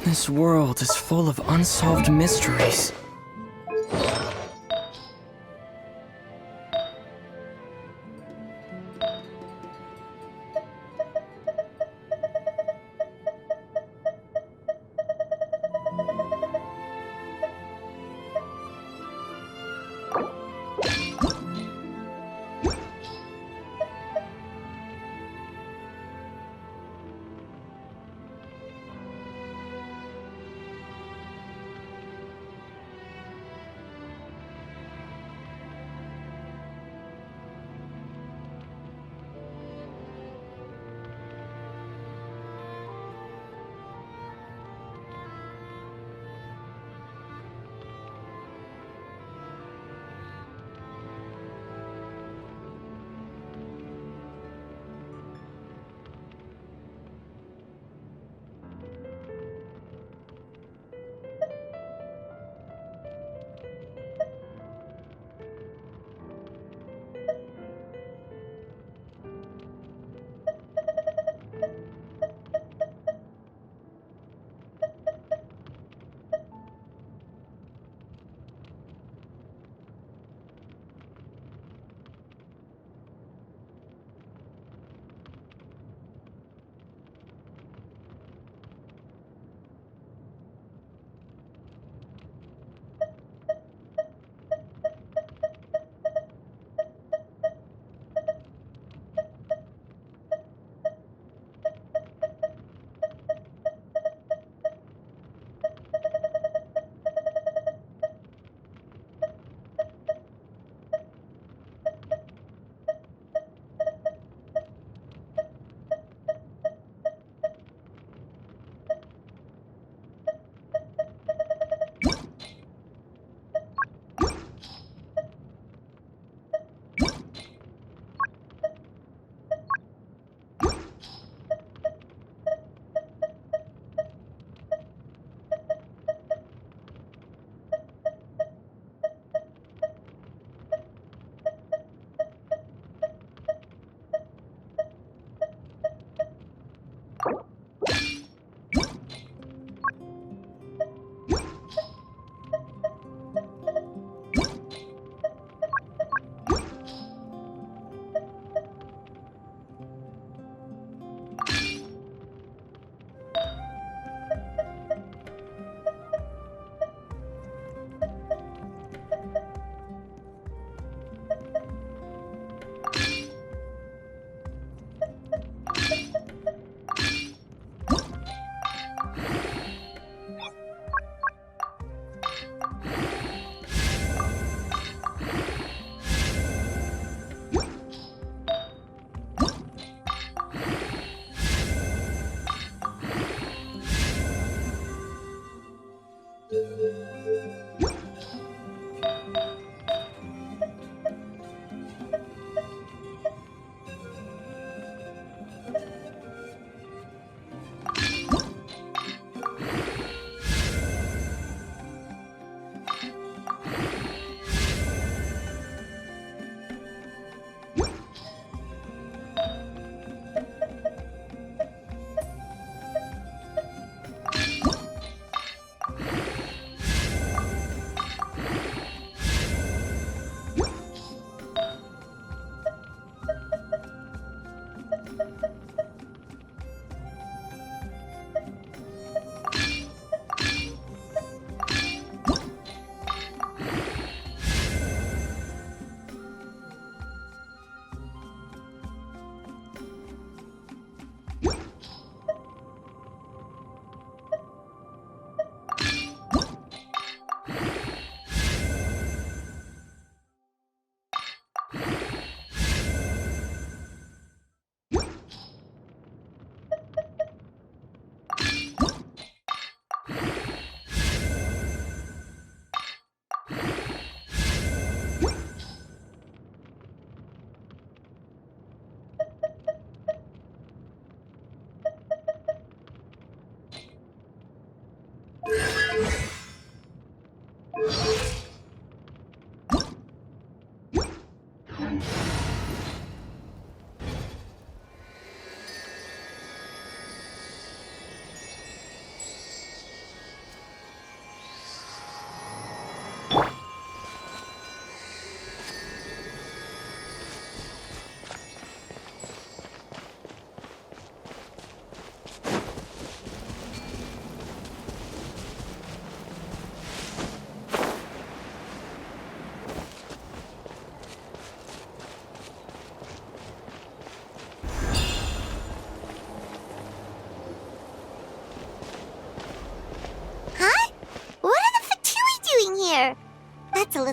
This world is full of unsolved mysteries.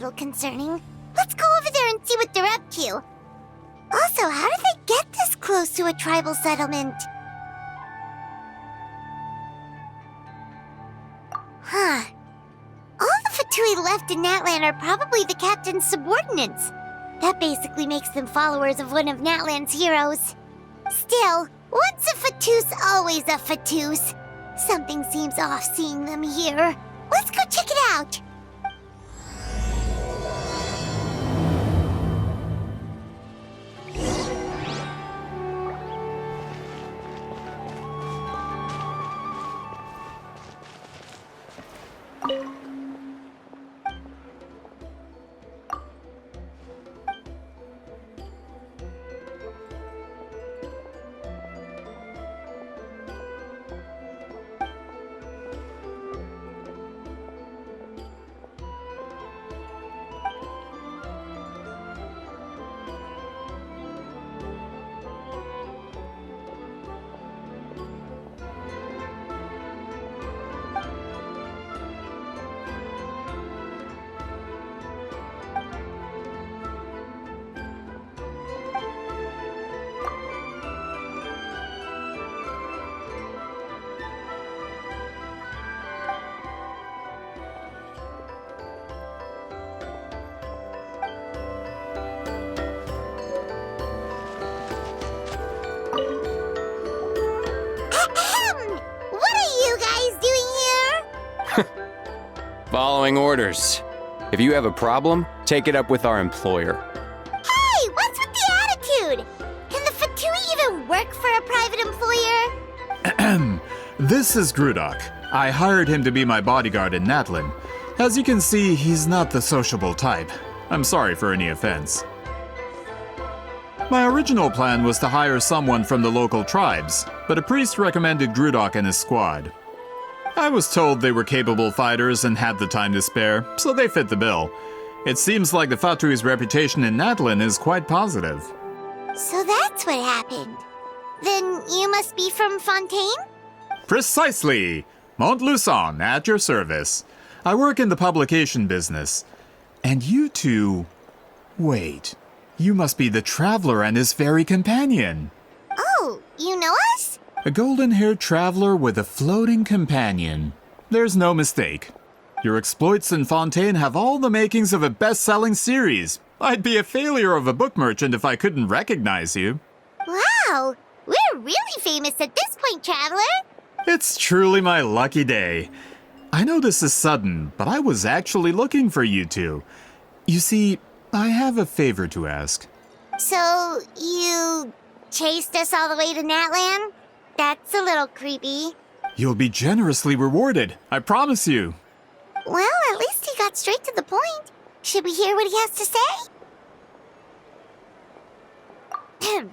little concerning. Let's go over there and see what they're up to. Also, how did they get this close to a tribal settlement? Huh. All the Fatui left in Natlan are probably the captain's subordinates. That basically makes them followers of one of Natlan's heroes. Still, once a Fatus, always a Fatus. Something seems off seeing them here. Let's go check it out. Following orders. If you have a problem, take it up with our employer. Hey, what's with the attitude? Can the Fatui even work for a private employer? This is Grudok. I hired him to be my bodyguard in Natlan. As you can see, he's not the sociable type. I'm sorry for any offense. My original plan was to hire someone from the local tribes, but a priest recommended Grudok and his squad. I was told they were capable fighters and had the time to spare, so they fit the bill. It seems like the Fatui's reputation in Natlan is quite positive. So that's what happened. Then you must be from Fontaine? Precisely! Montluçon, at your service. I work in the publication business. And you two... Wait, you must be the traveler and his fairy companion. Oh, you know us? A golden-haired traveler with a floating companion. There's no mistake. Your exploits in Fontaine have all the makings of a best-selling series. I'd be a failure of a book merchant if I couldn't recognize you. Wow, we're really famous at this point, Traveler. It's truly my lucky day. I know this is sudden, but I was actually looking for you two. You see, I have a favor to ask. So, you chased us all the way to Natlan? That's a little creepy. You'll be generously rewarded, I promise you. Well, at least he got straight to the point. Should we hear what he has to say? All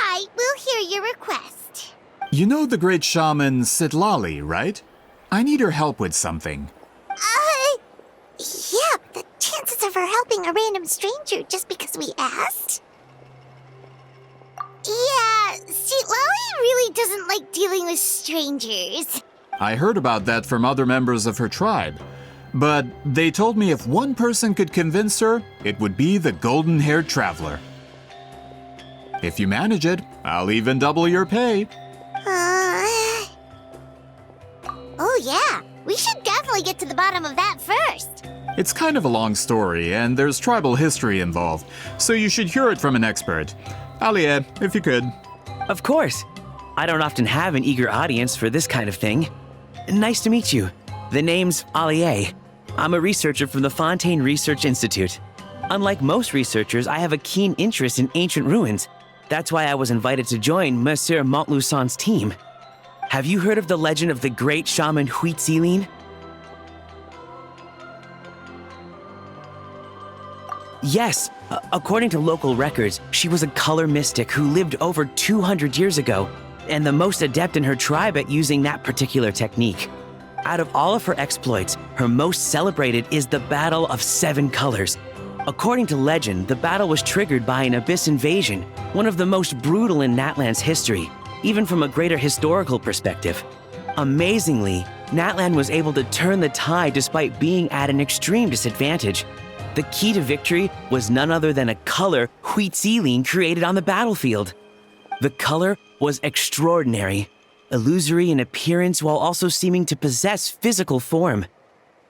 right, we'll hear your request. You know the great shaman Sitlali, right? I need her help with something. Yeah, the chances of her helping a random stranger just because we asked? Yeah, see, Lolly really doesn't like dealing with strangers. I heard about that from other members of her tribe. But they told me if one person could convince her, it would be the golden-haired traveler. If you manage it, I'll even double your pay. Oh yeah, we should definitely get to the bottom of that first. It's kind of a long story, and there's tribal history involved, so you should hear it from an expert. Alie, if you could. Of course. I don't often have an eager audience for this kind of thing. Nice to meet you. The name's Alie. I'm a researcher from the Fontaine Research Institute. Unlike most researchers, I have a keen interest in ancient ruins. That's why I was invited to join Monsieur Montluçon's team. Have you heard of the legend of the great shaman Huitzilin? Yes, according to local records, she was a color mystic who lived over 200 years ago, and the most adept in her tribe at using that particular technique. Out of all of her exploits, her most celebrated is the Battle of Seven Colors. According to legend, the battle was triggered by an abyss invasion, one of the most brutal in Natlan's history, even from a greater historical perspective. Amazingly, Natlan was able to turn the tide despite being at an extreme disadvantage. The key to victory was none other than a color Huitziline created on the battlefield. The color was extraordinary, illusory in appearance while also seeming to possess physical form.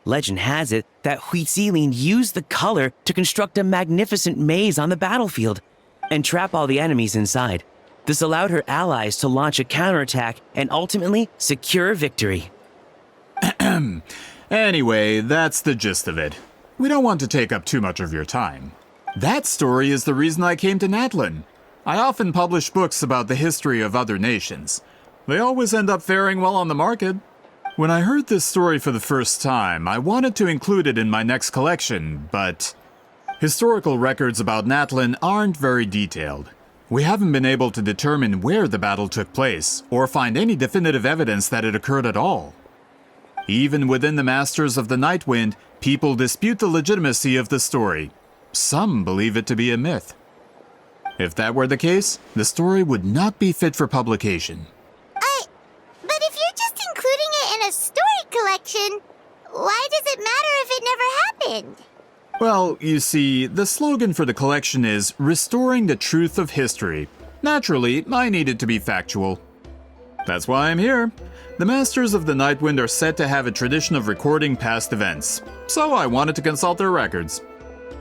Legend has it that Huitziline used the color to construct a magnificent maze on the battlefield and trap all the enemies inside. This allowed her allies to launch a counterattack and ultimately secure victory. Anyway, that's the gist of it. We don't want to take up too much of your time. That story is the reason I came to Natlan. I often publish books about the history of other nations. They always end up faring well on the market. When I heard this story for the first time, I wanted to include it in my next collection, but historical records about Natlan aren't very detailed. We haven't been able to determine where the battle took place, or find any definitive evidence that it occurred at all. Even within the Masters of the Nightwind, people dispute the legitimacy of the story. Some believe it to be a myth. If that were the case, the story would not be fit for publication. But if you're just including it in a story collection, why does it matter if it never happened? Well, you see, the slogan for the collection is Restoring the Truth of History. Naturally, I needed to be factual. That's why I'm here. The Masters of the Nightwind are said to have a tradition of recording past events, so I wanted to consult their records.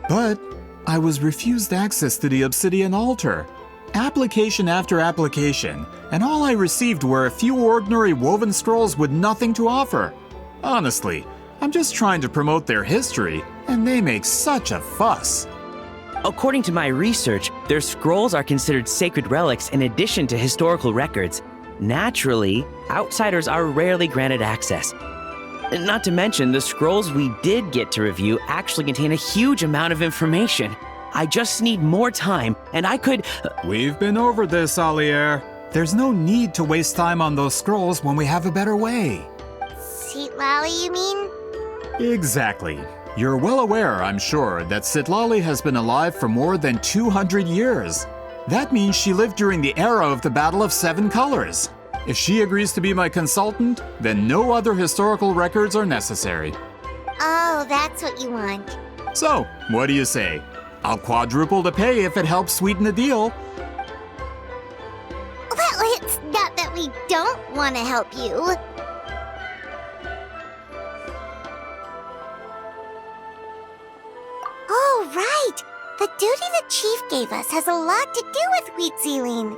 But I was refused access to the Obsidian Altar. Application after application, and all I received were a few ordinary woven scrolls with nothing to offer. Honestly, I'm just trying to promote their history, and they make such a fuss. According to my research, their scrolls are considered sacred relics in addition to historical records. Naturally, outsiders are rarely granted access. Not to mention, the scrolls we did get to review actually contain a huge amount of information. I just need more time, and I could... We've been over this, Alier. There's no need to waste time on those scrolls when we have a better way. Citlali, you mean? Exactly. You're well aware, I'm sure, that Citlali has been alive for more than 200 years. That means she lived during the era of the Battle of Seven Colors. If she agrees to be my consultant, then no other historical records are necessary. Oh, that's what you want. So, what do you say? I'll quadruple the pay if it helps sweeten the deal. Well, it's not that we don't want to help you. Oh, right! The duty the chief gave us has a lot to do with Huitziline.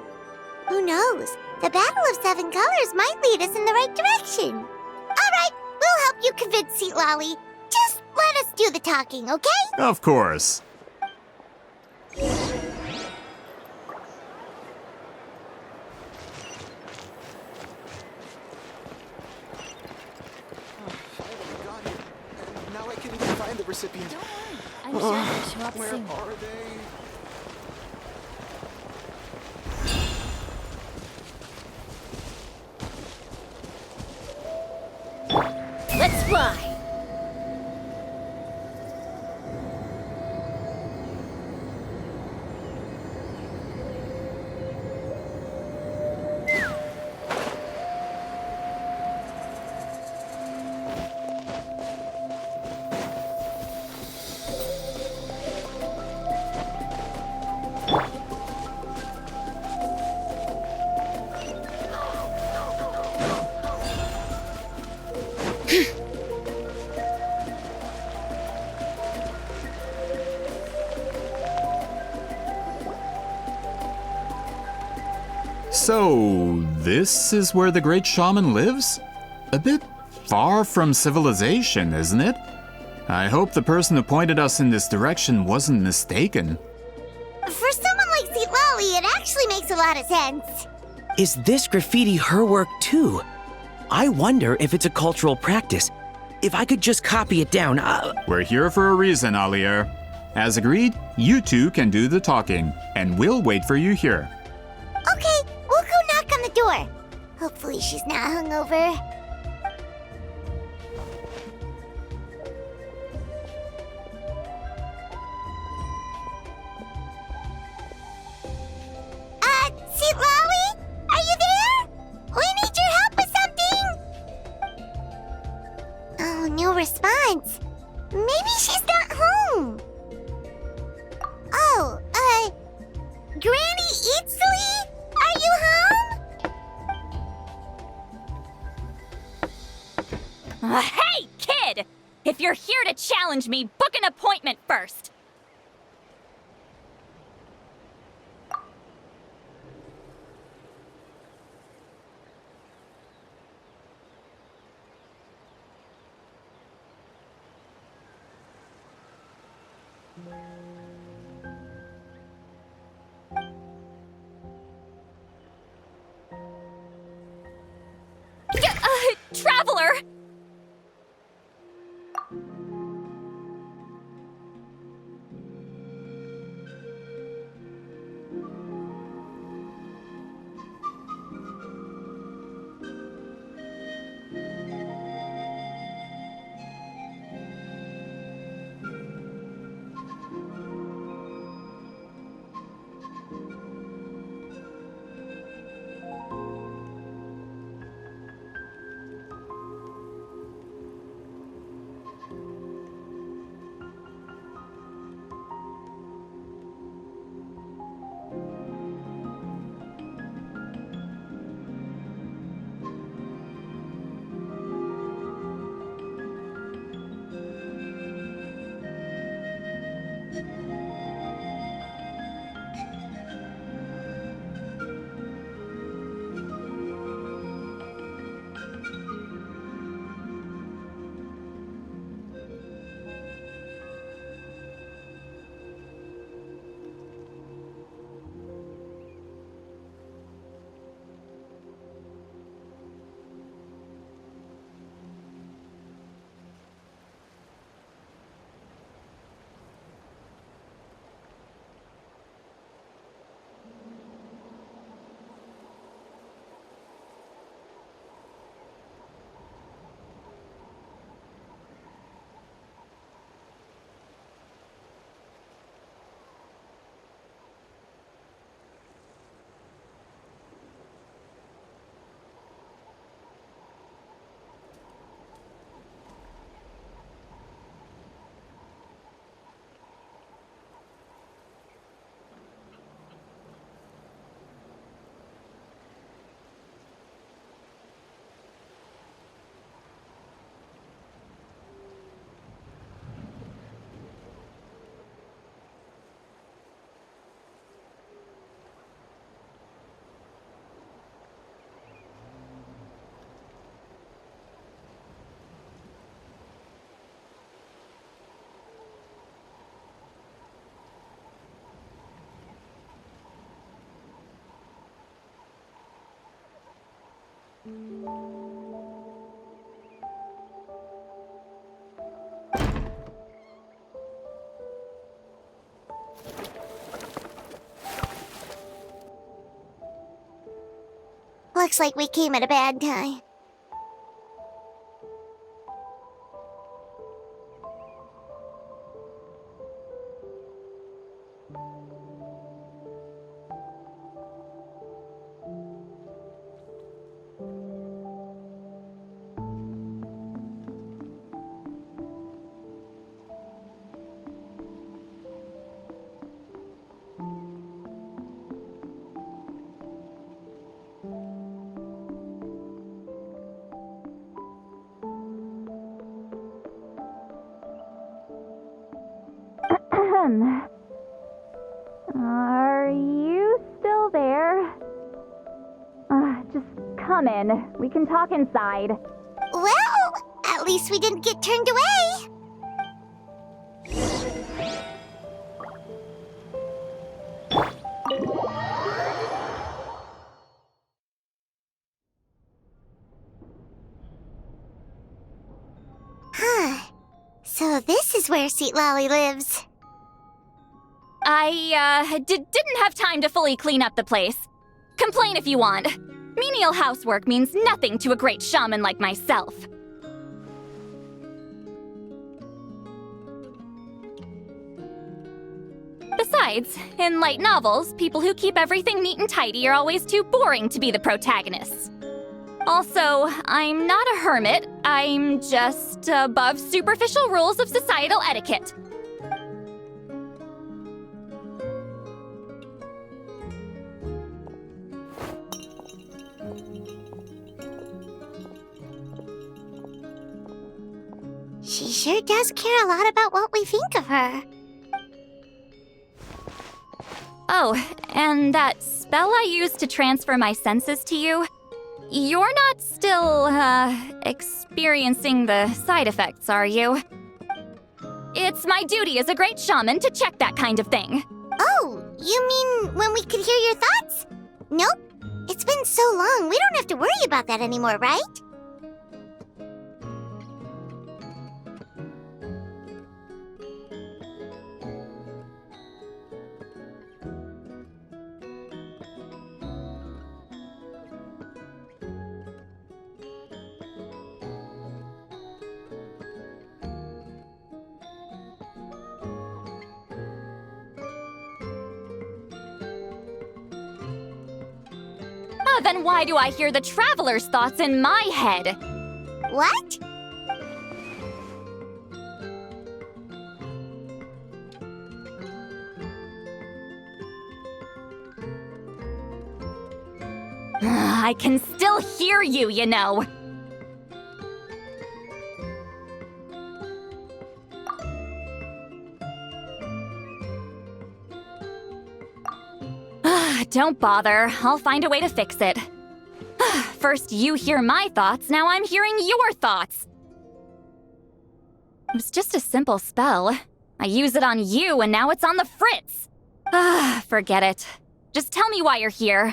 Who knows? The Battle of Seven Colors might lead us in the right direction. All right, we'll help you convince Citlali. Just let us do the talking, okay? Of course. Now I can even find the recipient. Don't worry. I'm sure they'll show up Where soon. are they? Let's fly! So, this is where the great shaman lives? A bit far from civilization, isn't it? I hope the person who pointed us in this direction wasn't mistaken. For someone like Citlali, it actually makes a lot of sense. Is this graffiti her work too? I wonder if it's a cultural practice. If I could just copy it down, We're here for a reason, Alier. As agreed, you two can do the talking, and we'll wait for you here. Okay, we'll go knock on the door. Hopefully she's not hungover. Citlali? Are you there? We need your help with something! Oh, no response. Maybe she's not home. Oh, Granny Eatsley? Are you home? Hey, kid! If you're here to challenge me, book an appointment first. Traveler! Looks like we came at a bad time. Are you still there? Just come in. We can talk inside. Well, at least we didn't get turned away. Huh. So this is where Seat Lolly lives. I, didn't have time to fully clean up the place. Complain if you want. Menial housework means nothing to a great shaman like myself. Besides, in light novels, people who keep everything neat and tidy are always too boring to be the protagonists. Also, I'm not a hermit. I'm just above superficial rules of societal etiquette. She sure does care a lot about what we think of her. Oh, and that spell I used to transfer my senses to you? You're not still, experiencing the side effects, are you? It's my duty as a great shaman to check that kind of thing. Oh, you mean when we could hear your thoughts? Nope. It's been so long, we don't have to worry about that anymore, right? Oh, then why do I hear the traveler's thoughts in my head? What? I can still hear you, you know. Don't bother. I'll find a way to fix it. First you hear my thoughts, now I'm hearing your thoughts. It was just a simple spell. I use it on you and now it's on the fritz. Forget it. Just tell me why you're here.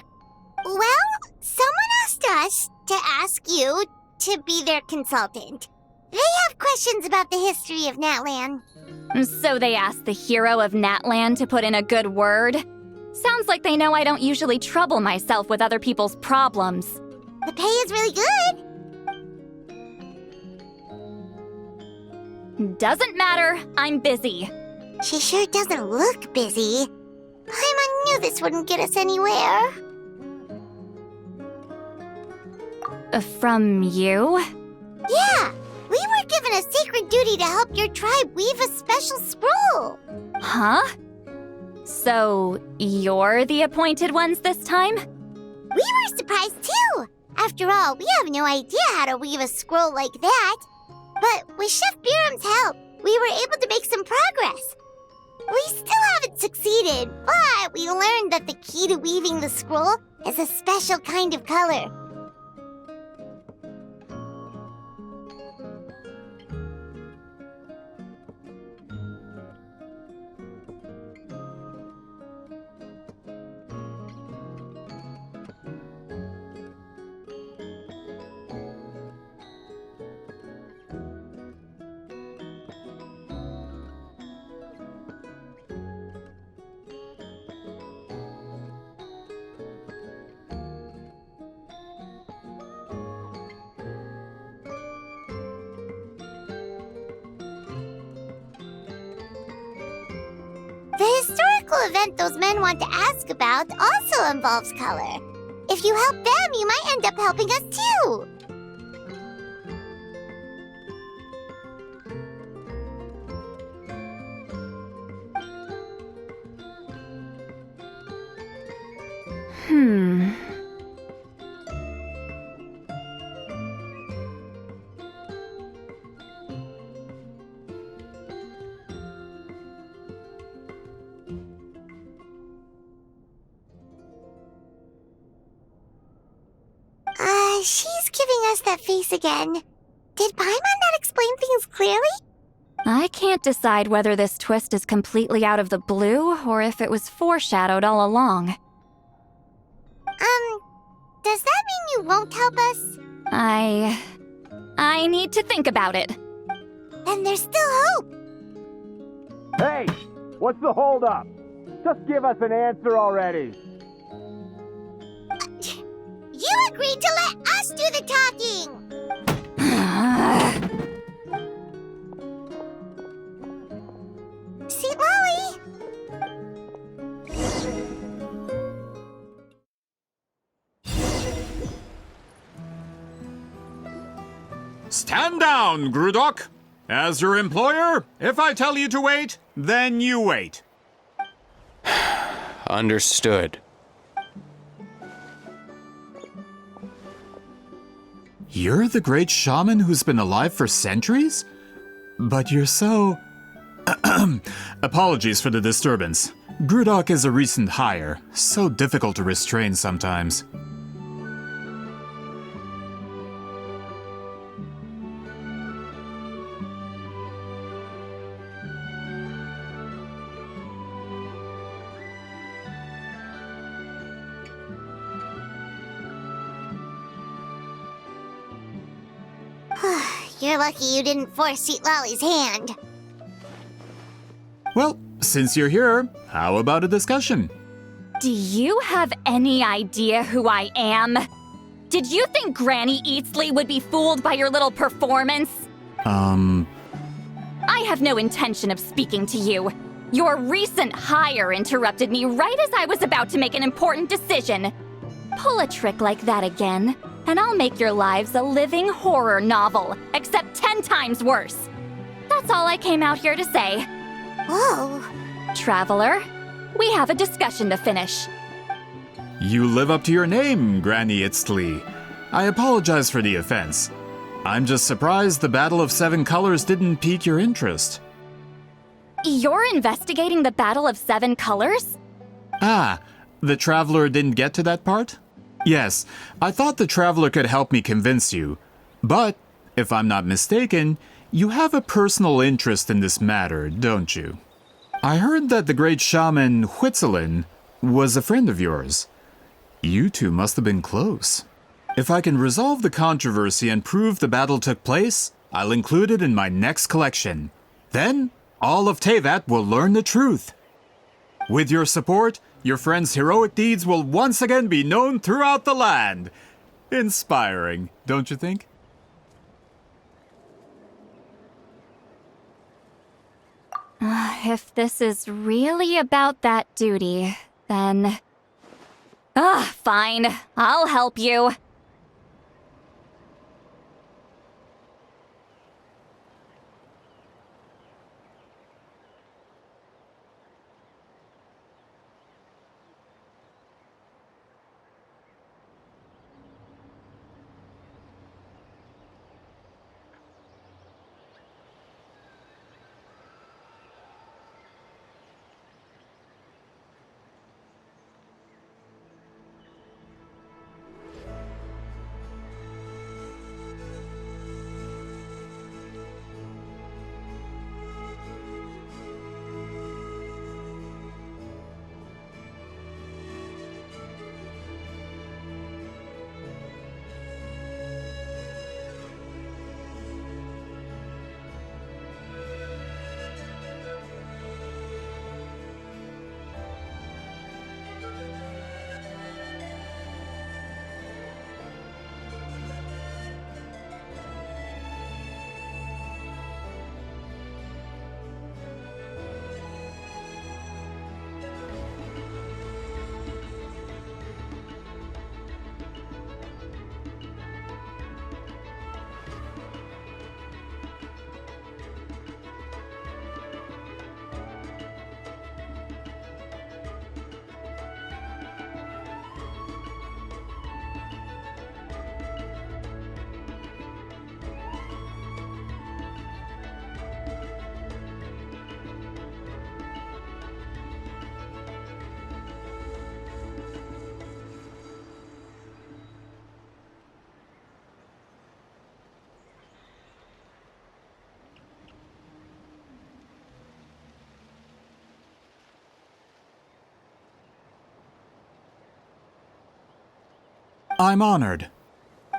Well, someone asked us to ask you to be their consultant. They have questions about the history of Natlan. So they asked the hero of Natlan to put in a good word? Sounds like they know I don't usually trouble myself with other people's problems. The pay is really good. Doesn't matter, I'm busy. She sure doesn't look busy. I knew this wouldn't get us anywhere. From you? Yeah, we were given a sacred duty to help your tribe weave a special scroll. Huh? So, you're the appointed ones this time? We were surprised too. After all, we have no idea how to weave a scroll like that. But with Chef Biram's help, we were able to make some progress. We still haven't succeeded, but we learned that the key to weaving the scroll is a special kind of color. The historical event those men want to ask about also involves color. If you help them, you might end up helping us too. She's giving us that face again. Did Paimon not explain things clearly? I can't decide whether this twist is completely out of the blue or if it was foreshadowed all along. Does that mean you won't help us? I need to think about it. Then there's still hope. Hey, what's the holdup? Just give us an answer already. You agreed to let us do the talking! See, Lolly? Stand down, Grudok! As your employer, if I tell you to wait, then you wait. Understood. You're the great shaman who's been alive for centuries? But you're so... Apologies for the disturbance. Grudok is a recent hire, so difficult to restrain sometimes. You're lucky you didn't force Sweet Lolly's hand. Well, since you're here, how about a discussion? Do you have any idea who I am? Did you think Granny Eatsley would be fooled by your little performance? I have no intention of speaking to you. Your recent hire interrupted me right as I was about to make an important decision. Pull a trick like that again, and I'll make your lives a living horror novel, except 10 times worse. That's all I came out here to say. Whoa. Traveler, we have a discussion to finish. You live up to your name, Granny Itztli. I apologize for the offense. I'm just surprised the Battle of Seven Colors didn't pique your interest. You're investigating the Battle of Seven Colors? Ah, the Traveler didn't get to that part? Yes, I thought the Traveler could help me convince you. But, if I'm not mistaken, you have a personal interest in this matter, don't you? I heard that the great shaman Huitzilin was a friend of yours. You two must have been close. If I can resolve the controversy and prove the battle took place, I'll include it in my next collection. Then, all of Teyvat will learn the truth. With your support, your friend's heroic deeds will once again be known throughout the land. Inspiring, don't you think? If this is really about that duty, then... fine. I'll help you. I'm honored.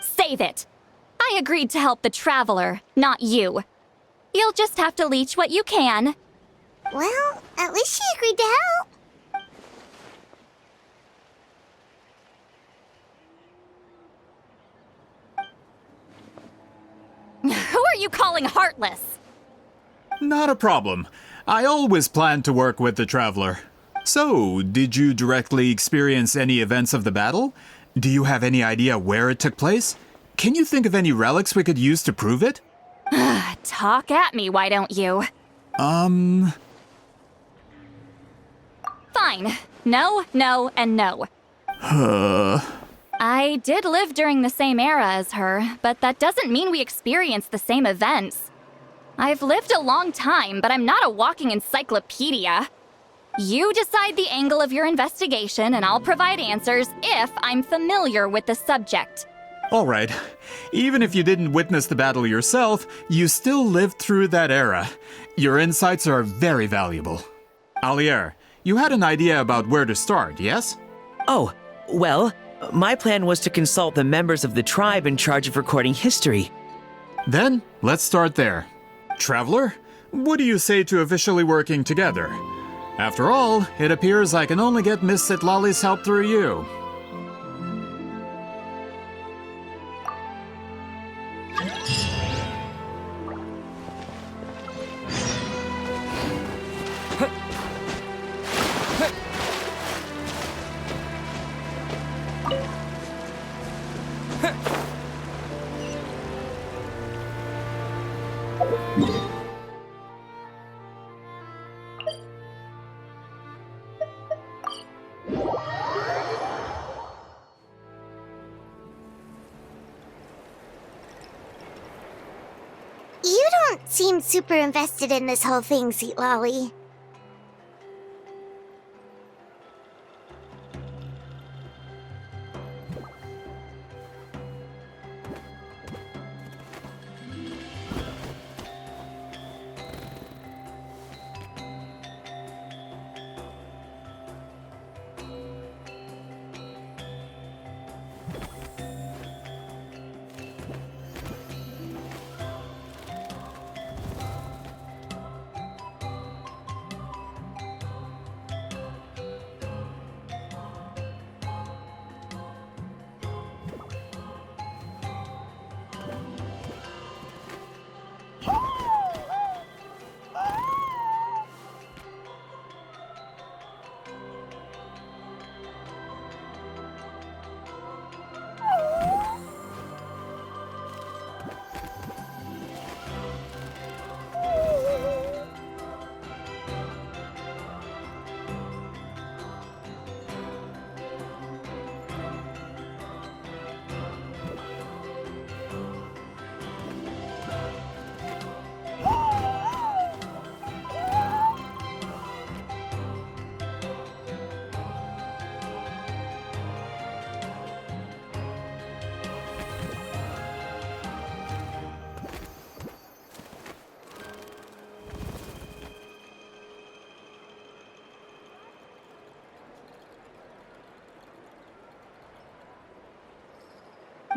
Save it. I agreed to help the Traveler, not you. You'll just have to leech what you can. Well, at least she agreed to help. Who are you calling heartless? Not a problem. I always planned to work with the Traveler. So, did you directly experience any events of the battle? Do you have any idea where it took place? Can you think of any relics we could use to prove it? Talk at me, why don't you? Um... Fine. No, no, and no. I did live during the same era as her, but that doesn't mean we experienced the same events. I've lived a long time, but I'm not a walking encyclopedia. You decide the angle of your investigation, and I'll provide answers if I'm familiar with the subject. Alright. Even if you didn't witness the battle yourself, you still lived through that era. Your insights are very valuable. Alier, you had an idea about where to start, yes? Oh, well, my plan was to consult the members of the tribe in charge of recording history. Then, let's start there. Traveler, what do you say to officially working together? After all, it appears I can only get Miss Sitlali's help through you. You don't seem super invested in this whole thing, Sitlali.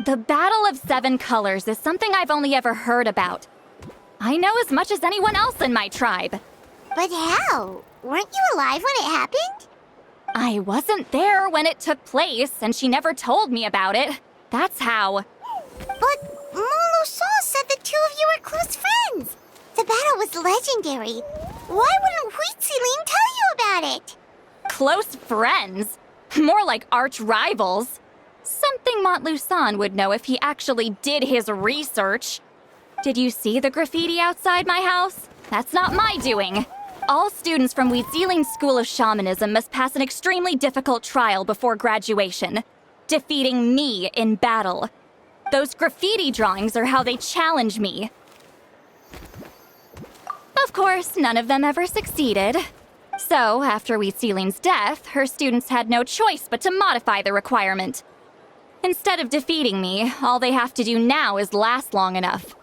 The Battle of Seven Colors is something I've only ever heard about. I know as much as anyone else in my tribe. But how? Weren't you alive when it happened? I wasn't there when it took place, and she never told me about it. That's how. But Molo-san said the two of you were close friends. The battle was legendary. Why wouldn't Huitziling tell you about it? Close friends? More like arch rivals. Something Montlusan would know if he actually did his research. Did you see the graffiti outside my house? That's not my doing. All students from Huitziling's School of Shamanism must pass an extremely difficult trial before graduation, defeating me in battle. Those graffiti drawings are how they challenge me. Of course, none of them ever succeeded. So, after Huitziling's death, her students had no choice but to modify the requirement. Instead of defeating me, all they have to do now is last long enough.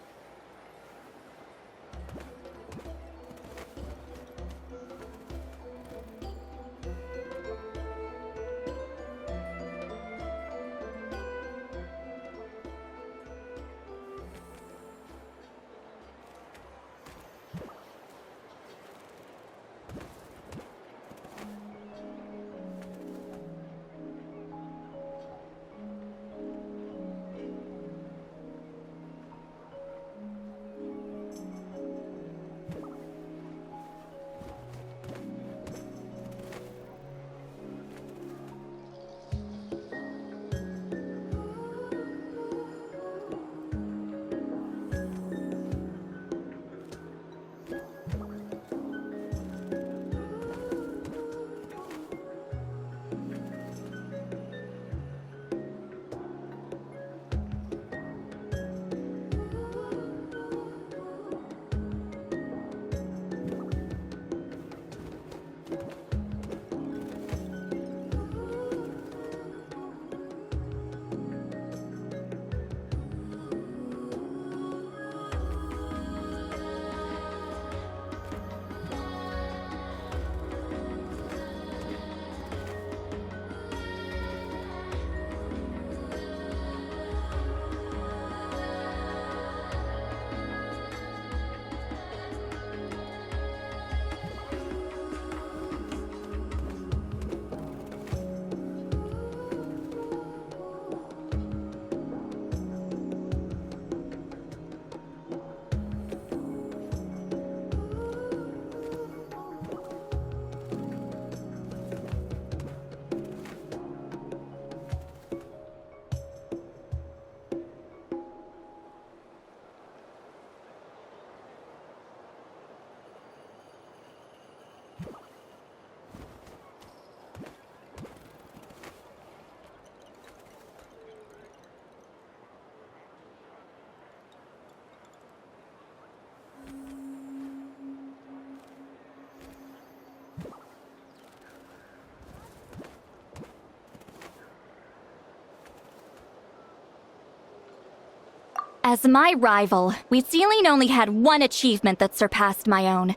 As my rival, Wheatsealing only had one achievement that surpassed my own,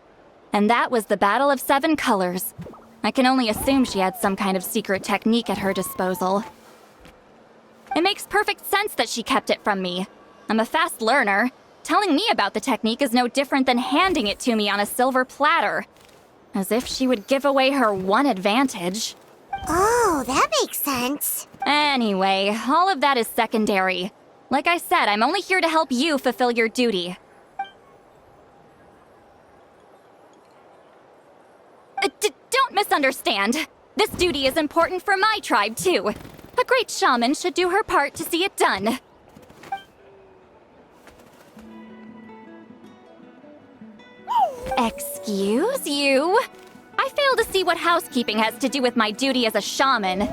and that was the Battle of Seven Colors. I can only assume she had some kind of secret technique at her disposal. It makes perfect sense that she kept it from me. I'm a fast learner. Telling me about the technique is no different than handing it to me on a silver platter. As if she would give away her one advantage. Oh, that makes sense. Anyway, all of that is secondary. Like I said, I'm only here to help you fulfill your duty. Don't misunderstand. This duty is important for my tribe, too. A great shaman should do her part to see it done. Excuse you? I fail to see what housekeeping has to do with my duty as a shaman.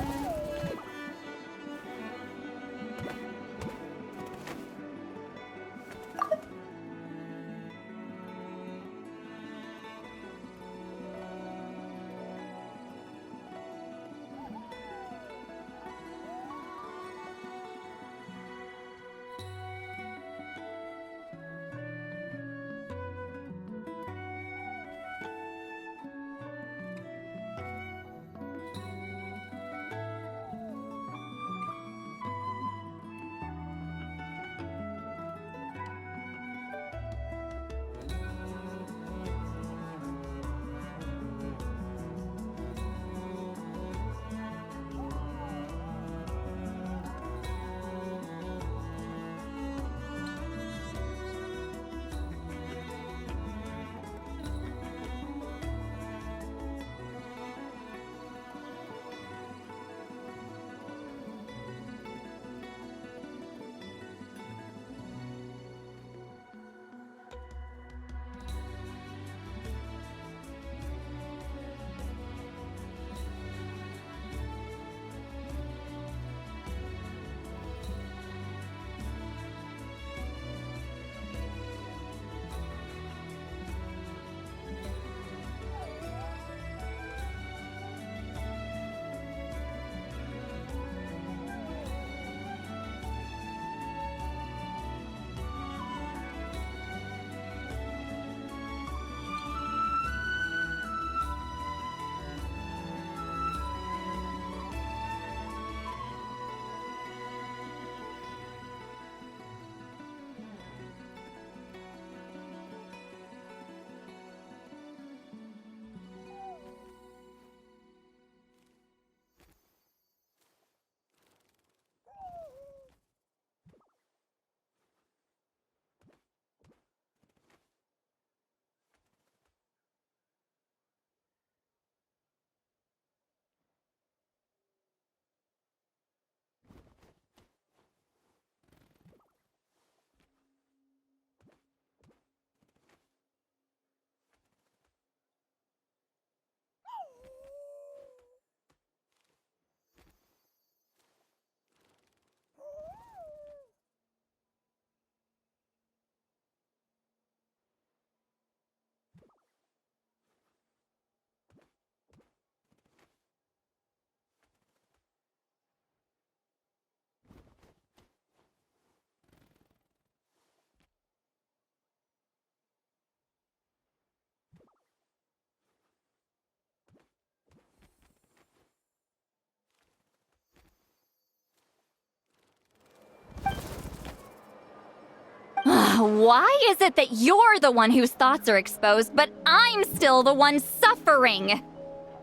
Why is it that you're the one whose thoughts are exposed, but I'm still the one suffering?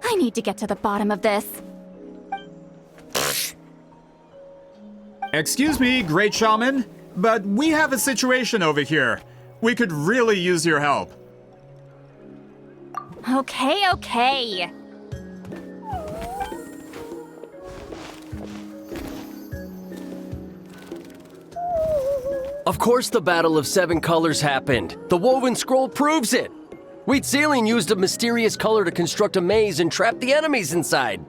I need to get to the bottom of this. Excuse me, Great Shaman, but we have a situation over here. We could really use your help. Okay. Of course the Battle of Seven Colors happened. The woven scroll proves it. Wheatsealing used a mysterious color to construct a maze and trap the enemies inside.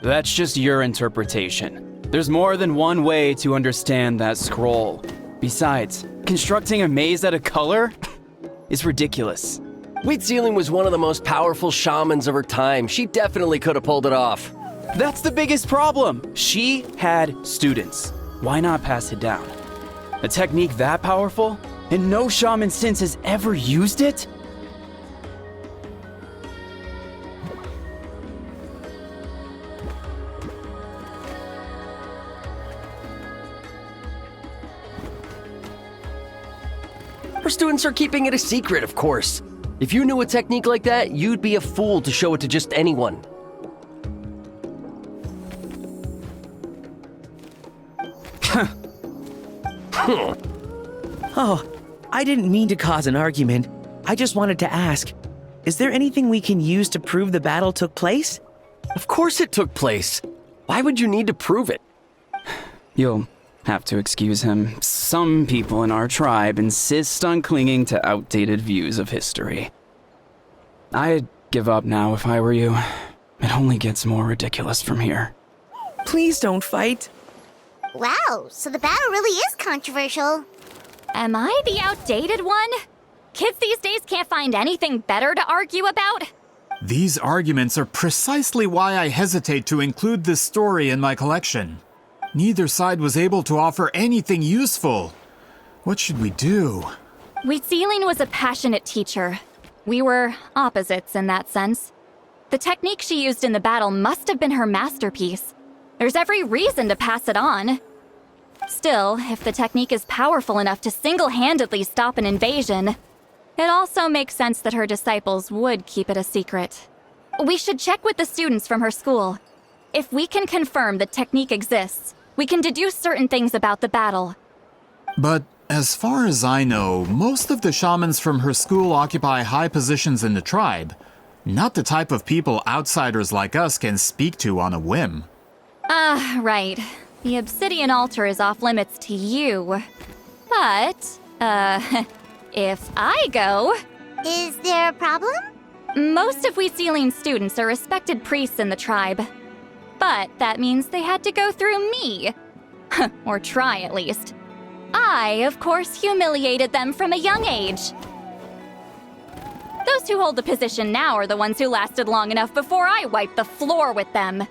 That's just your interpretation. There's more than one way to understand that scroll. Besides, constructing a maze out of color is ridiculous. Wheatsealing was one of the most powerful shamans of her time. She definitely could have pulled it off. That's the biggest problem. She had students. Why not pass it down? A technique that powerful? And no shaman since has ever used it? Our students are keeping it a secret, of course. If you knew a technique like that, you'd be a fool to show it to just anyone. Oh, I didn't mean to cause an argument. I just wanted to ask, is there anything we can use to prove the battle took place? Of course it took place. Why would you need to prove it? You'll have to excuse him. Some people in our tribe insist on clinging to outdated views of history. I'd give up now if I were you. It only gets more ridiculous from here. Please don't fight. Wow, so the battle really is controversial. Am I the outdated one? Kids these days can't find anything better to argue about? These arguments are precisely why I hesitate to include this story in my collection. Neither side was able to offer anything useful. What should we do? Wheatsealing was a passionate teacher. We were opposites in that sense. The technique she used in the battle must have been her masterpiece. There's every reason to pass it on. Still, if the technique is powerful enough to single-handedly stop an invasion, it also makes sense that her disciples would keep it a secret. We should check with the students from her school. If we can confirm the technique exists, we can deduce certain things about the battle. But as far as I know, most of the shamans from her school occupy high positions in the tribe. Not the type of people outsiders like us can speak to on a whim. Right. The obsidian altar is off limits to you. But, if I go... Is there a problem? Most of Wheatsealing's students are respected priests in the tribe. But that means they had to go through me. Or try, at least. I, of course, humiliated them from a young age. Those who hold the position now are the ones who lasted long enough before I wiped the floor with them.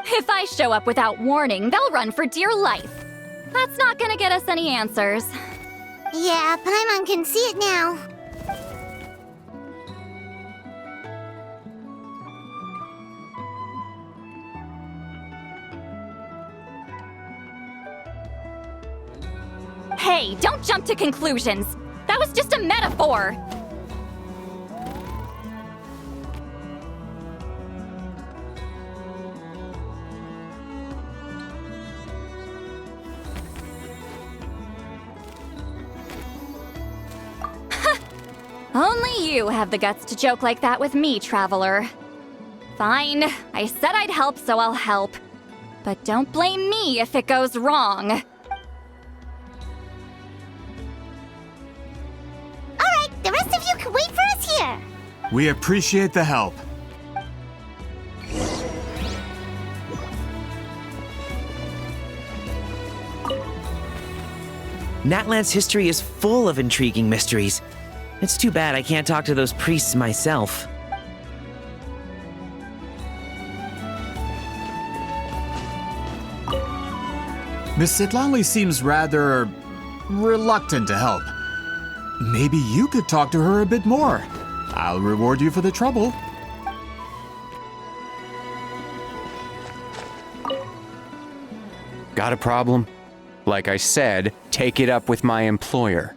If I show up without warning, they'll run for dear life. That's not gonna get us any answers. Yeah, Paimon can see it now. Hey, don't jump to conclusions. That was just a metaphor. Only you have the guts to joke like that with me, Traveler. Fine, I said I'd help, so I'll help. But don't blame me if it goes wrong. Alright, the rest of you can wait for us here. We appreciate the help. Natlan's history is full of intriguing mysteries. It's too bad I can't talk to those priests myself. Miss Sitlanli seems rather reluctant to help. Maybe you could talk to her a bit more. I'll reward you for the trouble. Got a problem? Like I said, take it up with my employer.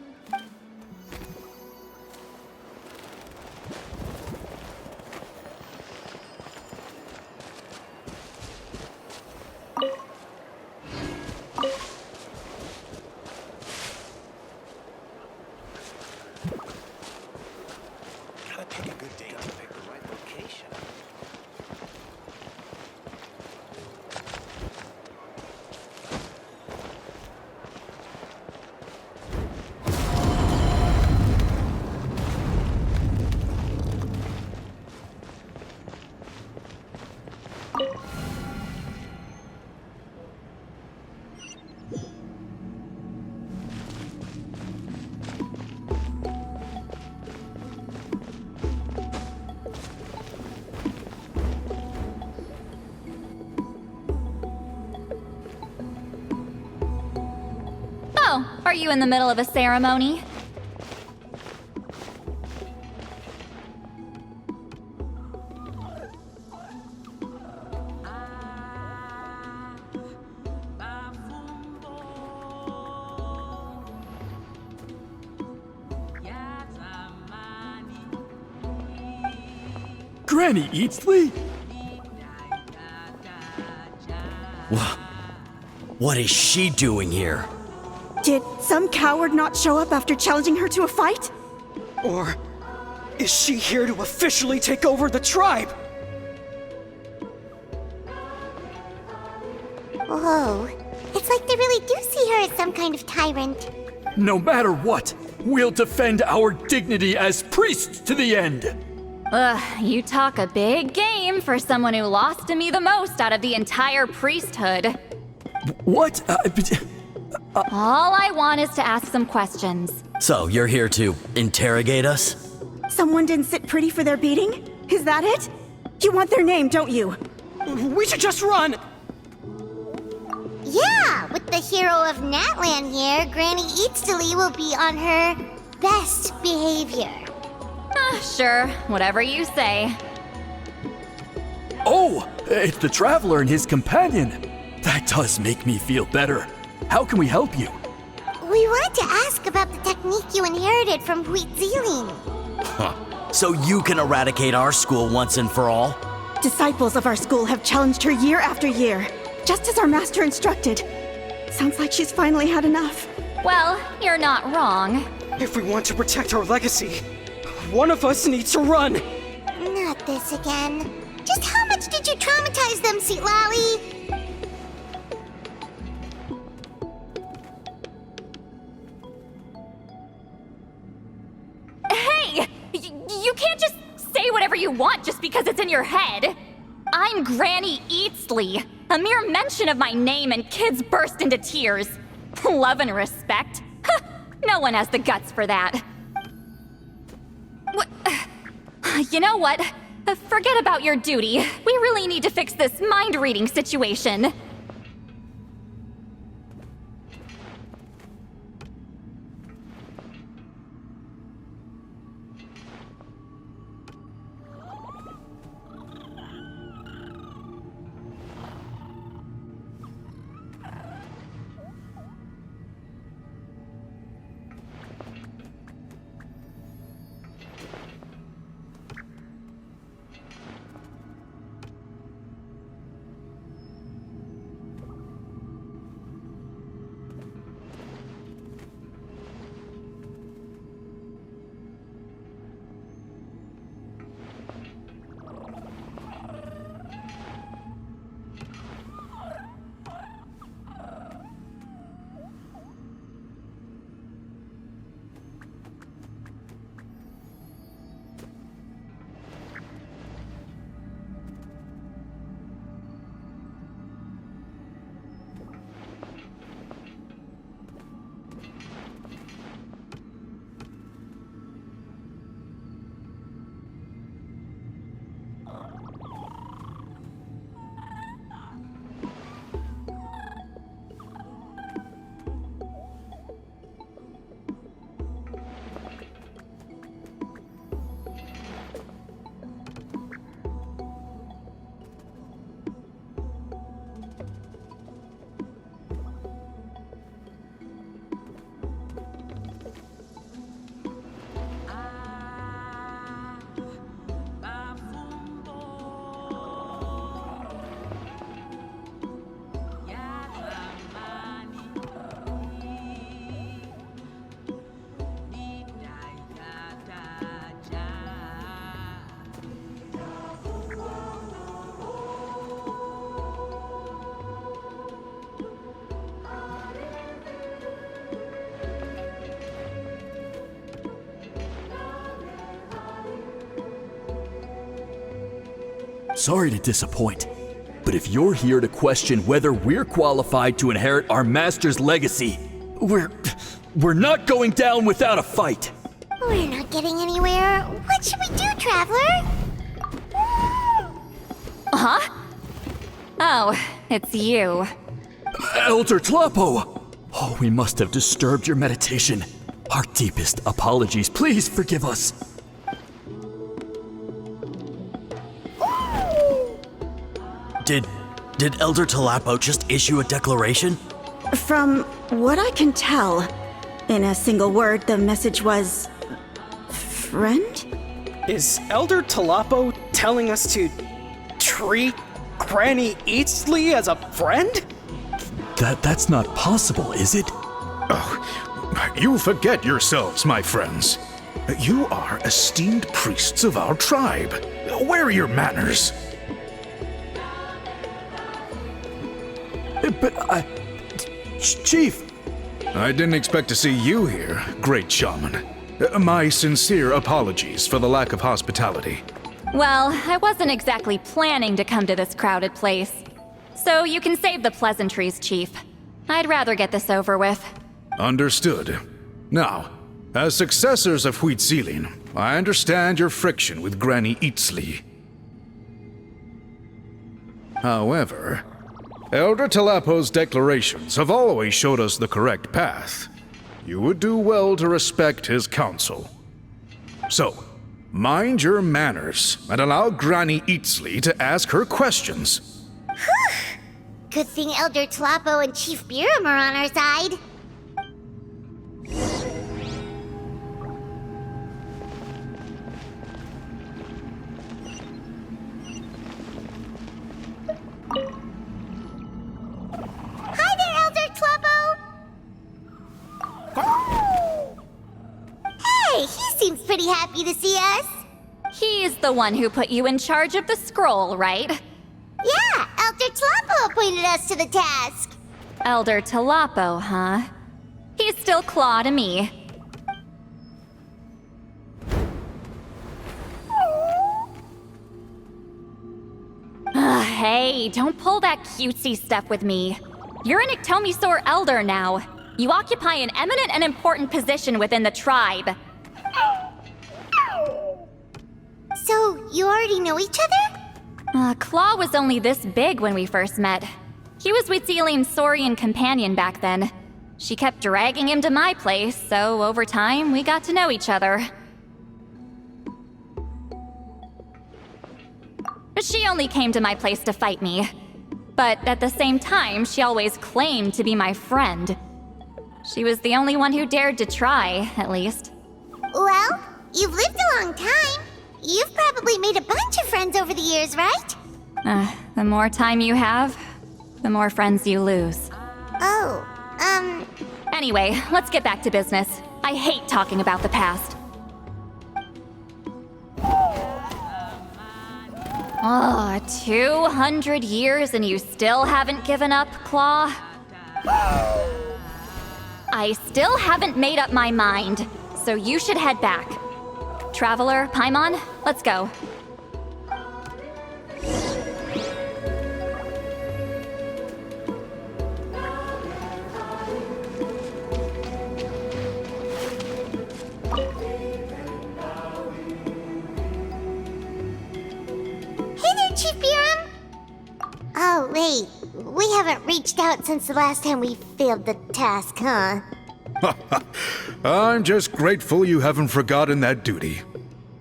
Are you in the middle of a ceremony? Granny Eatsley? What is she doing here? Did some coward not show up after challenging her to a fight? Or is she here to officially take over the tribe? Whoa. It's like they really do see her as some kind of tyrant. No matter what, we'll defend our dignity as priests to the end. Ugh, you talk a big game for someone who lost to me the most out of the entire priesthood. What? All I want is to ask some questions. So, you're here to interrogate us? Someone didn't sit pretty for their beating? Is that it? You want their name, don't you? We should just run! Yeah, with the hero of Natlan here, Granny Eatsley will be on her best behavior. Sure, whatever you say. Oh, it's the Traveler and his companion. That does make me feel better. How can we help you? We wanted to ask about the technique you inherited from Huitziling. So you can eradicate our school once and for all? Disciples of our school have challenged her year after year, just as our master instructed. Sounds like she's finally had enough. Well, you're not wrong. If we want to protect our legacy, one of us needs to run! Not this again. Just how much did you traumatize them, Seatlally? Hey! You can't just say whatever you want just because it's in your head. I'm Granny Eatsley. A mere mention of my name and kids burst into tears. Love and respect? No one has the guts for that. You know what? Forget about your duty. We really need to fix this mind-reading situation. Sorry to disappoint, but if you're here to question whether we're qualified to inherit our master's legacy, we're not going down without a fight. We're not getting anywhere. What should we do, Traveler? Huh? Oh, it's you. Elder Tlapo! Oh, we must have disturbed your meditation. Our deepest apologies. Please forgive us. Did Elder Talapo just issue a declaration? From what I can tell, in a single word, the message was... friend? Is Elder Talapo telling us to treat Granny Eatsley as a friend? That's not possible, is it? Oh, you forget yourselves, my friends. You are esteemed priests of our tribe. Where are your manners? But Chief! I didn't expect to see you here, great shaman. My sincere apologies for the lack of hospitality. Well, I wasn't exactly planning to come to this crowded place. So you can save the pleasantries, Chief. I'd rather get this over with. Understood. Now, as successors of Huitzilin, I understand your friction with Granny Eatsley. However, Elder Talapo's declarations have always showed us the correct path. You would do well to respect his counsel. So, mind your manners and allow Granny Eatsley to ask her questions. Good thing Elder Talapo and Chief Biram are on our side. Hi there, Elder Talapo! Hey, he seems pretty happy to see us. He's the one who put you in charge of the scroll, right? Yeah, Elder Talapo appointed us to the task. Elder Talapo, huh? He's still Claw to me. Hey, don't pull that cutesy stuff with me. You're an Iktomi Elder now. You occupy an eminent and important position within the tribe. So, you already know each other? Claw was only this big when we first met. He was Huitzilin's Saurian companion back then. She kept dragging him to my place, so over time, we got to know each other. She only came to my place to fight me. But at the same time, she always claimed to be my friend. She was the only one who dared to try, at least. Well, you've lived a long time. You've probably made a bunch of friends over the years, right? The more time you have, the more friends you lose. Oh, Anyway, let's get back to business. I hate talking about the past. 200 years and you still haven't given up, Claw? I still haven't made up my mind, so you should head back. Traveler, Paimon, let's go. Hey there, Chief Biram! Oh, wait. We haven't reached out since the last time we failed the task, huh? I'm just grateful you haven't forgotten that duty.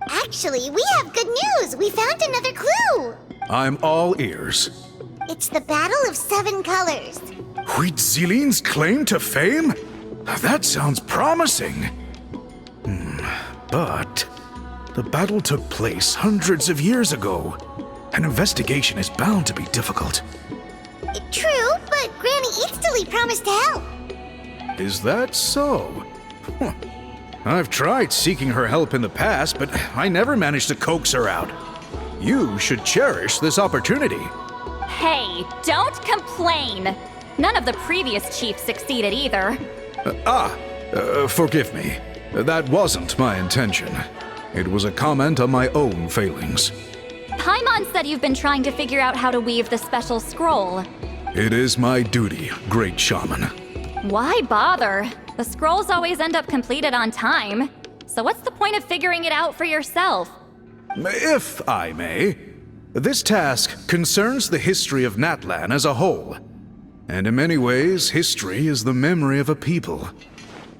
Actually, we have good news! We found another clue! I'm all ears. It's the Battle of Seven Colors. Huitzilin's claim to fame? That sounds promising. But the battle took place hundreds of years ago. An investigation is bound to be difficult. True, but Granny Eatsley promised to help. Is that so? Huh. I've tried seeking her help in the past, but I never managed to coax her out. You should cherish this opportunity. Hey, don't complain! None of the previous chiefs succeeded either. Forgive me. That wasn't my intention. It was a comment on my own failings. Paimon said you've been trying to figure out how to weave the special scroll. It is my duty, great shaman. Why bother? The scrolls always end up completed on time. So what's the point of figuring it out for yourself? If I may, this task concerns the history of Natlan as a whole. And in many ways, history is the memory of a people.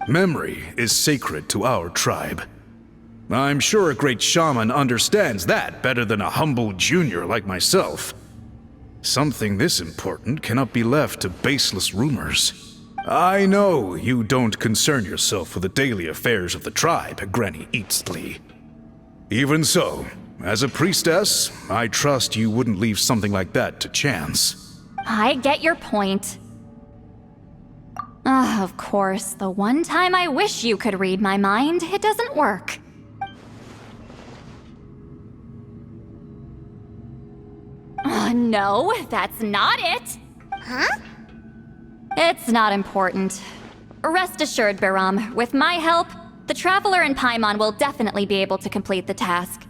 Memory is sacred to our tribe. I'm sure a great shaman understands that better than a humble junior like myself. Something this important cannot be left to baseless rumors. I know you don't concern yourself with the daily affairs of the tribe, Granny Eatsley. Even so, as a priestess, I trust you wouldn't leave something like that to chance. I get your point. Of course, the one time I wish you could read my mind, it doesn't work. No, that's not it! Huh? It's not important. Rest assured, Biram, with my help, the Traveler and Paimon will definitely be able to complete the task.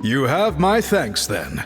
You have my thanks then.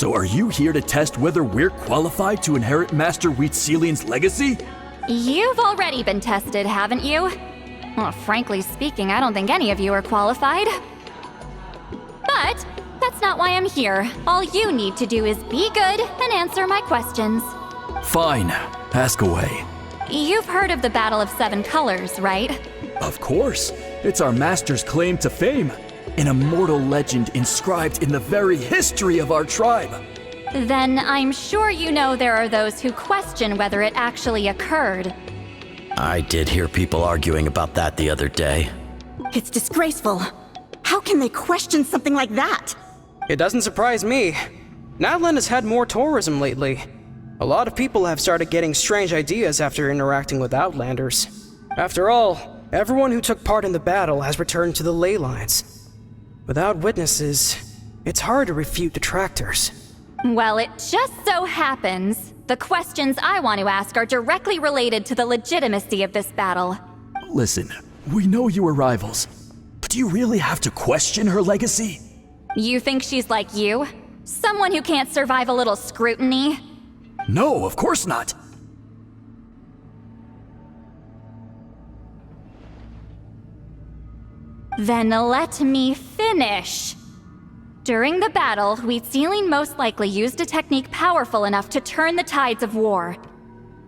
So are you here to test whether we're qualified to inherit Master Wheatselian's legacy? You've already been tested, haven't you? Well, frankly speaking, I don't think any of you are qualified. But that's not why I'm here. All you need to do is be good and answer my questions. Fine, ask away. You've heard of the Battle of Seven Colors, right? Of course, it's our master's claim to fame. An immortal legend inscribed in the very history of our tribe. Then I'm sure you know there are those who question whether it actually occurred. I did hear people arguing about that the other day. It's disgraceful. How can they question something like that? It doesn't surprise me. Natlan has had more tourism lately. A lot of people have started getting strange ideas after interacting with Outlanders. After all, everyone who took part in the battle has returned to the ley lines. Without witnesses, it's hard to refute detractors. Well, it just so happens the questions I want to ask are directly related to the legitimacy of this battle. Listen, we know you were rivals, but do you really have to question her legacy? You think she's like you? Someone who can't survive a little scrutiny? No, of course not. Then let me finish. During the battle, Wheatselian most likely used a technique powerful enough to turn the tides of war.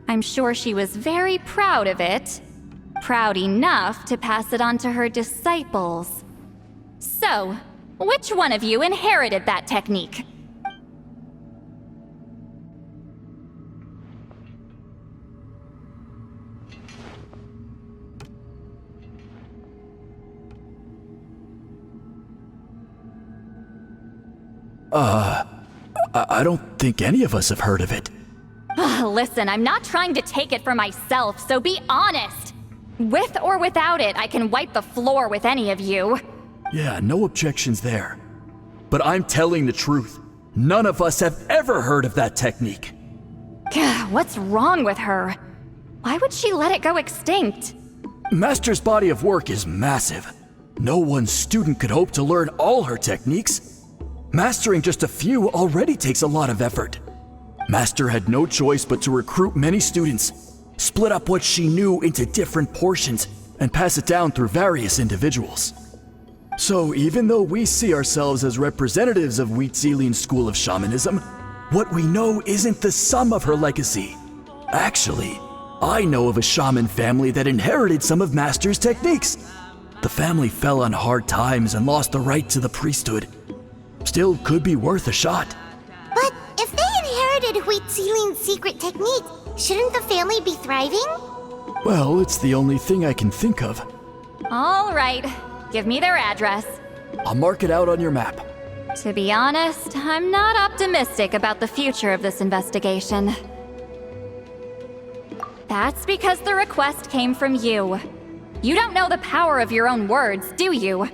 I'm sure she was very proud of it. Proud enough to pass it on to her disciples. So, which one of you inherited that technique? I don't think any of us have heard of it. Listen, I'm not trying to take it for myself, so be honest. With or without it, I can wipe the floor with any of you. Yeah, no objections there. But I'm telling the truth. None of us have ever heard of that technique. What's wrong with her? Why would she let it go extinct? Master's body of work is massive. No one student could hope to learn all her techniques. Mastering just a few already takes a lot of effort. Master had no choice but to recruit many students, split up what she knew into different portions, and pass it down through various individuals. So even though we see ourselves as representatives of Wheatselian's school of shamanism, what we know isn't the sum of her legacy. Actually, I know of a shaman family that inherited some of Master's techniques. The family fell on hard times and lost the right to the priesthood. Still could be worth a shot. But if they inherited Wheatselian's secret technique, shouldn't the family be thriving? Well, it's the only thing I can think of. All right, give me their address. I'll mark it out on your map. To be honest, I'm not optimistic about the future of this investigation. That's because the request came from you. You don't know the power of your own words, do you?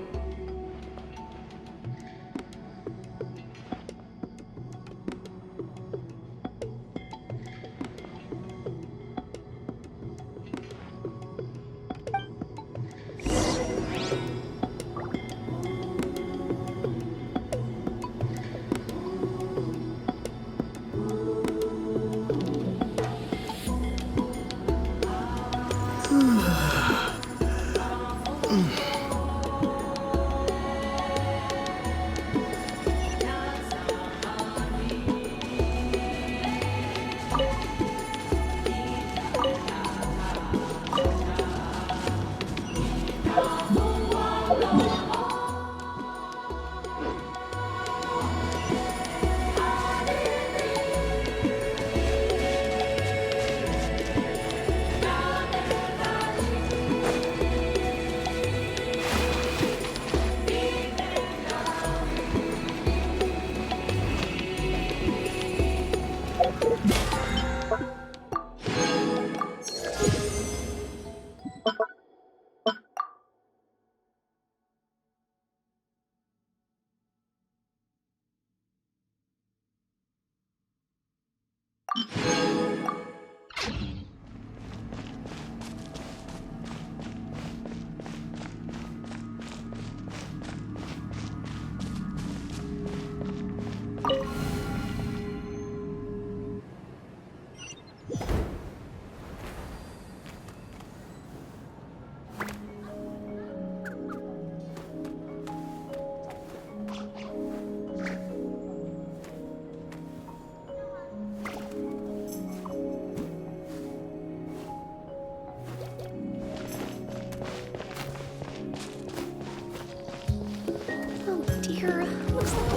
dear. Looks like...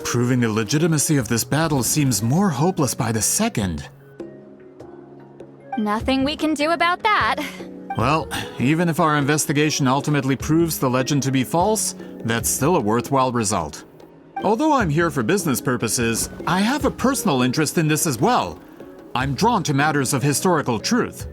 Proving the legitimacy of this battle seems more hopeless by the second. Nothing we can do about that. Well, even if our investigation ultimately proves the legend to be false, that's still a worthwhile result. Although I'm here for business purposes, I have a personal interest in this as well. I'm drawn to matters of historical truth.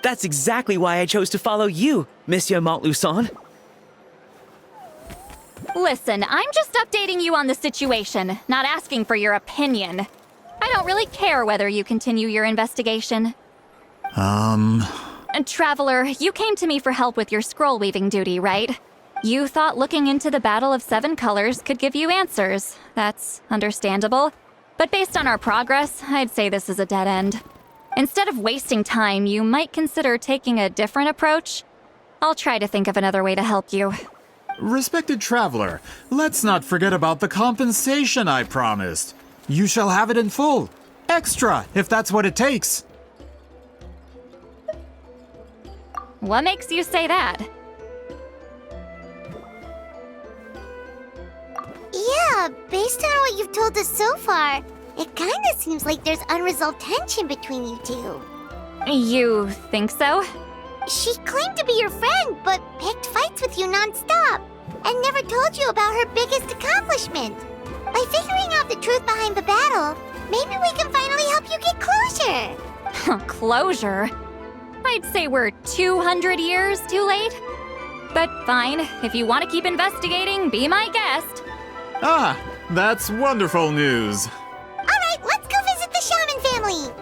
That's exactly why I chose to follow you, Monsieur Montluçon. Listen, I'm just updating you on the situation, not asking for your opinion. I don't really care whether you continue your investigation. Traveler, you came to me for help with your scroll weaving duty, right? You thought looking into the Battle of Seven Colors could give you answers. That's understandable. But based on our progress, I'd say this is a dead end. Instead of wasting time, you might consider taking a different approach. I'll try to think of another way to help you. Respected traveler, let's not forget about the compensation I promised. You shall have it in full. Extra, if that's what it takes. What makes you say that? Yeah, based on what you've told us so far, it kinda seems like there's unresolved tension between you two. You think so? She claimed to be your friend, but picked fights with you non-stop, and never told you about her biggest accomplishment. By figuring out the truth behind the battle, maybe we can finally help you get closure. Closure? I'd say we're 200 years too late. But fine, if you want to keep investigating, be my guest. Ah, that's wonderful news. Alright, let's go visit the Shaman family!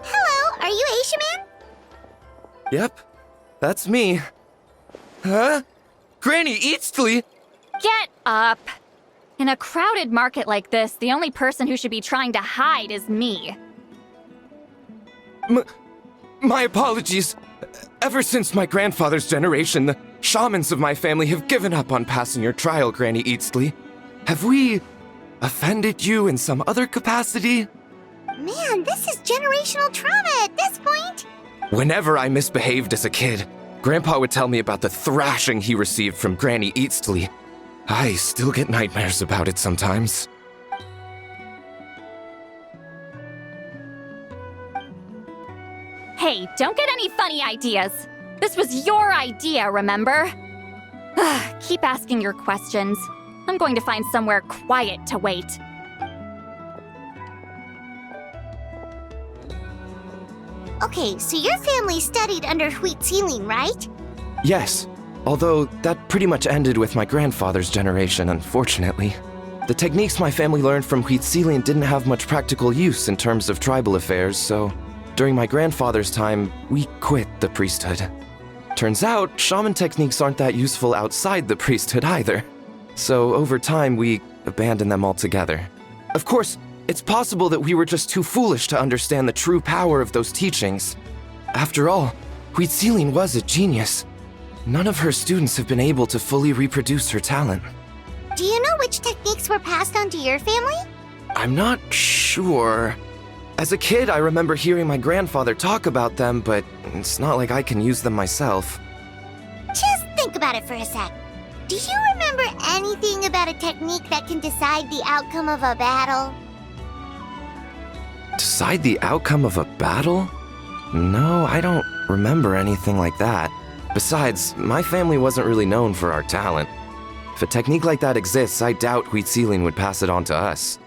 Hello, are you Aisha Man? Yep, that's me. Huh? Granny Eastly? Get up! In a crowded market like this, the only person who should be trying to hide is me. My apologies. Ever since my grandfather's generation, the shamans of my family have given up on passing your trial, Granny Eastly. Have we offended you in some other capacity? Man, this is generational trauma at this point! Whenever I misbehaved as a kid, Grandpa would tell me about the thrashing he received from Granny Eastly. I still get nightmares about it sometimes. Hey, don't get any funny ideas. This was your idea, remember? Keep asking your questions. I'm going to find somewhere quiet to wait. Okay, so your family studied under Huitzilin, right? Yes, although that pretty much ended with my grandfather's generation, unfortunately. The techniques my family learned from Huitzilin didn't have much practical use in terms of tribal affairs, so during my grandfather's time, we quit the priesthood. Turns out, shaman techniques aren't that useful outside the priesthood either. So over time, we abandoned them altogether. Of course, it's possible that we were just too foolish to understand the true power of those teachings. After all, Huitzilin was a genius. None of her students have been able to fully reproduce her talent. Do you know which techniques were passed on to your family? I'm not sure. As a kid, I remember hearing my grandfather talk about them, but it's not like I can use them myself. Just think about it for a sec. Do you remember anything about a technique that can decide the outcome of a battle? Decide the outcome of a battle? No, I don't remember anything like that. Besides, my family wasn't really known for our talent. If a technique like that exists, I doubt Huitzilin would pass it on to us.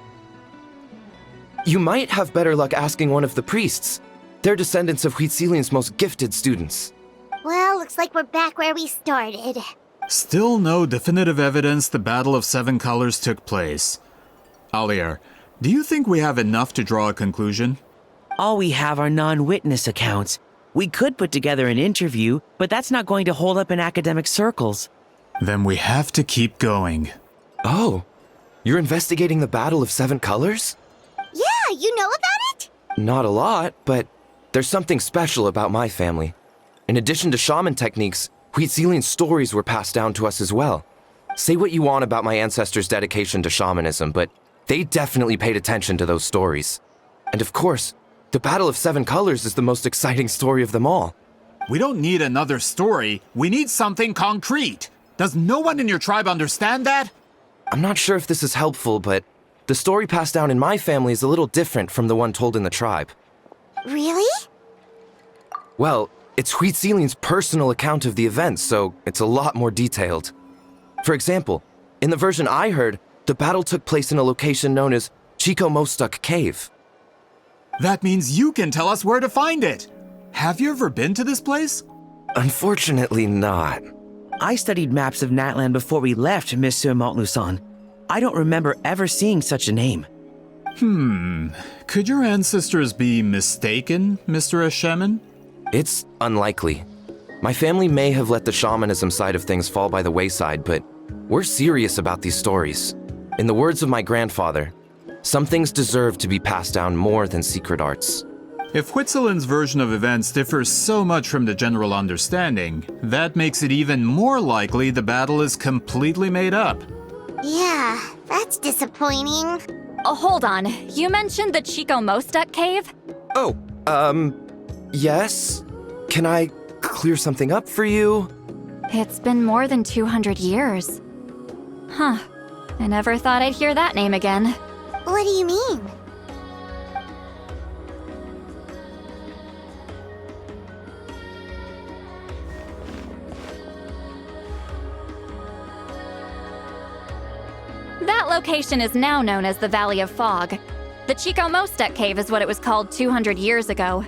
You might have better luck asking one of the priests. They're descendants of Huitzilin's most gifted students. Well, looks like we're back where we started. Still no definitive evidence the Battle of Seven Colors took place. Alier, do you think we have enough to draw a conclusion? All we have are non-witness accounts. We could put together an interview, but that's not going to hold up in academic circles. Then we have to keep going. Oh, you're investigating the Battle of Seven Colors? Yeah, you know about it? Not a lot, but there's something special about my family. In addition to shaman techniques, Huitzilin's stories were passed down to us as well. Say what you want about my ancestors' dedication to shamanism, but they definitely paid attention to those stories. And of course, the Battle of Seven Colors is the most exciting story of them all. We don't need another story. We need something concrete. Does no one in your tribe understand that? I'm not sure if this is helpful, but the story passed down in my family is a little different from the one told in the tribe. Really? Well, it's Huitzilin's personal account of the event, so it's a lot more detailed. For example, in the version I heard, the battle took place in a location known as Chico Mostuk Cave. That means you can tell us where to find it. Have you ever been to this place? Unfortunately not. I studied maps of Natlan before we left, Monsieur Montluçon. I don't remember ever seeing such a name. Could your ancestors be mistaken, Mr. Ashemin? It's unlikely. My family may have let the shamanism side of things fall by the wayside, but we're serious about these stories. In the words of my grandfather, some things deserve to be passed down more than secret arts. If Huitzilin's version of events differs so much from the general understanding, that makes it even more likely the battle is completely made up. Yeah, that's disappointing. Oh, hold on. You mentioned the Chico Mostuk Cave? Oh, yes? Can I clear something up for you? It's been more than 200 years. Huh. I never thought I'd hear that name again. What do you mean? That location is now known as the Valley of Fog. The Chico Mostek Cave is what it was called 200 years ago.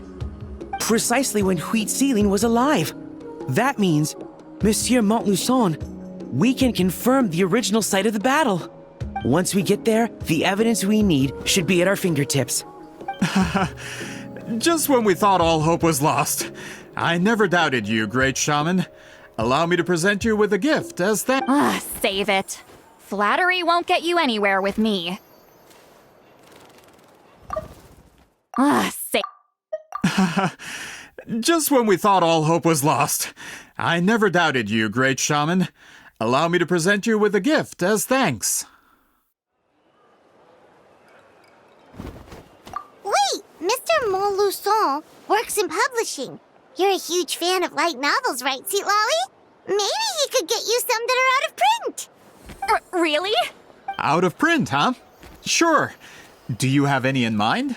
Precisely when Wheat Ceiling was alive. That means, Monsieur Montluçon, we can confirm the original site of the battle. Once we get there, the evidence we need should be at our fingertips. Just when we thought all hope was lost. I never doubted you, great shaman. Allow me to present you with a gift as thanks. Save it. Flattery won't get you anywhere with me. Save. Just when we thought all hope was lost. I never doubted you, great shaman. Allow me to present you with a gift as thanks. Wait, Mr. Montluçon works in publishing. You're a huge fan of light novels, right, Sweet Lolly? Maybe he could get you some that are out of print. Really? Out of print, huh? Sure. Do you have any in mind?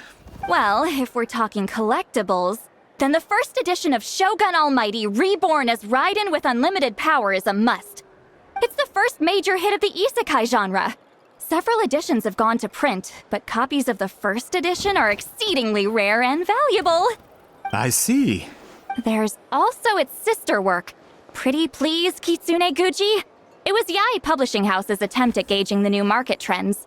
Well, if we're talking collectibles, then the first edition of Shogun Almighty reborn as Raiden with unlimited power is a must. It's the first major hit of the isekai genre. Several editions have gone to print, but copies of the first edition are exceedingly rare and valuable. I see. There's also its sister work, Pretty Please Kitsune Guji. It was Yae Publishing House's attempt at gauging the new market trends.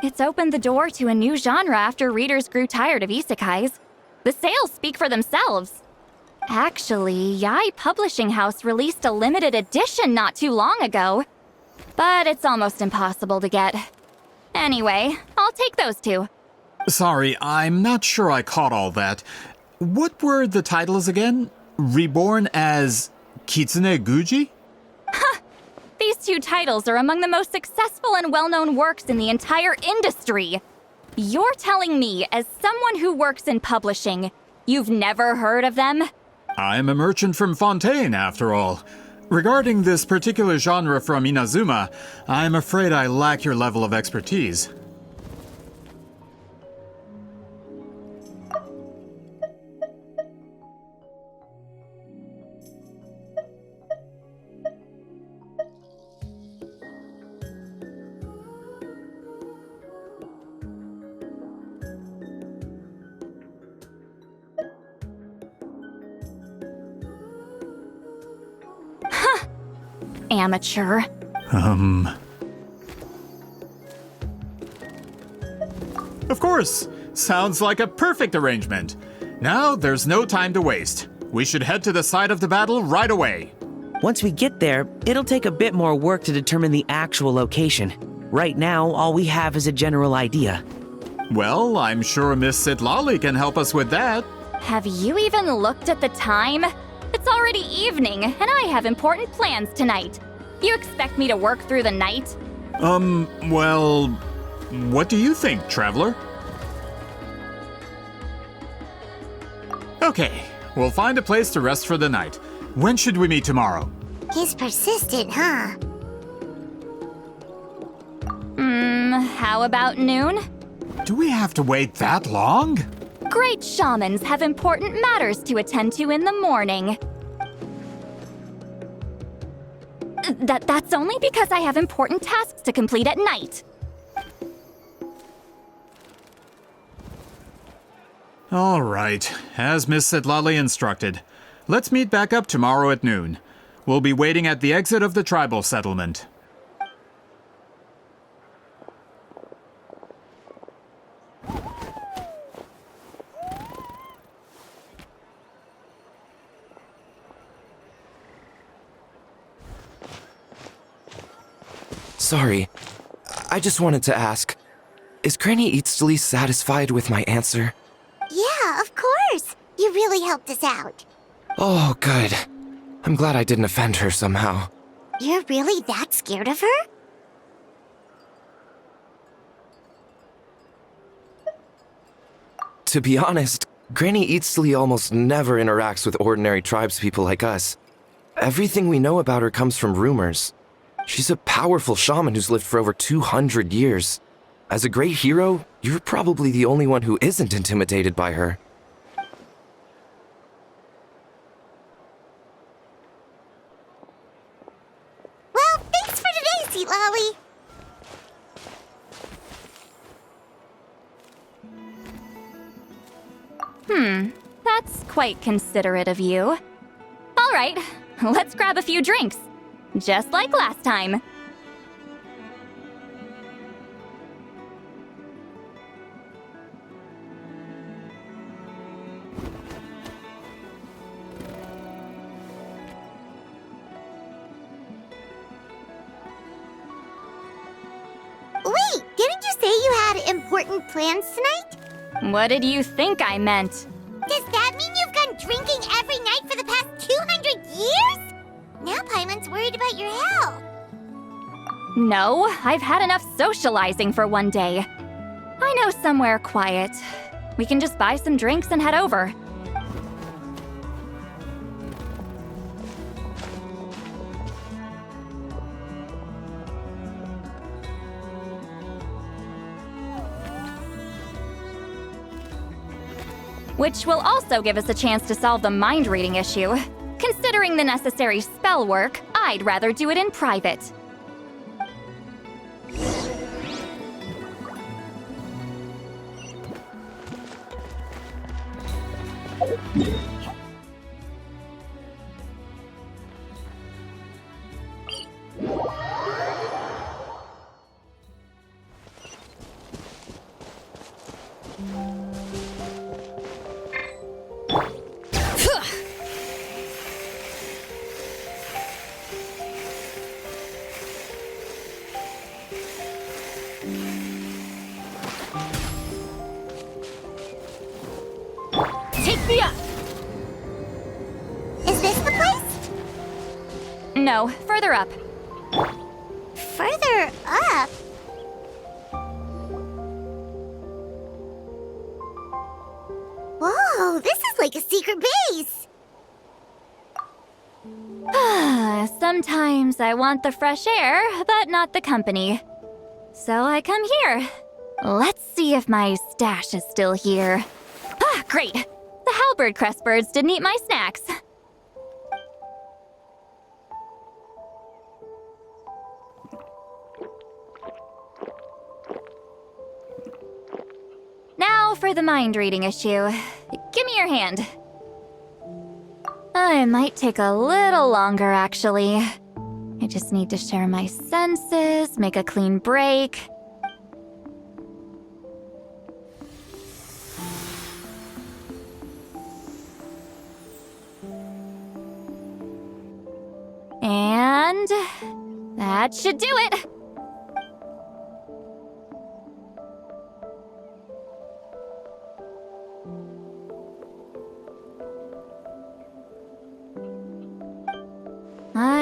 It's opened the door to a new genre after readers grew tired of isekais. The sales speak for themselves. Actually, Yae Publishing House released a limited edition not too long ago. but it's almost impossible to get. Anyway, I'll take those two. Sorry, I'm not sure I caught all that. What were the titles again? Reborn as Kitsune Guji? These two titles are among the most successful and well-known works in the entire industry. You're telling me, as someone who works in publishing, you've never heard of them? I'm a merchant from Fontaine, after all. Regarding this particular genre from Inazuma, I'm afraid I lack your level of expertise. Amateur. Of course! Sounds like a perfect arrangement. Now, there's no time to waste. We should head to the site of the battle right away. Once we get there, it'll take a bit more work to determine the actual location. Right now, all we have is a general idea. Well, I'm sure Miss Sitlali can help us with that. Have you even looked at the time? It's already evening, and I have important plans tonight. You expect me to work through the night? Well, what do you think, traveler? Okay, we'll find a place to rest for the night. When should we meet tomorrow? He's persistent, huh? How about noon? Do we have to wait that long? Great shamans have important matters to attend to in the morning. That's only because I have important tasks to complete at night. All right, as Miss Sitlali instructed. Let's meet back up tomorrow at noon. We'll be waiting at the exit of the tribal settlement. Sorry, I just wanted to ask, is Granny Eatsley satisfied with my answer? Yeah, of course. You really helped us out. Oh, good. I'm glad I didn't offend her somehow. You're really that scared of her? To be honest, Granny Eatsley almost never interacts with ordinary tribespeople like us. Everything we know about her comes from rumors. She's a powerful shaman who's lived for over 200 years. As a great hero, you're probably the only one who isn't intimidated by her. Well, thanks for today, Sweet Lolly. That's quite considerate of you. All right, let's grab a few drinks. Just like last time. Wait, didn't you say you had important plans tonight? What did you think I meant? Does that mean you've gone drinking every night for the past 200 years? Now Paimon's worried about your health. No, I've had enough socializing for one day. I know somewhere quiet. We can just buy some drinks and head over. Which will also give us a chance to solve the mind reading issue. Considering the necessary spell work, I'd rather do it in private. No, further up. Further up? Whoa, this is like a secret base! Sometimes I want the fresh air, but not the company. So I come here. Let's see if my stash is still here. Ah, great! The halberd crest birds didn't eat my snacks. Now for the mind reading issue. Give me your hand. It might take a little longer, actually. I just need to share my senses, make a clean break. And that should do it.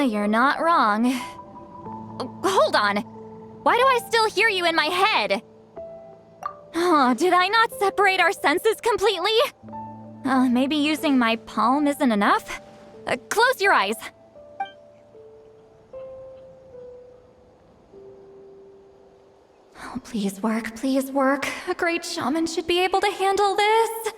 You're not wrong. Hold on. Why do I still hear you in my head? Oh, did I not separate our senses completely? Maybe using my palm isn't enough? Close your eyes. Oh, please work, please work. A great shaman should be able to handle this.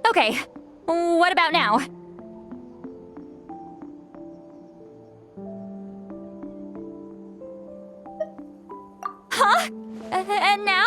Okay, what about now? Huh? And now?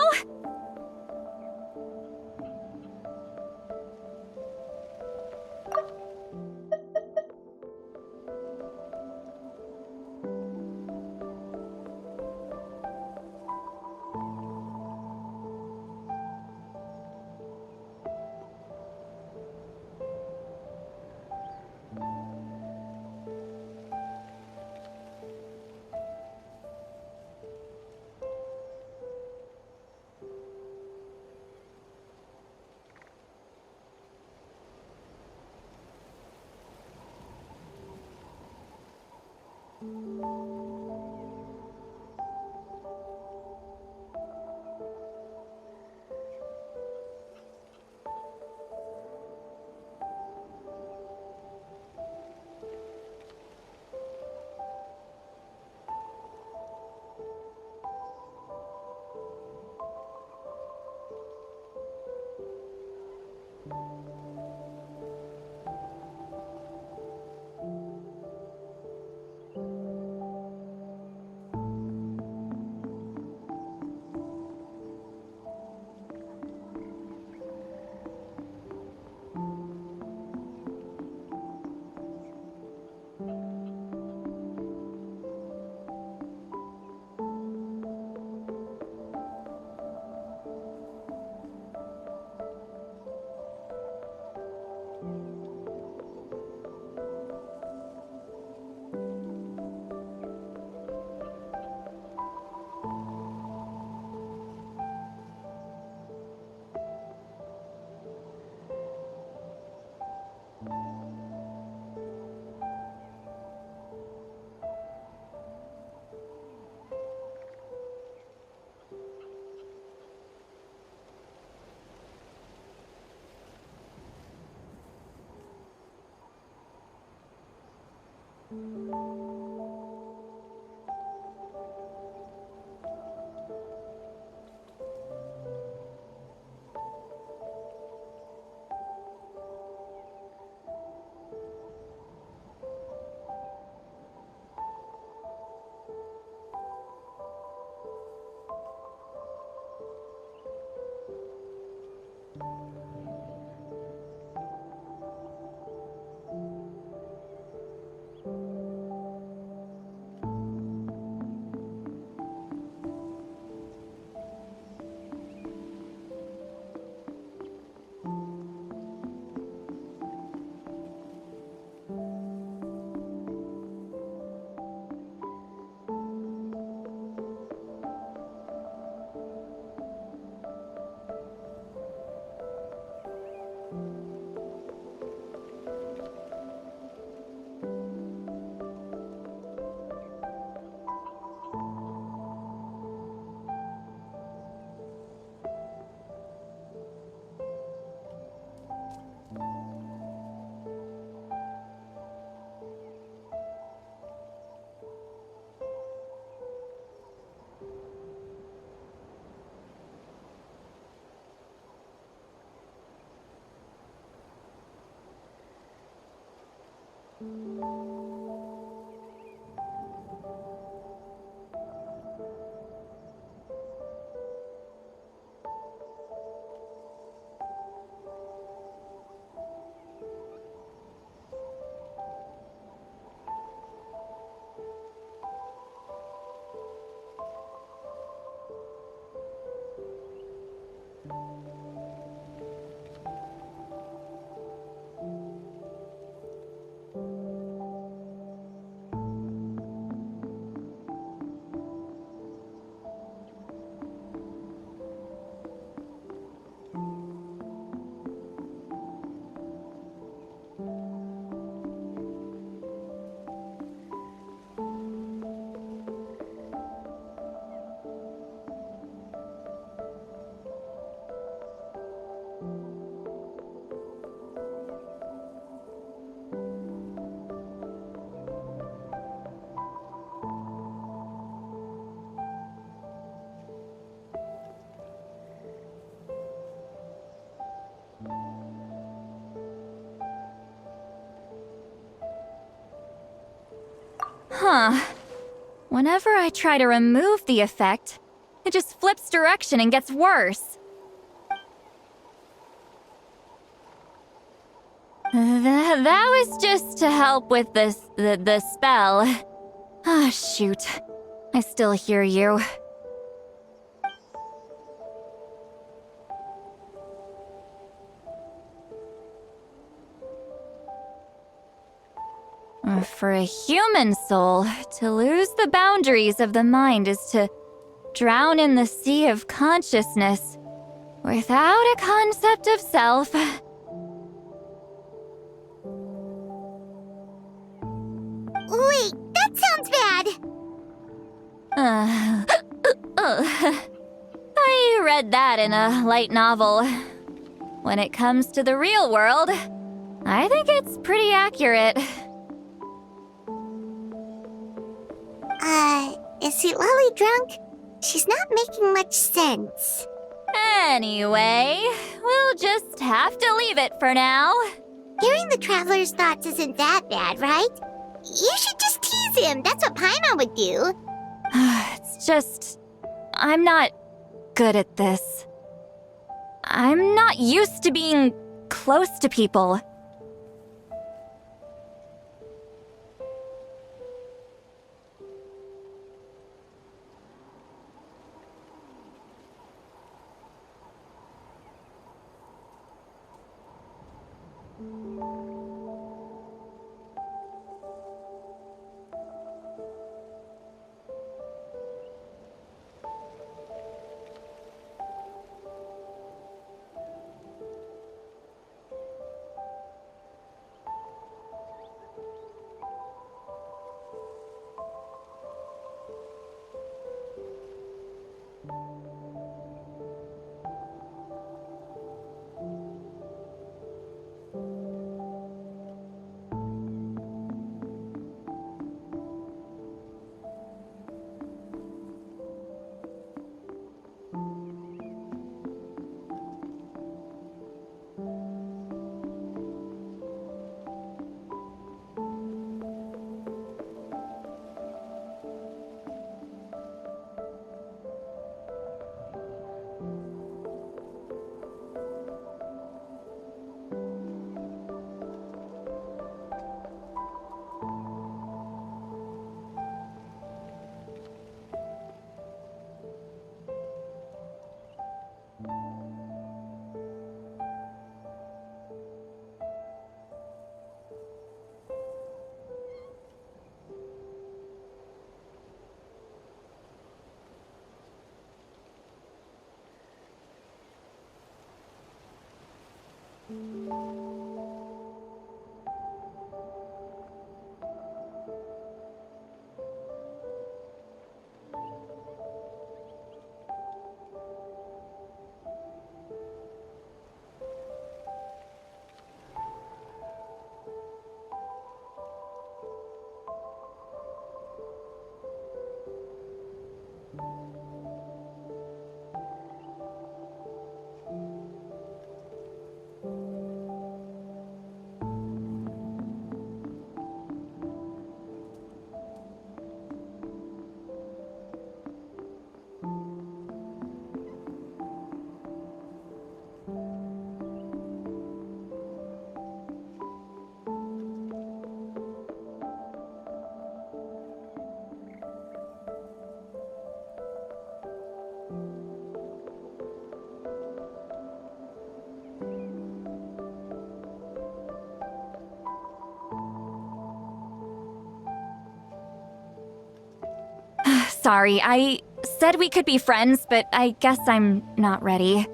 Huh. Whenever I try to remove the effect, it just flips direction and gets worse. That was just to help with the spell. Ah, shoot. I still hear you. For a human soul, to lose the boundaries of the mind is to drown in the sea of consciousness without a concept of self. Wait, that sounds bad! I read that in a light novel. When it comes to the real world, I think it's pretty accurate. Is Lolly drunk? She's not making much sense. Anyway, we'll just have to leave it for now. Hearing the Traveler's thoughts isn't that bad, right? You should just tease him. That's what Paimon would do. It's just... I'm not good at this. I'm not used to being close to people. Sorry, I said we could be friends, but I guess I'm not ready.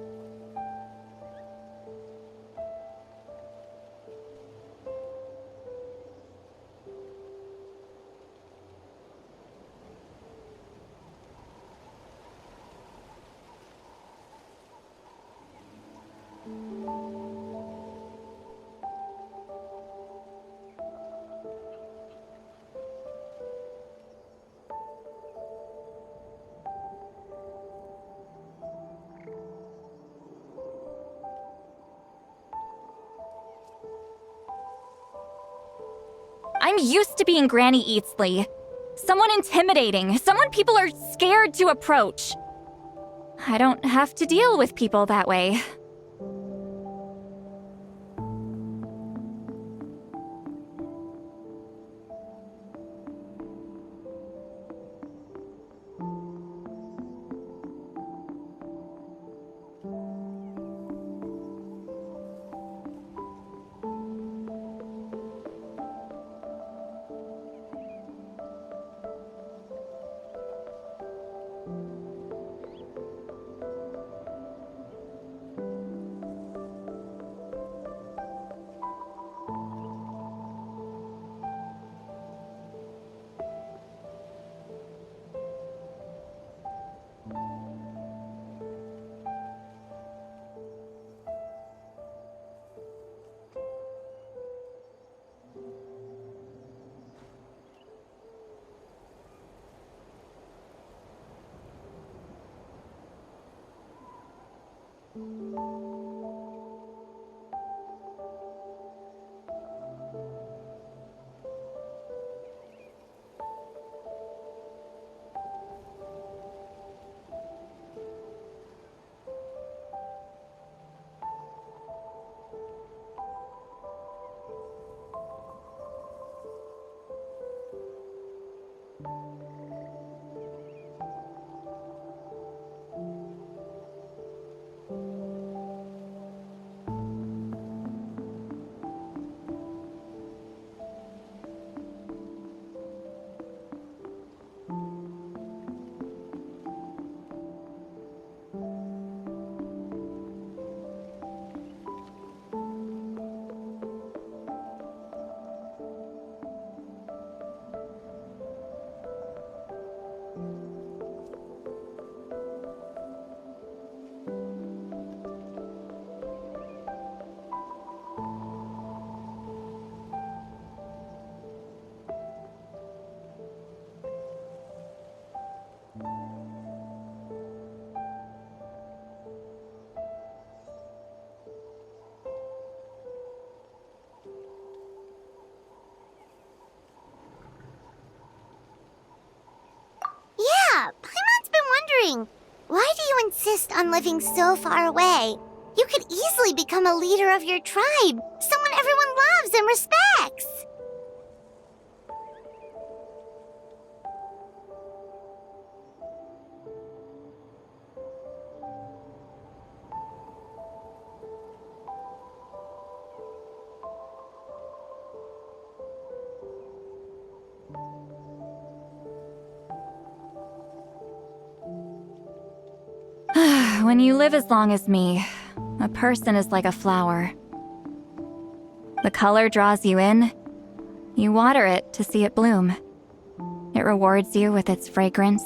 I'm used to being Granny Eatsley. Someone intimidating, someone people are scared to approach. I don't have to deal with people that way. Yeah, Paimon's been wondering, why do you insist on living so far away? You could easily become a leader of your tribe, someone everyone loves and respects. When you live as long as me, a person is like a flower. The color draws you in. You water it to see it bloom. It rewards you with its fragrance.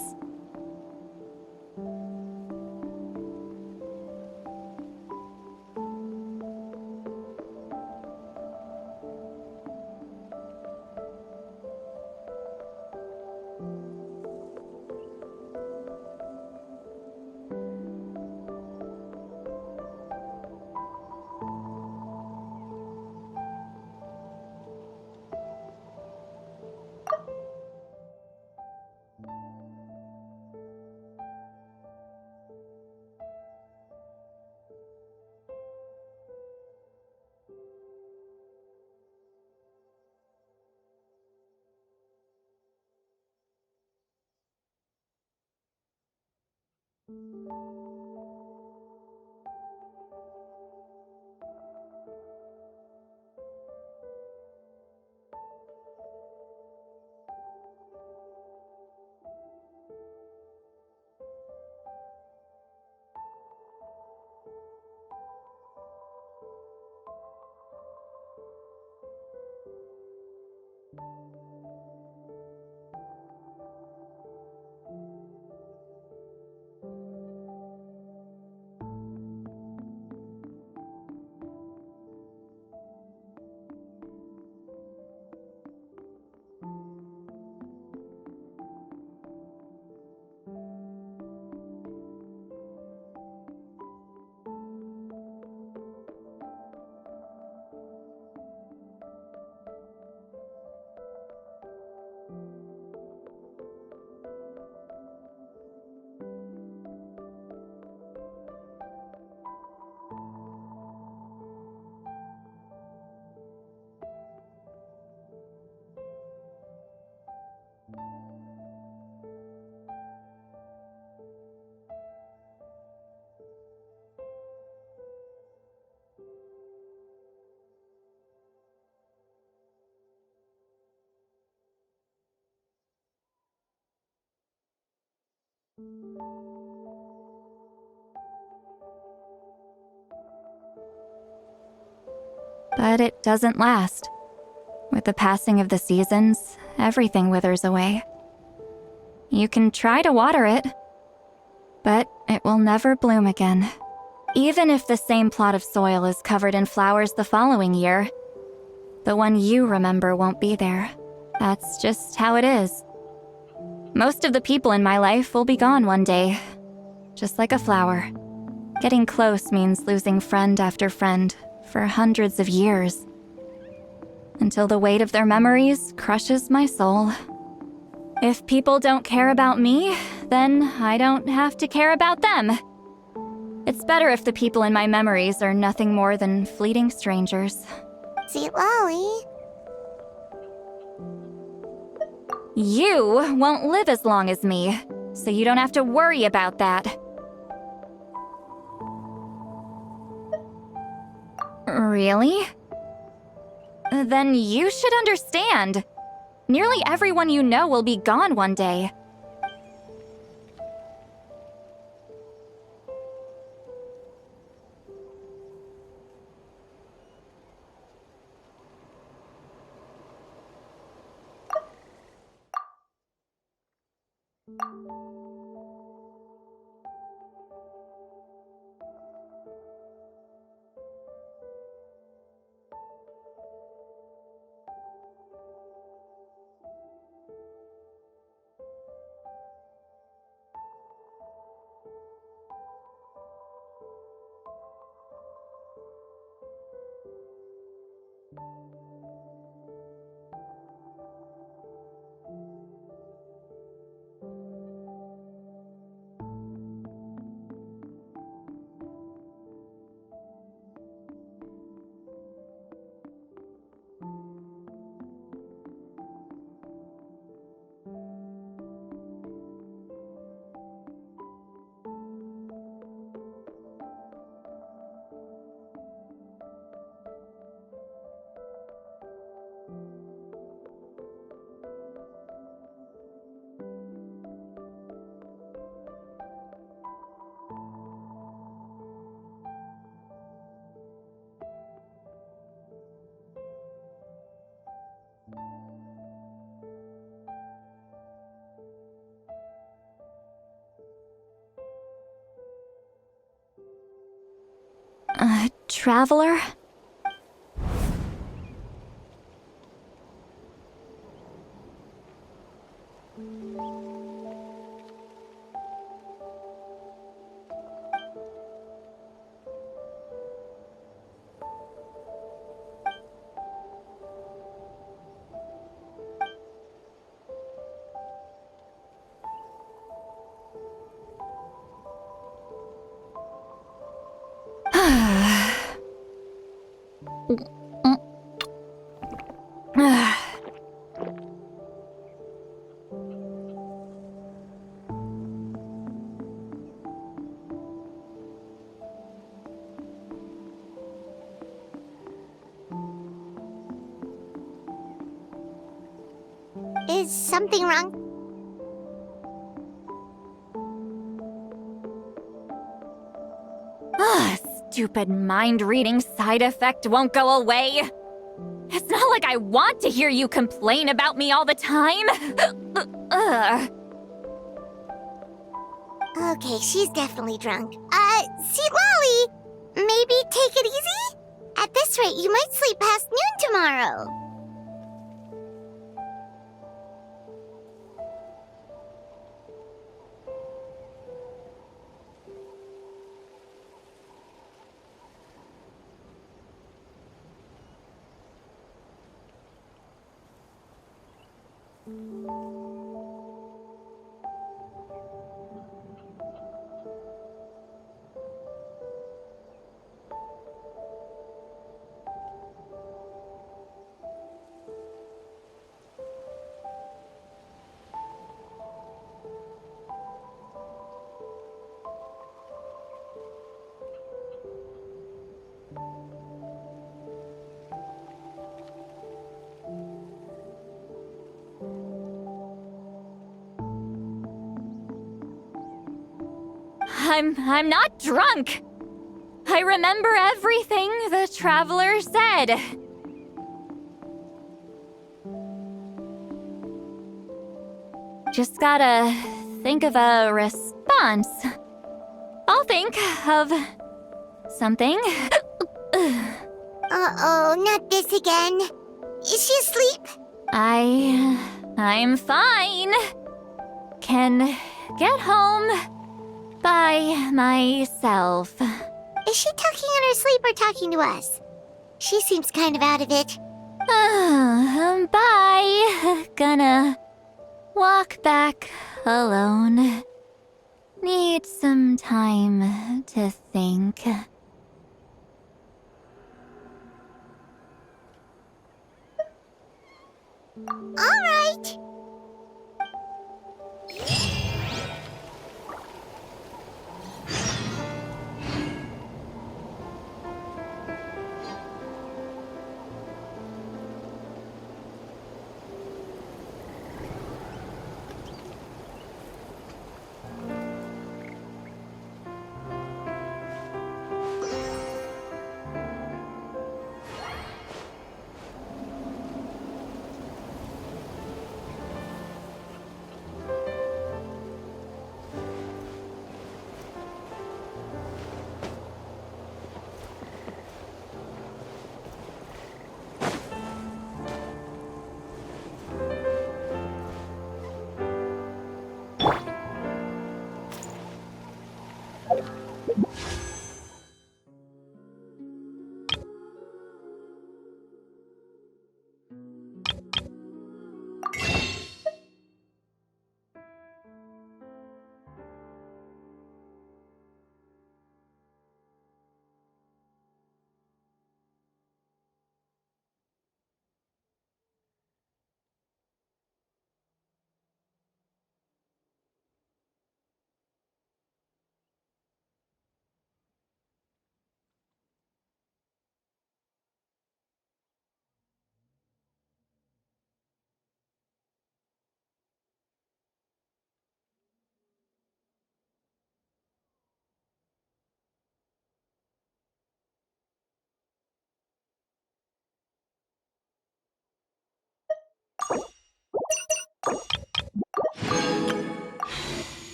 But it doesn't last. With the passing of the seasons, everything withers away. You can try to water it, but it will never bloom again. Even if the same plot of soil is covered in flowers the following year, the one you remember won't be there. That's just how it is. Most of the people in my life will be gone one day, just like a flower. Getting close means losing friend after friend for hundreds of years, until the weight of their memories crushes my soul. If people don't care about me, then I don't have to care about them. It's better if the people in my memories are nothing more than fleeting strangers. See, Lolly. You won't live as long as me, so you don't have to worry about that. Really? Then you should understand. Nearly everyone you know will be gone one day. traveler? Is something wrong? Stupid mind-reading side effect won't go away. It's not like I want to hear you complain about me all the time. Okay, she's definitely drunk. See, Lolly, maybe take it easy? At this rate, you might sleep past noon tomorrow. I'm not drunk. I remember everything the traveler said. Just gotta think of a response. I'll think of something. Uh-oh, not this again. Is she asleep? I'm fine. Can get home by myself. Is she talking in her sleep or talking to us? She seems kind of out of it. Bye. Gonna walk back alone. Need some time to think. All right.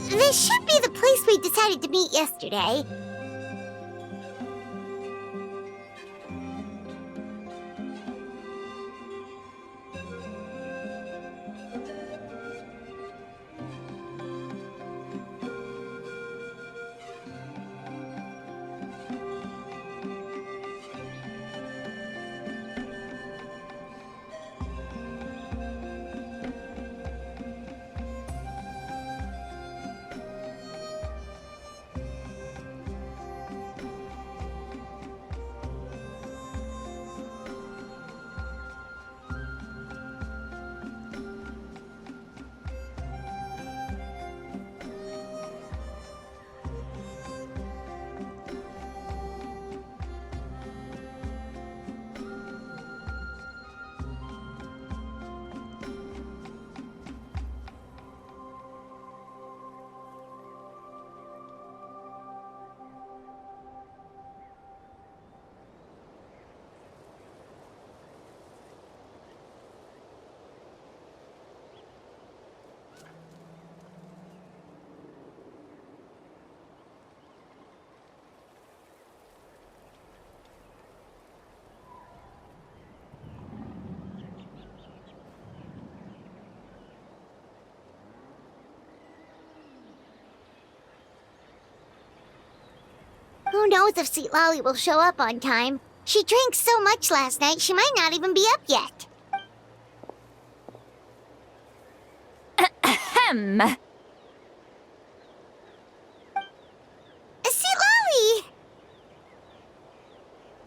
This should be the place we decided to meet yesterday. Who knows if Sweet Lolly will show up on time? She drank so much last night, she might not even be up yet. Ahem. Sweet Lolly!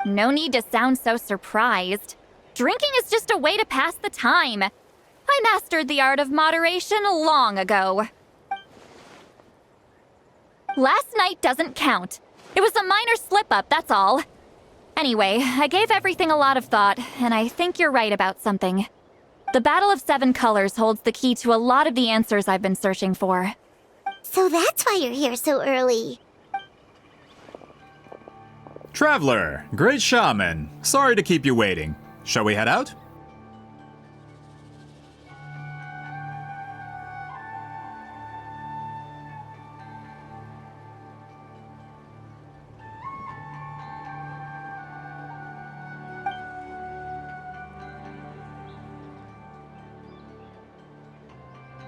No need to sound so surprised. Drinking is just a way to pass the time. I mastered the art of moderation long ago. Last night doesn't count. It was a minor slip-up, that's all. Anyway, I gave everything a lot of thought, and I think you're right about something. The Battle of Seven Colors holds the key to a lot of the answers I've been searching for. So that's why you're here so early. Traveler, great shaman. Sorry to keep you waiting. Shall we head out?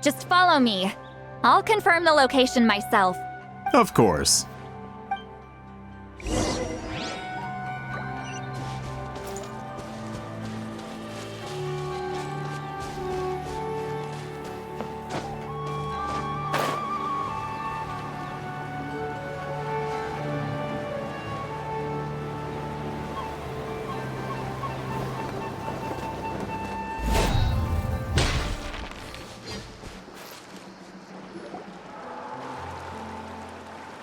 Just follow me. I'll confirm the location myself. Of course.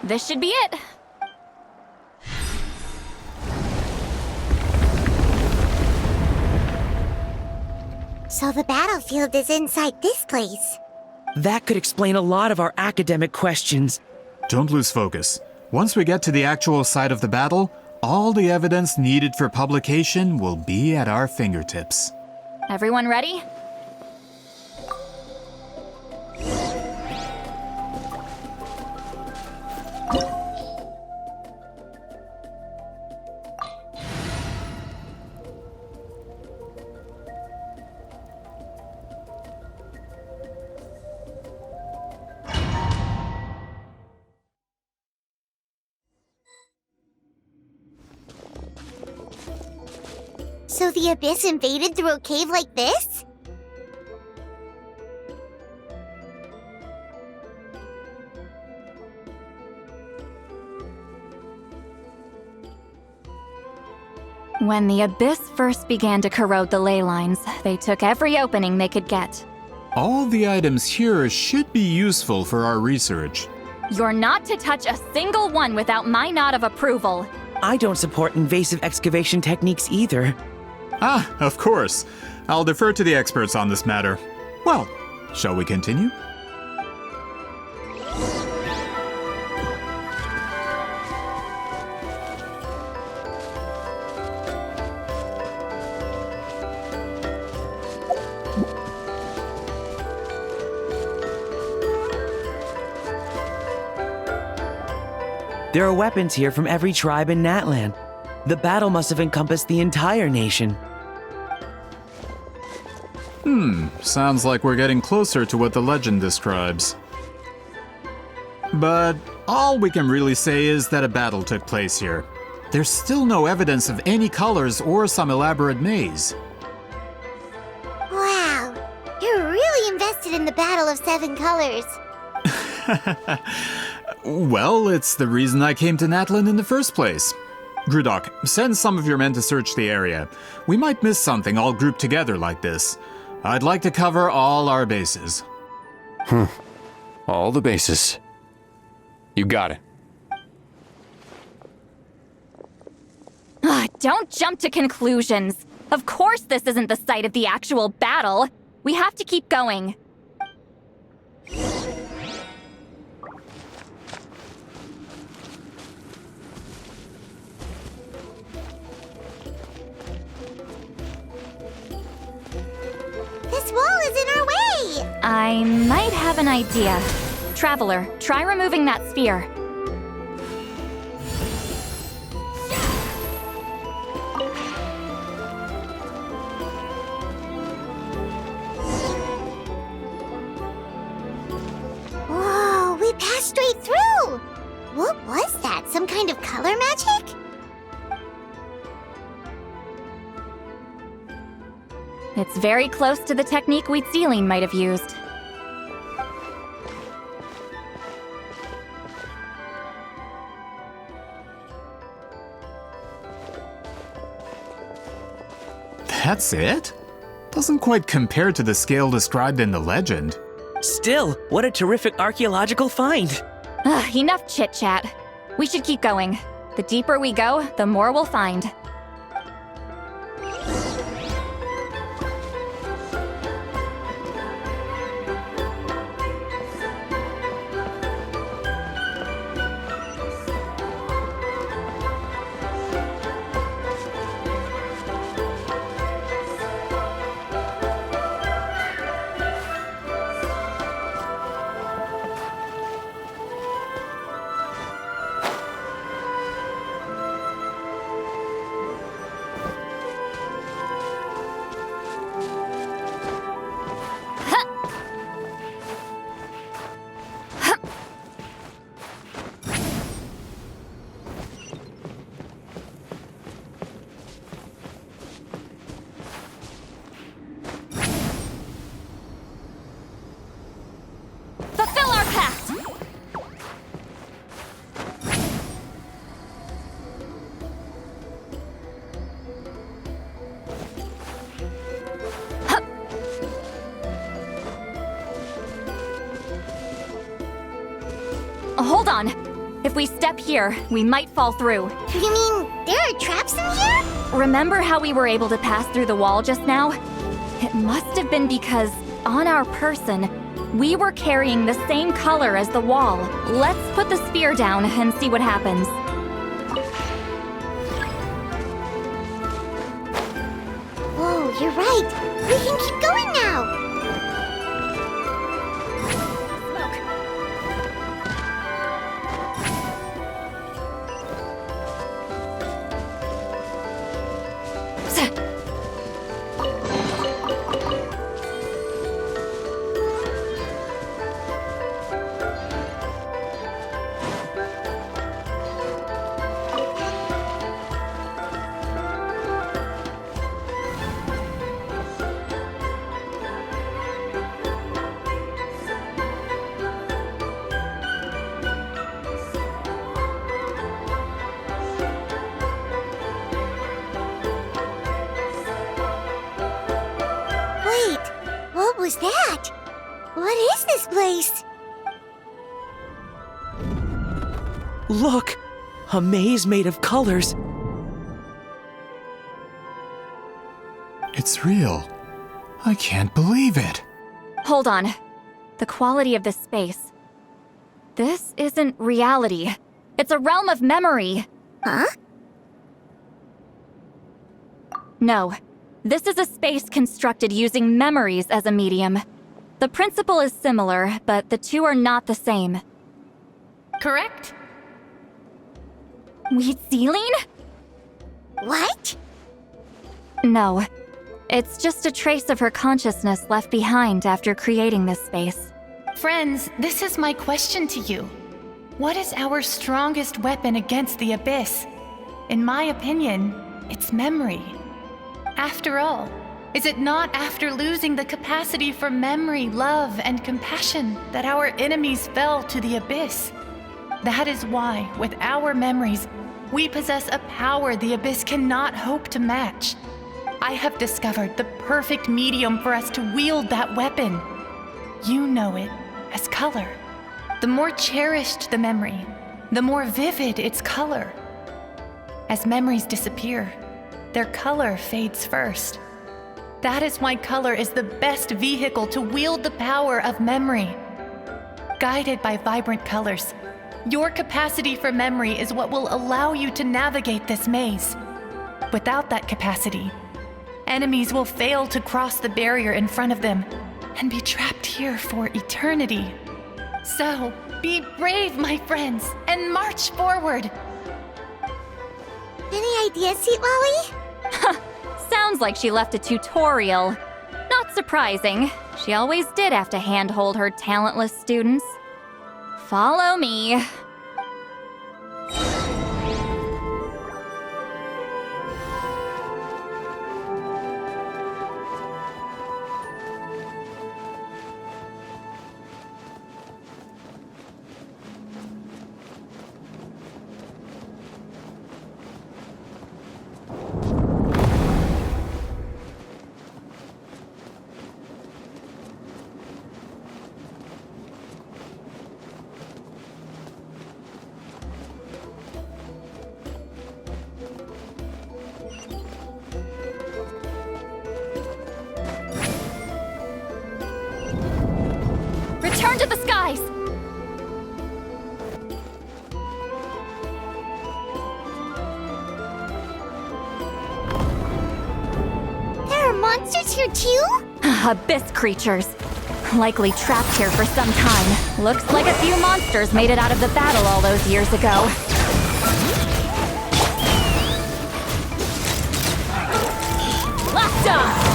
This should be it. So the battlefield is inside this place. That could explain a lot of our academic questions. Don't lose focus. Once we get to the actual site of the battle, all the evidence needed for publication will be at our fingertips. Everyone ready? So the Abyss invaded through a cave like this? When the Abyss first began to corrode the ley lines, they took every opening they could get. All the items here should be useful for our research. You're not to touch a single one without my nod of approval. I don't support invasive excavation techniques either. Ah, of course. I'll defer to the experts on this matter. Well, shall we continue? There are weapons here from every tribe in Natlan. The battle must have encompassed the entire nation. Sounds like we're getting closer to what the legend describes. But all we can really say is that a battle took place here. There's still no evidence of any colors or some elaborate maze. Wow, you're really invested in the Battle of Seven Colors. Well, it's the reason I came to Natlan in the first place. Grudok, send some of your men to search the area. We might miss something all grouped together like this. I'd like to cover all our bases. All the bases. You got it. Don't jump to conclusions. Of course this isn't the site of the actual battle. We have to keep going. This wall is in our way! I might have an idea. Traveler, try removing that sphere. Whoa, we passed straight through! What was that? Some kind of color magic? It's very close to the technique Wheatsealing might have used. That's it? Doesn't quite compare to the scale described in the legend. Still, what a terrific archaeological find! Enough chit-chat. We should keep going. The deeper we go, the more we'll find. Fulfill our pact! Hold on. If we step here, we might fall through. You mean there are traps in here? Remember how we were able to pass through the wall just now? It must have been because, on our person, we were carrying the same color as the wall. Let's put the sphere down and see what happens. Whoa, you're right. We can keep going now. was that? What is this place? Look! A maze made of colors. It's real. I can't believe it. Hold on. The quality of this space. This isn't reality. It's a realm of memory. Huh? No. This is a space constructed using memories as a medium. The principle is similar, but the two are not the same. Correct? Wheatsealing? What? No. It's just a trace of her consciousness left behind after creating this space. Friends, this is my question to you. What is our strongest weapon against the Abyss? In my opinion, it's memory. After all, is it not after losing the capacity for memory, love, and compassion that our enemies fell to the Abyss? That is why, with our memories, we possess a power the Abyss cannot hope to match. I have discovered the perfect medium for us to wield that weapon. You know it as color. The more cherished the memory, the more vivid its color. As memories disappear, their color fades first. That is why color is the best vehicle to wield the power of memory. Guided by vibrant colors, your capacity for memory is what will allow you to navigate this maze. Without that capacity, enemies will fail to cross the barrier in front of them and be trapped here for eternity. So, be brave, my friends, and march forward. Any ideas, Sweet Lolly? Sounds like she left a tutorial. Not surprising. She always did have to handhold her talentless students. Follow me. Return to the skies! There are monsters here too? Abyss creatures. Likely trapped here for some time. Looks like a few monsters made it out of the battle all those years ago. Blasta!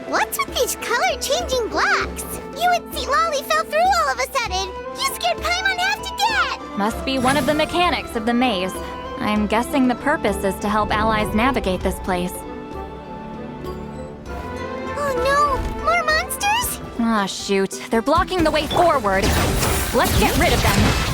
What's with these color-changing blocks? You and Sweet Lolly fell through all of a sudden. You scared Paimon half to death. Must be one of the mechanics of the maze. I'm guessing the purpose is to help allies navigate this place. Oh no, more monsters? Ah, shoot. They're blocking the way forward. Let's get rid of them.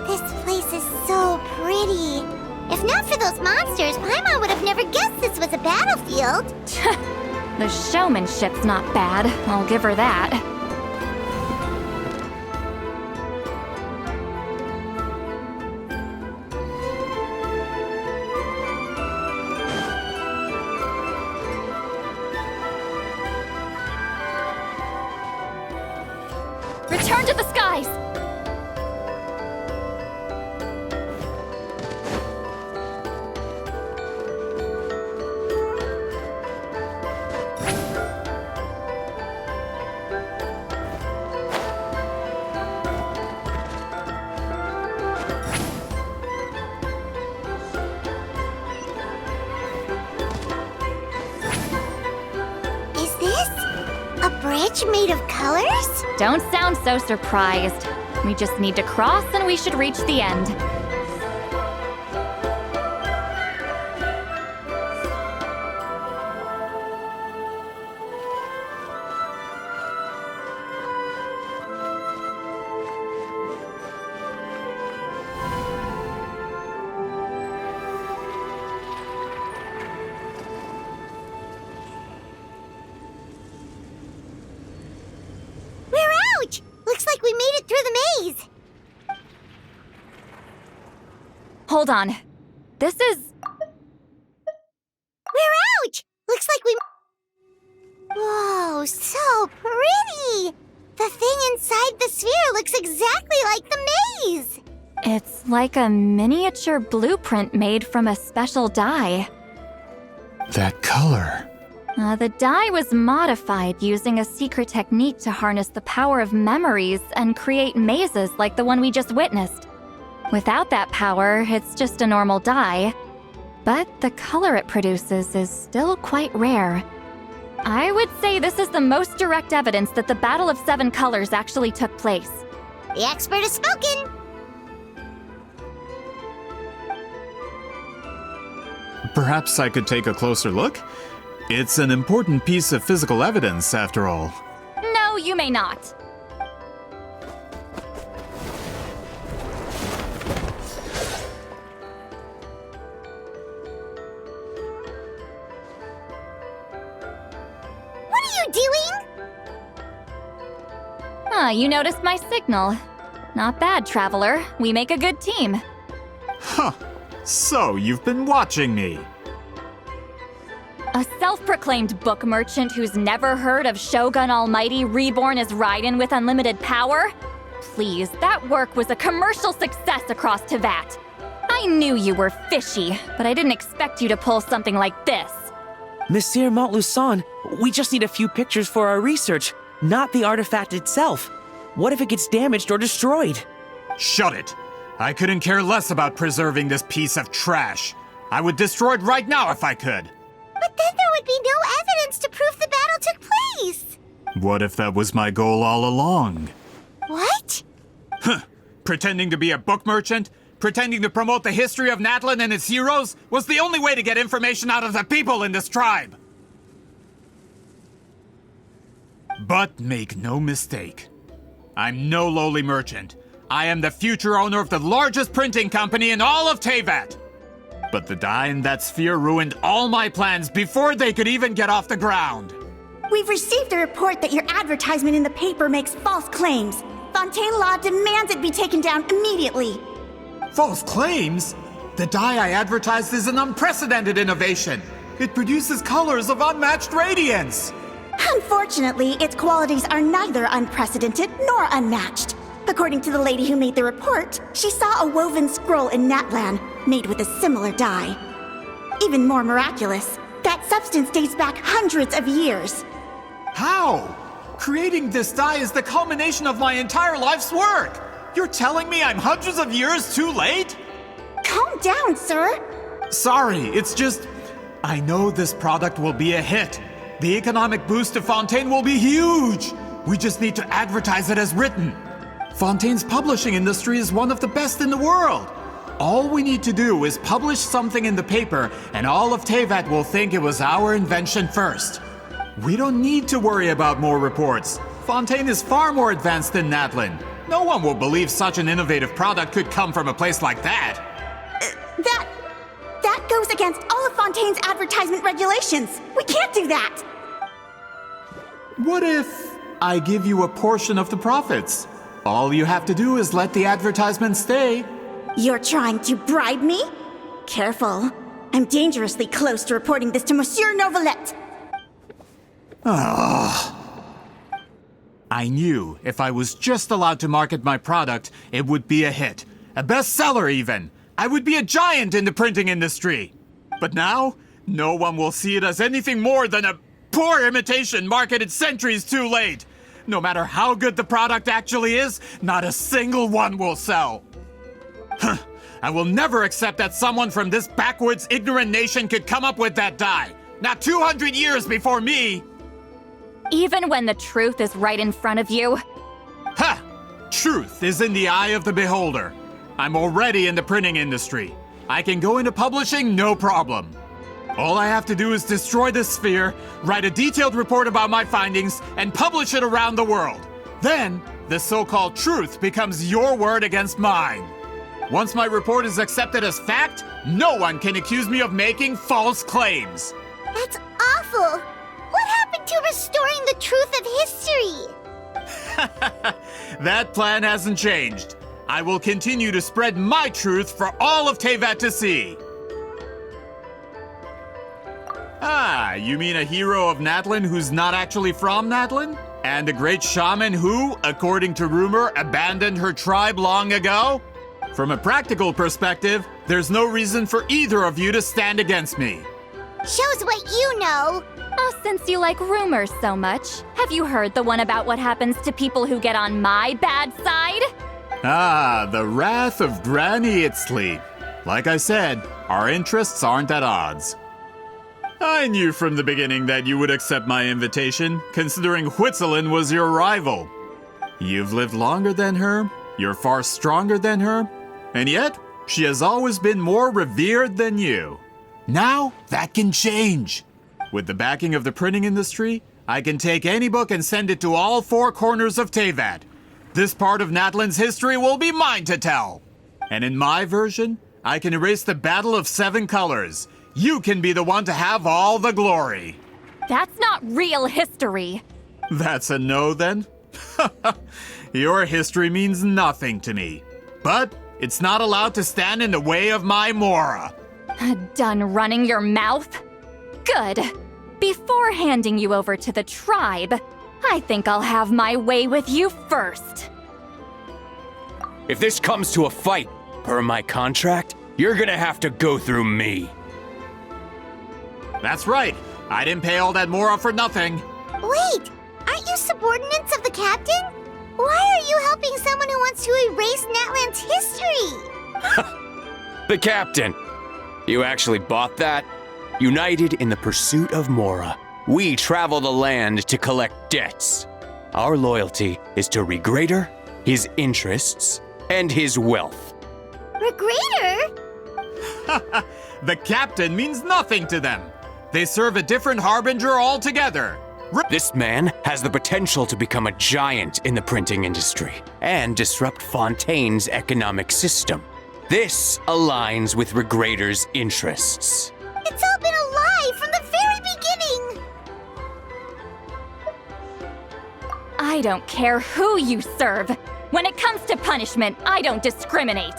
This place is so pretty. If not for those monsters, Paimon would have never guessed this was a battlefield. The showmanship's not bad, I'll give her that. Return to the skies! Bridge made of colors? Don't sound so surprised. We just need to cross and we should reach the end. Looks like we made it through the maze! Hold on. This is... We're out! Looks like we... Whoa, so pretty! The thing inside the sphere looks exactly like the maze! It's like a miniature blueprint made from a special dye. That color... The dye was modified using a secret technique to harness the power of memories and create mazes like the one we just witnessed. Without that power, it's just a normal dye. But the color it produces is still quite rare. I would say this is the most direct evidence that the Battle of Seven Colors actually took place. The expert has spoken! Perhaps I could take a closer look? It's an important piece of physical evidence, after all. No, you may not. What are you doing? You noticed my signal. Not bad, Traveler. We make a good team. Huh. So, you've been watching me. A self-proclaimed book merchant who's never heard of Shogun Almighty reborn as Raiden with unlimited power? Please, that work was a commercial success across Teyvat. I knew you were fishy, but I didn't expect you to pull something like this. Monsieur Montluçon, we just need a few pictures for our research, not the artifact itself. What if it gets damaged or destroyed? Shut it! I couldn't care less about preserving this piece of trash. I would destroy it right now if I could. But then there would be no evidence to prove the battle took place! What if that was my goal all along? What? Huh. Pretending to be a book merchant, pretending to promote the history of Natlan and its heroes, was the only way to get information out of the people in this tribe! But make no mistake. I'm no lowly merchant. I am the future owner of the largest printing company in all of Teyvat! But the dye in that sphere ruined all my plans before they could even get off the ground. We've received a report that your advertisement in the paper makes false claims. Fontaine Law demands it be taken down immediately. False claims? The dye I advertised is an unprecedented innovation. It produces colors of unmatched radiance. Unfortunately, its qualities are neither unprecedented nor unmatched. According to the lady who made the report, she saw a woven scroll in Natlan made with a similar dye. Even more miraculous, that substance dates back hundreds of years. How? Creating this dye is the culmination of my entire life's work. You're telling me I'm hundreds of years too late? Calm down, sir. Sorry, it's just... I know this product will be a hit. The economic boost to Fontaine will be huge. We just need to advertise it as written. Fontaine's publishing industry is one of the best in the world. All we need to do is publish something in the paper, and all of Teyvat will think it was our invention first. We don't need to worry about more reports. Fontaine is far more advanced than Natlan. No one will believe such an innovative product could come from a place like that. That goes against all of Fontaine's advertisement regulations. We can't do that. What if I give you a portion of the profits? All you have to do is let the advertisement stay. You're trying to bribe me? Careful. I'm dangerously close to reporting this to Monsieur Novelette. I knew if I was just allowed to market my product, it would be a hit. A bestseller, even. I would be a giant in the printing industry. But now, no one will see it as anything more than a poor imitation marketed centuries too late. No matter how good the product actually is, not a single one will sell. I will never accept that someone from this backwoods, ignorant nation could come up with that dye. Not 200 years before me! Even when the truth is right in front of you? Ha! Truth is in the eye of the beholder. I'm already in the printing industry. I can go into publishing, no problem. All I have to do is destroy this sphere, write a detailed report about my findings, and publish it around the world. Then, the so-called truth becomes your word against mine. Once my report is accepted as fact, no one can accuse me of making false claims. That's awful! What happened to restoring the truth of history? That plan hasn't changed. I will continue to spread my truth for all of Teyvat to see. Ah, you mean a hero of Natlan who's not actually from Natlan? And a great shaman who, according to rumor, abandoned her tribe long ago? From a practical perspective, there's no reason for either of you to stand against me. Shows what you know. Oh, since you like rumors so much, have you heard the one about what happens to people who get on my bad side? Ah, the wrath of Granny Itzli. Like I said, our interests aren't at odds. I knew from the beginning that you would accept my invitation, considering Huitzilin was your rival. You've lived longer than her, you're far stronger than her, and yet, she has always been more revered than you. Now, that can change. With the backing of the printing industry, I can take any book and send it to all four corners of Teyvat. This part of Natlan's history will be mine to tell. And in my version, I can erase the Battle of 7 Colors. You can be the one to have all the glory. That's not real history. That's a no, then? Your history means nothing to me. But it's not allowed to stand in the way of my Mora. Done running your mouth? Good. Before handing you over to the tribe, I think I'll have my way with you first. If this comes to a fight, per my contract, you're gonna have to go through me. That's right. I didn't pay all that Mora for nothing. Wait, aren't you subordinates of the captain? Why are you helping someone who wants to erase Natlan's history? The captain. You actually bought that? United in the pursuit of Mora, we travel the land to collect debts. Our loyalty is to Regrader, his interests, and his wealth. Regrader? The captain means nothing to them. They serve a different harbinger altogether. This man has the potential to become a giant in the printing industry and disrupt Fontaine's economic system. This aligns with Regrader's interests. It's all been a lie from the very beginning! I don't care who you serve. When it comes to punishment, I don't discriminate.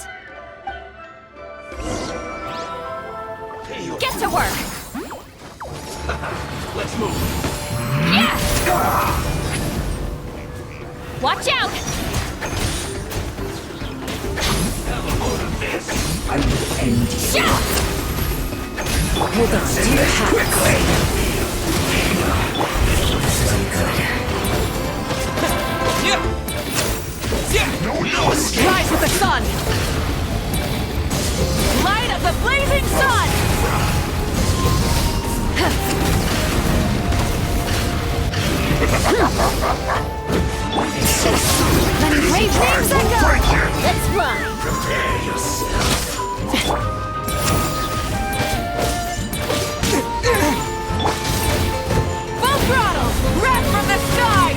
Get to work! Let's move. Yeah! Watch out! I will end you. Hold on to your hat. Quickly! No escape! Rise with the sun! Light of the blazing sun! Let me wave names and go! Let's run! Prepare yourself. Full throttle! Red from the sky!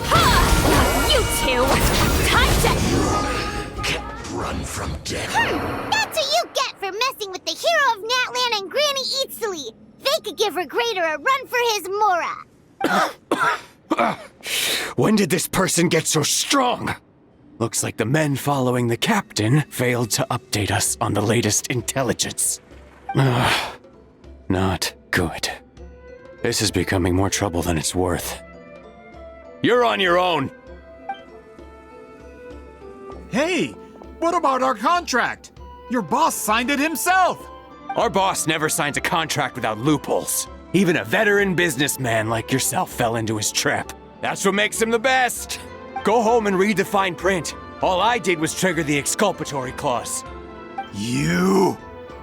Ha! You two! Time to... Can't run from death. That's what you get for messing with the hero of Natlan and Granny Itzli. They could give Regrader a run for his Mora. When did this person get so strong? Looks like the men following the captain failed to update us on the latest intelligence. Not good. This is becoming more trouble than it's worth. You're on your own! Hey, what about our contract? Your boss signed it himself! Our boss never signs a contract without loopholes. Even a veteran businessman like yourself fell into his trap. That's what makes him the best! Go home and read the fine print. All I did was trigger the exculpatory clause. You!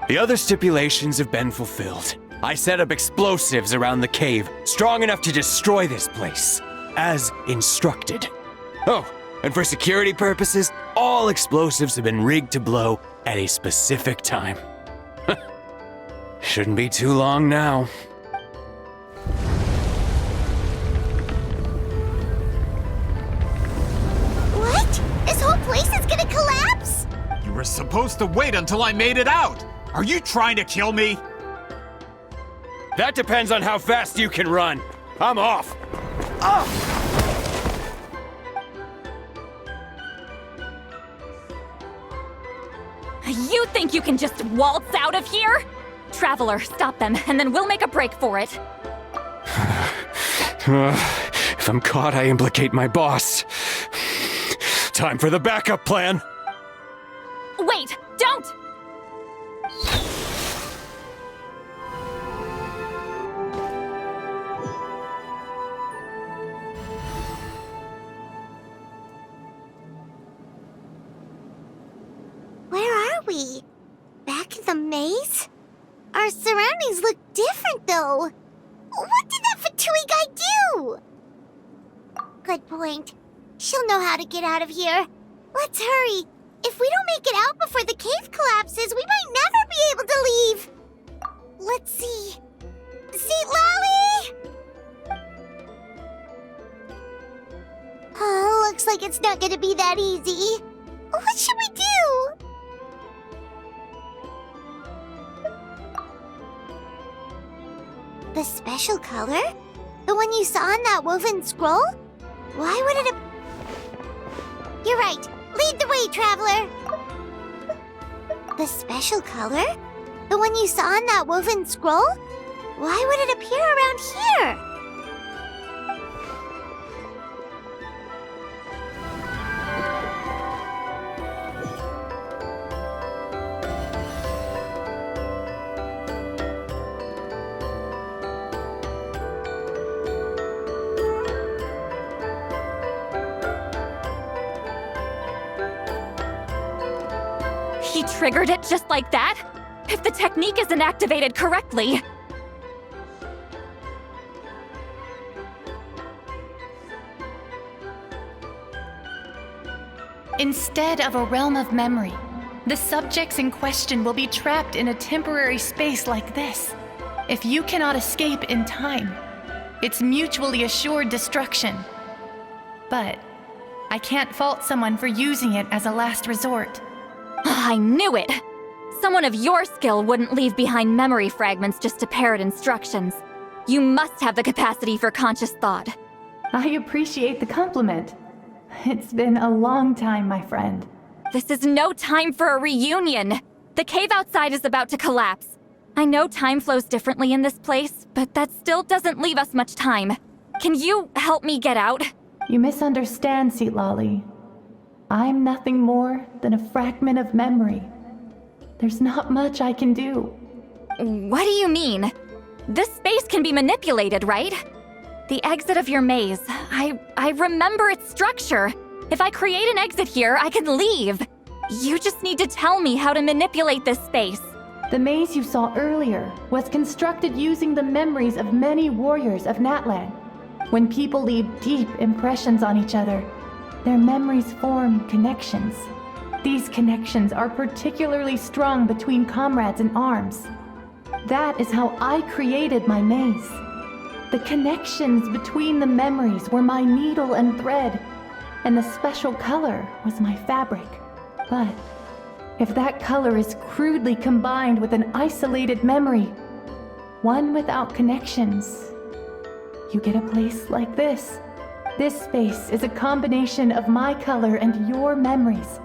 The other stipulations have been fulfilled. I set up explosives around the cave, strong enough to destroy this place, as instructed. Oh, and for security purposes, all explosives have been rigged to blow at a specific time. Shouldn't be too long now. What? This whole place is gonna collapse? You were supposed to wait until I made it out! Are you trying to kill me? That depends on how fast you can run. I'm off. You think you can just waltz out of here? Traveler, stop them, and then we'll make a break for it. If I'm caught, I implicate my boss. Time for the backup plan. Wait, don't! Where are we? Back in the maze? Our surroundings look different, though. What did that Fatui guy do? Good point. She'll know how to get out of here. Let's hurry. If we don't make it out before the cave collapses, we might never be able to leave. Let's see. Seat Lolly! Oh, looks like it's not gonna be that easy. What should we do? The special color? The one you saw in that woven scroll? Why would it have... You're right. Lead the way, traveler. The special color? The one you saw in that woven scroll? Why would it appear around here? He triggered it just like that? If the technique isn't activated correctly... Instead of a realm of memory, the subjects in question will be trapped in a temporary space like this. If you cannot escape in time, it's mutually assured destruction. But I can't fault someone for using it as a last resort. I knew it! Someone of your skill wouldn't leave behind memory fragments just to parrot instructions. You must have the capacity for conscious thought. I appreciate the compliment. It's been a long time, my friend. This is no time for a reunion! The cave outside is about to collapse. I know time flows differently in this place, but that still doesn't leave us much time. Can you help me get out? You misunderstand, Seat Lolly. I'm nothing more than a fragment of memory. There's not much I can do. What do you mean? This space can be manipulated, right? The exit of your maze. I remember its structure. If I create an exit here, I can leave. You just need to tell me how to manipulate this space. The maze you saw earlier was constructed using the memories of many warriors of Natlan. When people leave deep impressions on each other, their memories form connections. These connections are particularly strong between comrades in arms. That is how I created my maze. The connections between the memories were my needle and thread, and the special color was my fabric. But if that color is crudely combined with an isolated memory, one without connections, you get a place like this. This space is a combination of my color and your memories.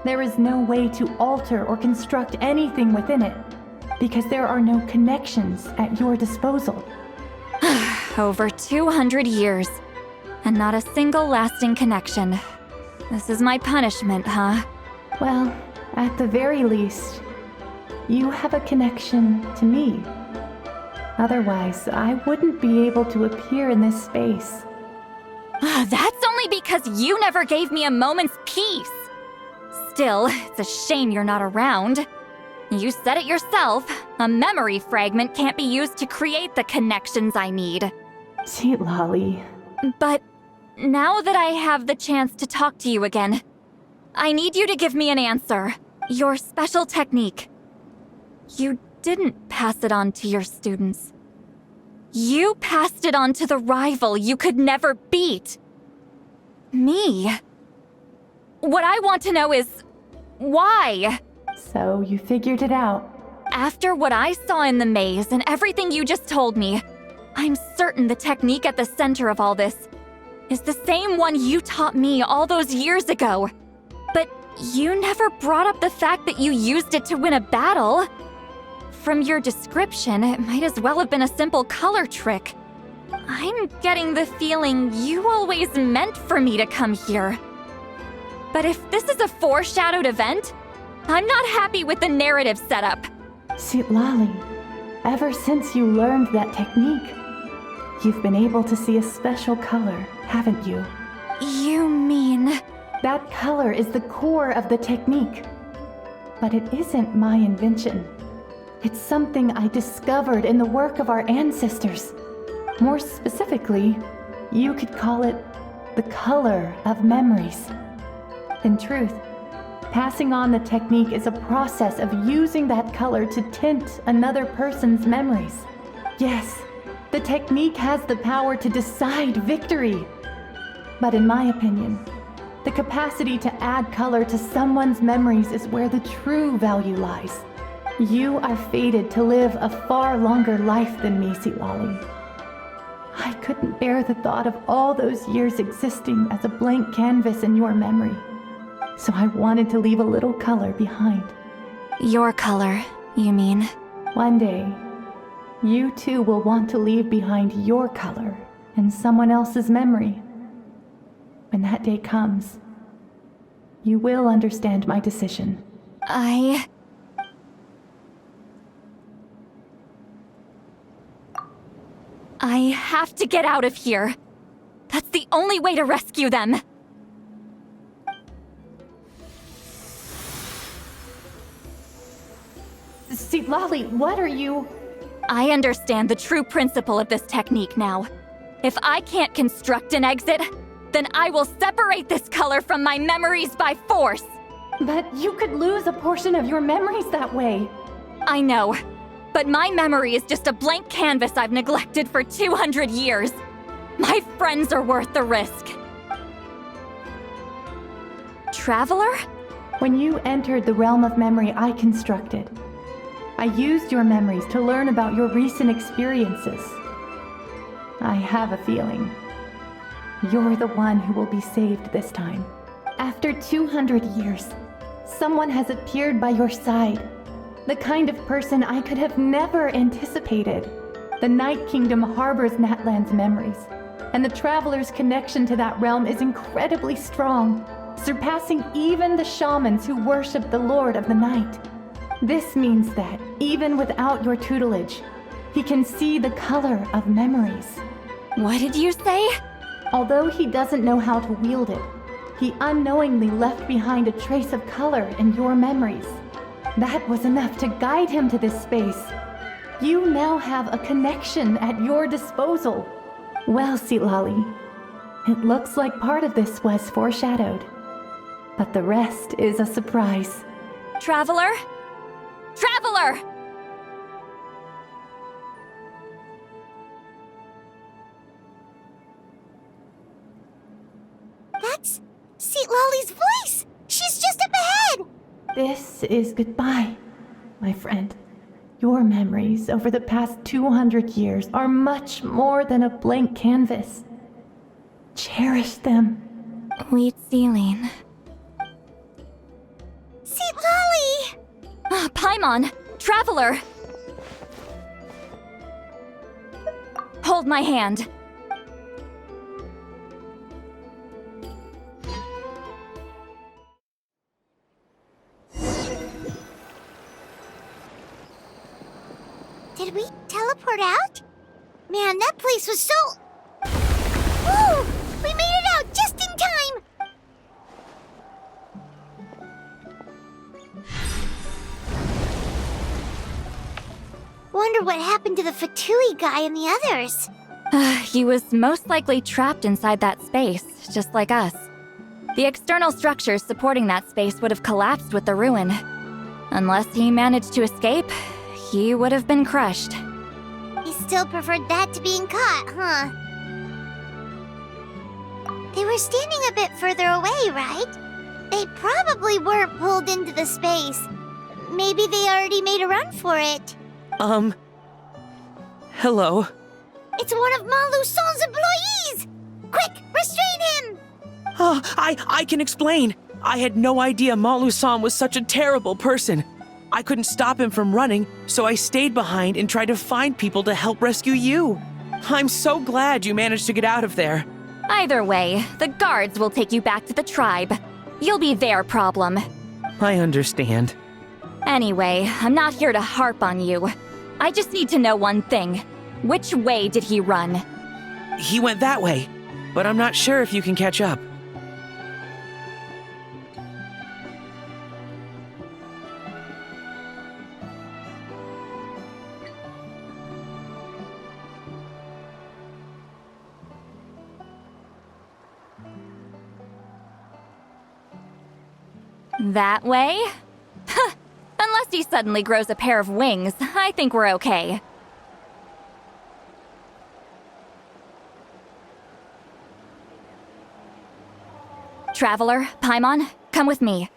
There is no way to alter or construct anything within it, because there are no connections at your disposal. Over 200 years, and not a single lasting connection. This is my punishment, huh? Well, at the very least, you have a connection to me. Otherwise, I wouldn't be able to appear in this space. That's only because you never gave me a moment's peace. Still, it's a shame you're not around. You said it yourself. A memory fragment can't be used to create the connections I need. Sweet Lolly. But now that I have the chance to talk to you again, I need you to give me an answer. Your special technique. You didn't pass it on to your students. You passed it on to the rival you could never beat. Me. What I want to know is, why? So you figured it out. After what I saw in the maze and everything you just told me, I'm certain the technique at the center of all this is the same one you taught me all those years ago. But you never brought up the fact that you used it to win a battle. From your description, it might as well have been a simple color trick. I'm getting the feeling you always meant for me to come here. But if this is a foreshadowed event, I'm not happy with the narrative setup. Sweet Lolly, ever since you learned that technique, you've been able to see a special color, haven't you? You mean... That color is the core of the technique. But it isn't my invention. It's something I discovered in the work of our ancestors. More specifically, you could call it the color of memories. In truth, passing on the technique is a process of using that color to tint another person's memories. Yes, the technique has the power to decide victory. But in my opinion, the capacity to add color to someone's memories is where the true value lies. You are fated to live a far longer life than me, Sweet Lolly. I couldn't bear the thought of all those years existing as a blank canvas in your memory. So I wanted to leave a little color behind. Your color, you mean? One day, you too will want to leave behind your color in someone else's memory. When that day comes, you will understand my decision. I have to get out of here. That's the only way to rescue them. Sweet Lolly, what are you... I understand the true principle of this technique now. If I can't construct an exit, then I will separate this color from my memories by force. But you could lose a portion of your memories that way. I know, but my memory is just a blank canvas I've neglected for 200 years. My friends are worth the risk. Traveler? When you entered the realm of memory I constructed, I used your memories to learn about your recent experiences. I have a feeling you're the one who will be saved this time. After 200 years, someone has appeared by your side. The kind of person I could have never anticipated. The Night Kingdom harbors Natlan's memories, and the Traveler's connection to that realm is incredibly strong, surpassing even the shamans who worship the Lord of the Night. This means that, even without your tutelage, he can see the color of memories. What did you say? Although he doesn't know how to wield it, he unknowingly left behind a trace of color in your memories. That was enough to guide him to this space. You now have a connection at your disposal. Well, Sweet Lolly, it looks like part of this was foreshadowed, but the rest is a surprise. Traveler? Traveler! That's Sweet Lolly's voice! She's just up ahead! This is goodbye, my friend. Your memories over the past 200 years are much more than a blank canvas. cherish them. Wheat ceiling. St. Lolly! Paimon! Traveler! Hold my hand. Did we teleport out? Man, that place was so... Woo! We made it out just in time! Wonder what happened to the Fatui guy and the others. He was most likely trapped inside that space, just like us. The external structures supporting that space would have collapsed with the ruin. Unless he managed to escape, he would have been crushed. He still preferred that to being caught, huh? They were standing a bit further away, right? They probably weren't pulled into the space. Maybe they already made a run for it. Hello? It's one of Maluson's employees! Quick, restrain him! Oh, I can explain. I had no idea Malu-san was such a terrible person. I couldn't stop him from running, so I stayed behind and tried to find people to help rescue you. I'm so glad you managed to get out of there. Either way, the guards will take you back to the tribe. You'll be their problem. I understand. Anyway, I'm not here to harp on you. I just need to know one thing. Which way did he run? He went that way, but I'm not sure if you can catch up. That way? Huh. Unless he suddenly grows a pair of wings, I think we're okay. Traveler, Paimon, come with me.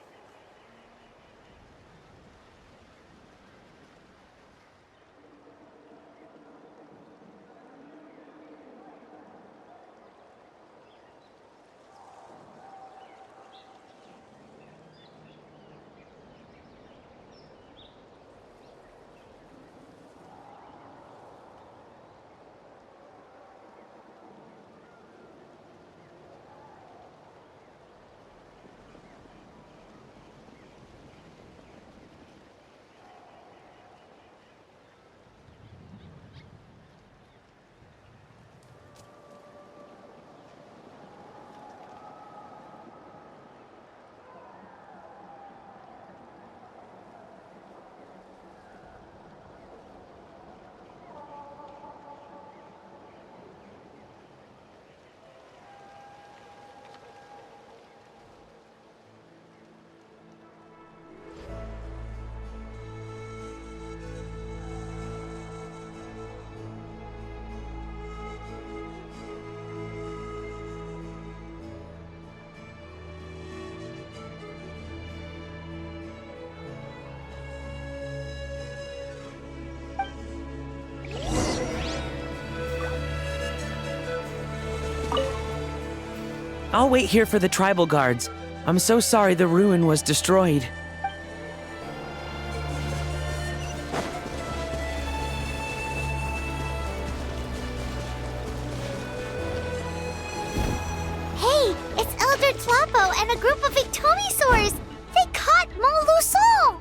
I'll wait here for the tribal guards. I'm so sorry the ruin was destroyed. Hey, it's Elder Tlapo and a group of Victomisaurs! They caught Maluson!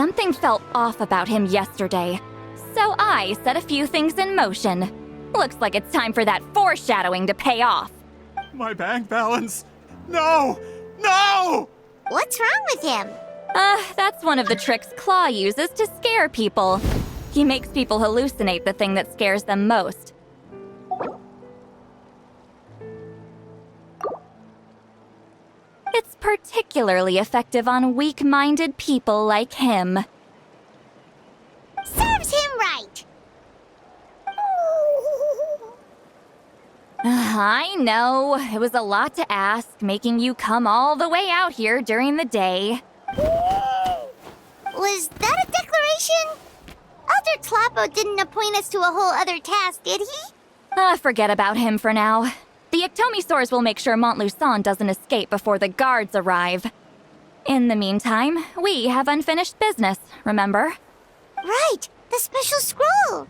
Something felt off about him yesterday, so I set a few things in motion. Looks like it's time for that foreshadowing to pay off. My bank balance! No! No! What's wrong with him? That's one of the tricks Claw uses to scare people. He makes people hallucinate the thing that scares them most. It's particularly effective on weak-minded people like him. Serves him right! I know, it was a lot to ask, making you come all the way out here during the day. Was that a declaration? Elder Tlapo didn't appoint us to a whole other task, did he? Forget about him for now. The Ectomisaurs will make sure Montluçon doesn't escape before the guards arrive. In the meantime, we have unfinished business, remember? Right, the special scroll.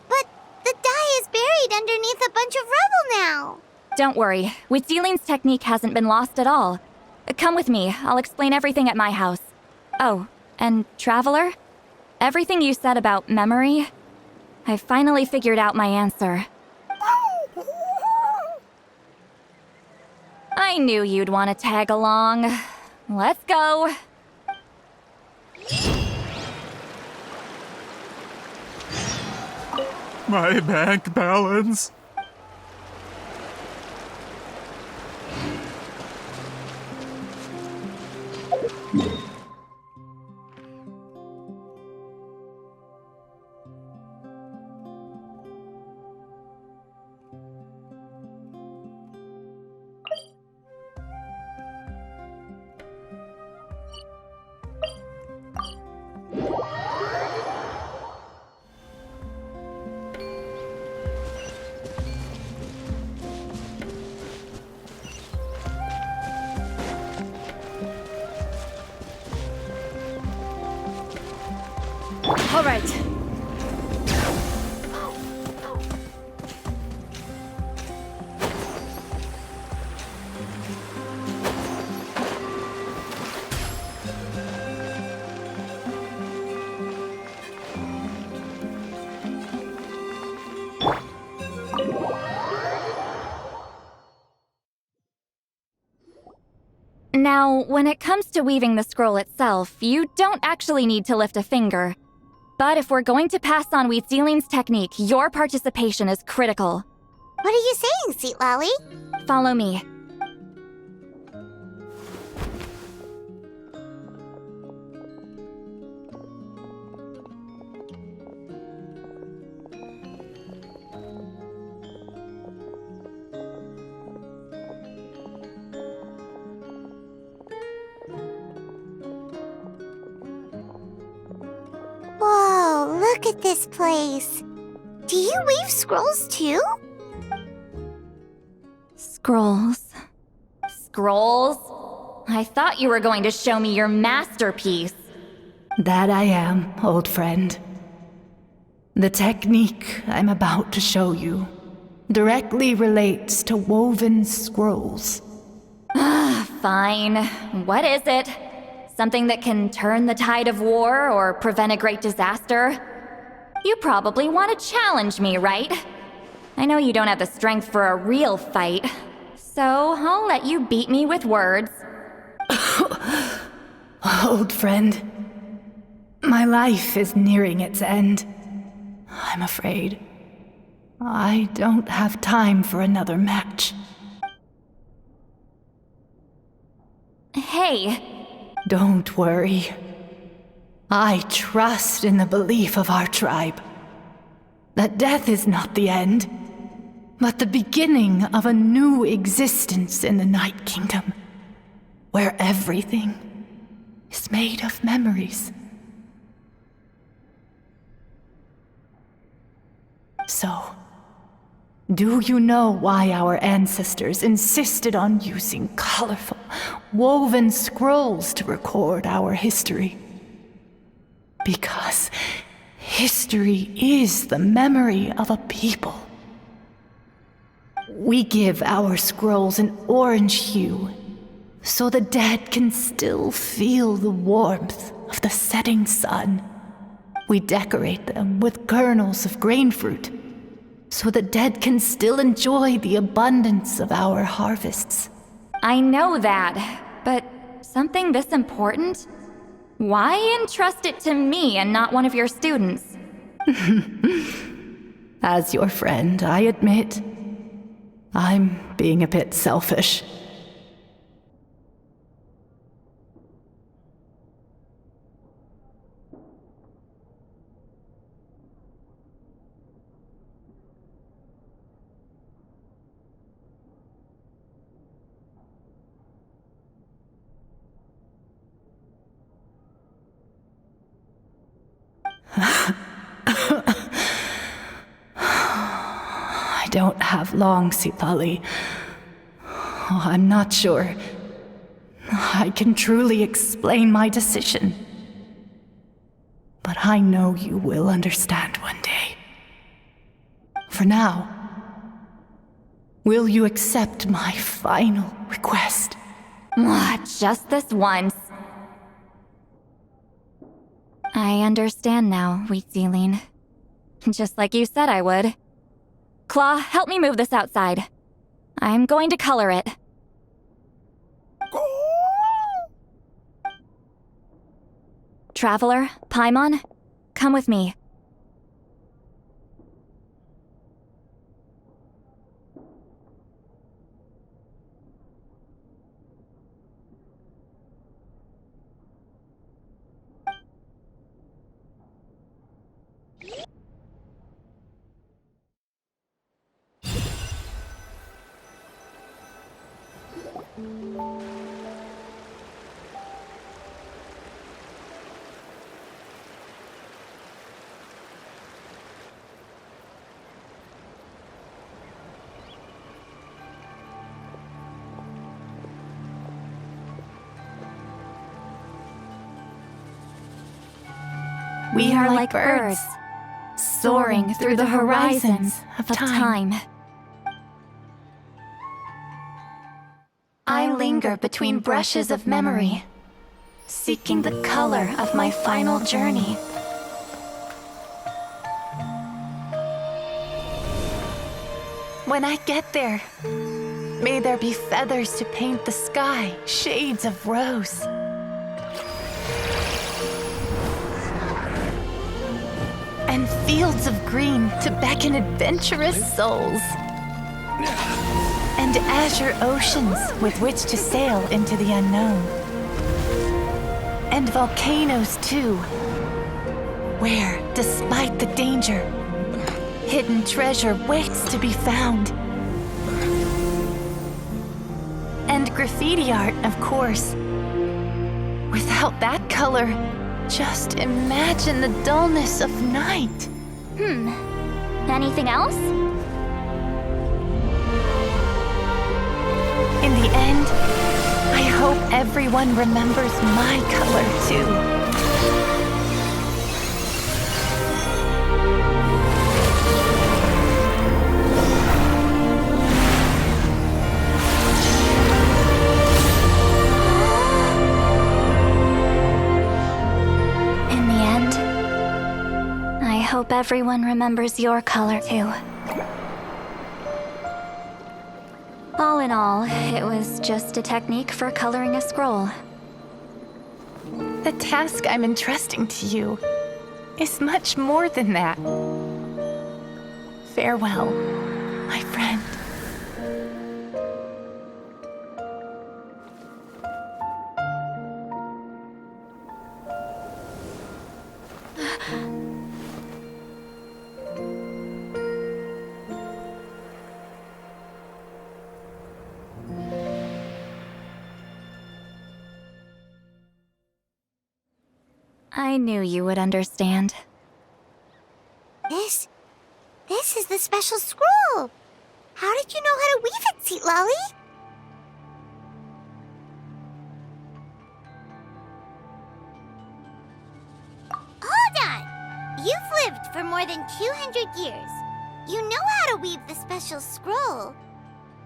But the die is buried underneath a bunch of rubble now. Don't worry, Witzeline's technique hasn't been lost at all. Come with me, I'll explain everything at my house. Oh, and Traveler? Everything you said about memory, I finally figured out my answer. I knew you'd want to tag along. Let's go. My bank balance. All right. Now, when it comes to weaving the scroll itself, you don't actually need to lift a finger. But if we're going to pass on Witzeline's technique, your participation is critical. What are you saying, Sweet Lolly? Follow me. Whoa, look at this place. Do you weave scrolls too? Scrolls. Scrolls? I thought you were going to show me your masterpiece. That I am, old friend. The technique I'm about to show you directly relates to woven scrolls. Fine. What is it? Something that can turn the tide of war or prevent a great disaster? You probably want to challenge me, right? I know you don't have the strength for a real fight, so I'll let you beat me with words. Old friend, my life is nearing its end. I'm afraid I don't have time for another match. Hey. Don't worry. I trust in the belief of our tribe that death is not the end, but the beginning of a new existence in the Night Kingdom, where everything is made of memories. So, do you know why our ancestors insisted on using colorful, woven scrolls to record our history? Because history is the memory of a people. We give our scrolls an orange hue, so the dead can still feel the warmth of the setting sun. We decorate them with kernels of grain fruit, so the dead can still enjoy the abundance of our harvests. I know that, but something this important? Why entrust it to me and not one of your students? As your friend, I admit, I'm being a bit selfish. I don't have long, Sitali. I'm not sure I can truly explain my decision. But I know you will understand one day. For now, will you accept my final request? Just this once. I understand now, Wheatsealing. Just like you said I would. Claw, help me move this outside. I'm going to color it. Traveler, Paimon, come with me. We are like birds, soaring through the horizons of time. I linger between brushes of memory, seeking the color of my final journey. When I get there, may there be feathers to paint the sky, shades of rose. And fields of green to beckon adventurous souls. And azure oceans with which to sail into the unknown. And volcanoes too, where, despite the danger, hidden treasure waits to be found. And graffiti art, of course. Without that color, just imagine the dullness of night. Anything else? In the end, I hope everyone remembers my color too. I hope everyone remembers your color too. All in all, it was just a technique for coloring a scroll. The task I'm entrusting to you is much more than that. Farewell, my friend. I knew you would understand. This is the special scroll. How did you know how to weave it, Seatlolly? Hold on! You've lived for more than 200 years. You know how to weave the special scroll.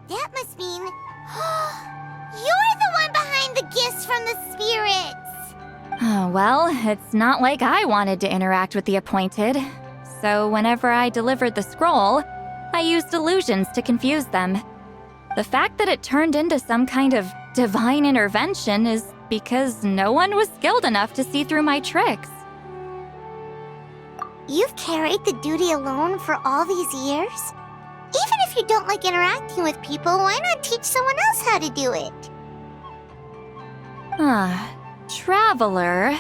That must mean... you're the one behind the gifts from the spirits! Well, it's not like I wanted to interact with the appointed. So whenever I delivered the scroll, I used illusions to confuse them. The fact that it turned into some kind of divine intervention is because no one was skilled enough to see through my tricks. You've carried the duty alone for all these years? Even if you don't like interacting with people, why not teach someone else how to do it? Traveler,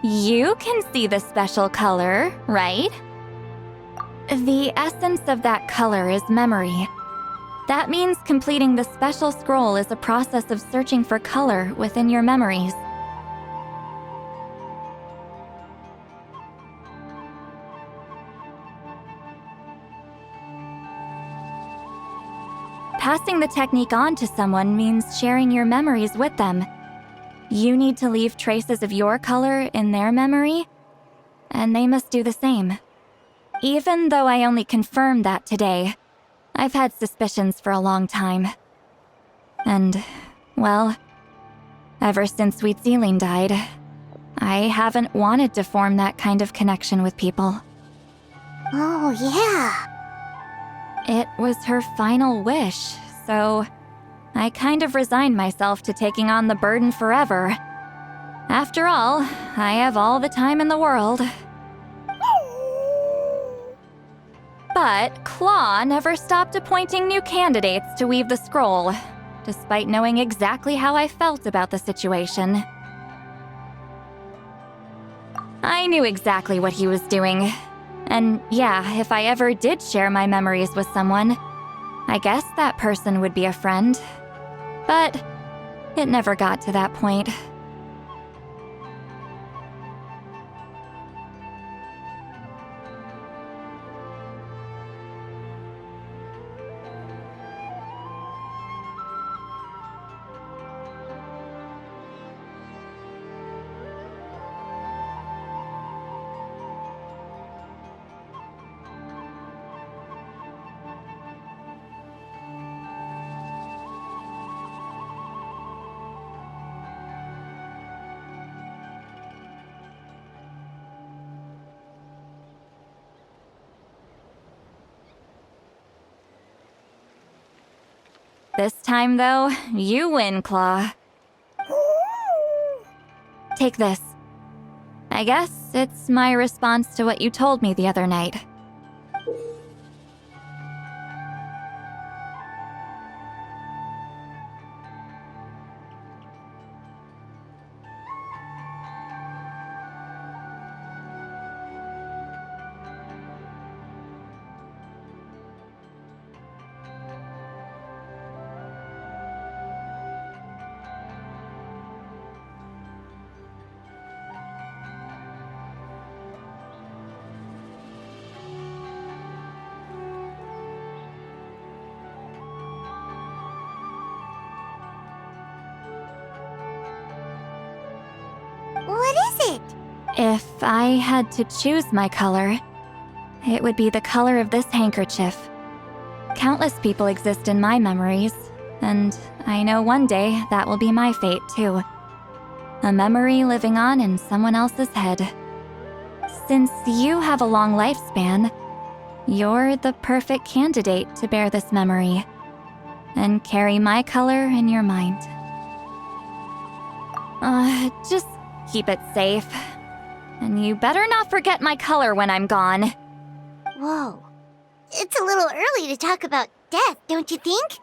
you can see the special color, right? The essence of that color is memory. That means completing the special scroll is a process of searching for color within your memories. Passing the technique on to someone means sharing your memories with them. You need to leave traces of your color in their memory, and they must do the same. Even though I only confirmed that today, I've had suspicions for a long time. And, well, ever since Sweet Celine died, I haven't wanted to form that kind of connection with people. Oh, yeah. It was her final wish, so I kind of resigned myself to taking on the burden forever. After all, I have all the time in the world. But Claw never stopped appointing new candidates to weave the scroll, despite knowing exactly how I felt about the situation. I knew exactly what he was doing. And yeah, if I ever did share my memories with someone, I guess that person would be a friend. But it never got to that point. This time, though, you win, Claw. Take this. I guess it's my response to what you told me the other night. What is it? If I had to choose my color, it would be the color of this handkerchief. Countless people exist in my memories, and I know one day that will be my fate too. A memory living on in someone else's head. Since you have a long lifespan, you're the perfect candidate to bear this memory and carry my color in your mind. Just keep it safe. And you better not forget my color when I'm gone. Whoa. It's a little early to talk about death, don't you think?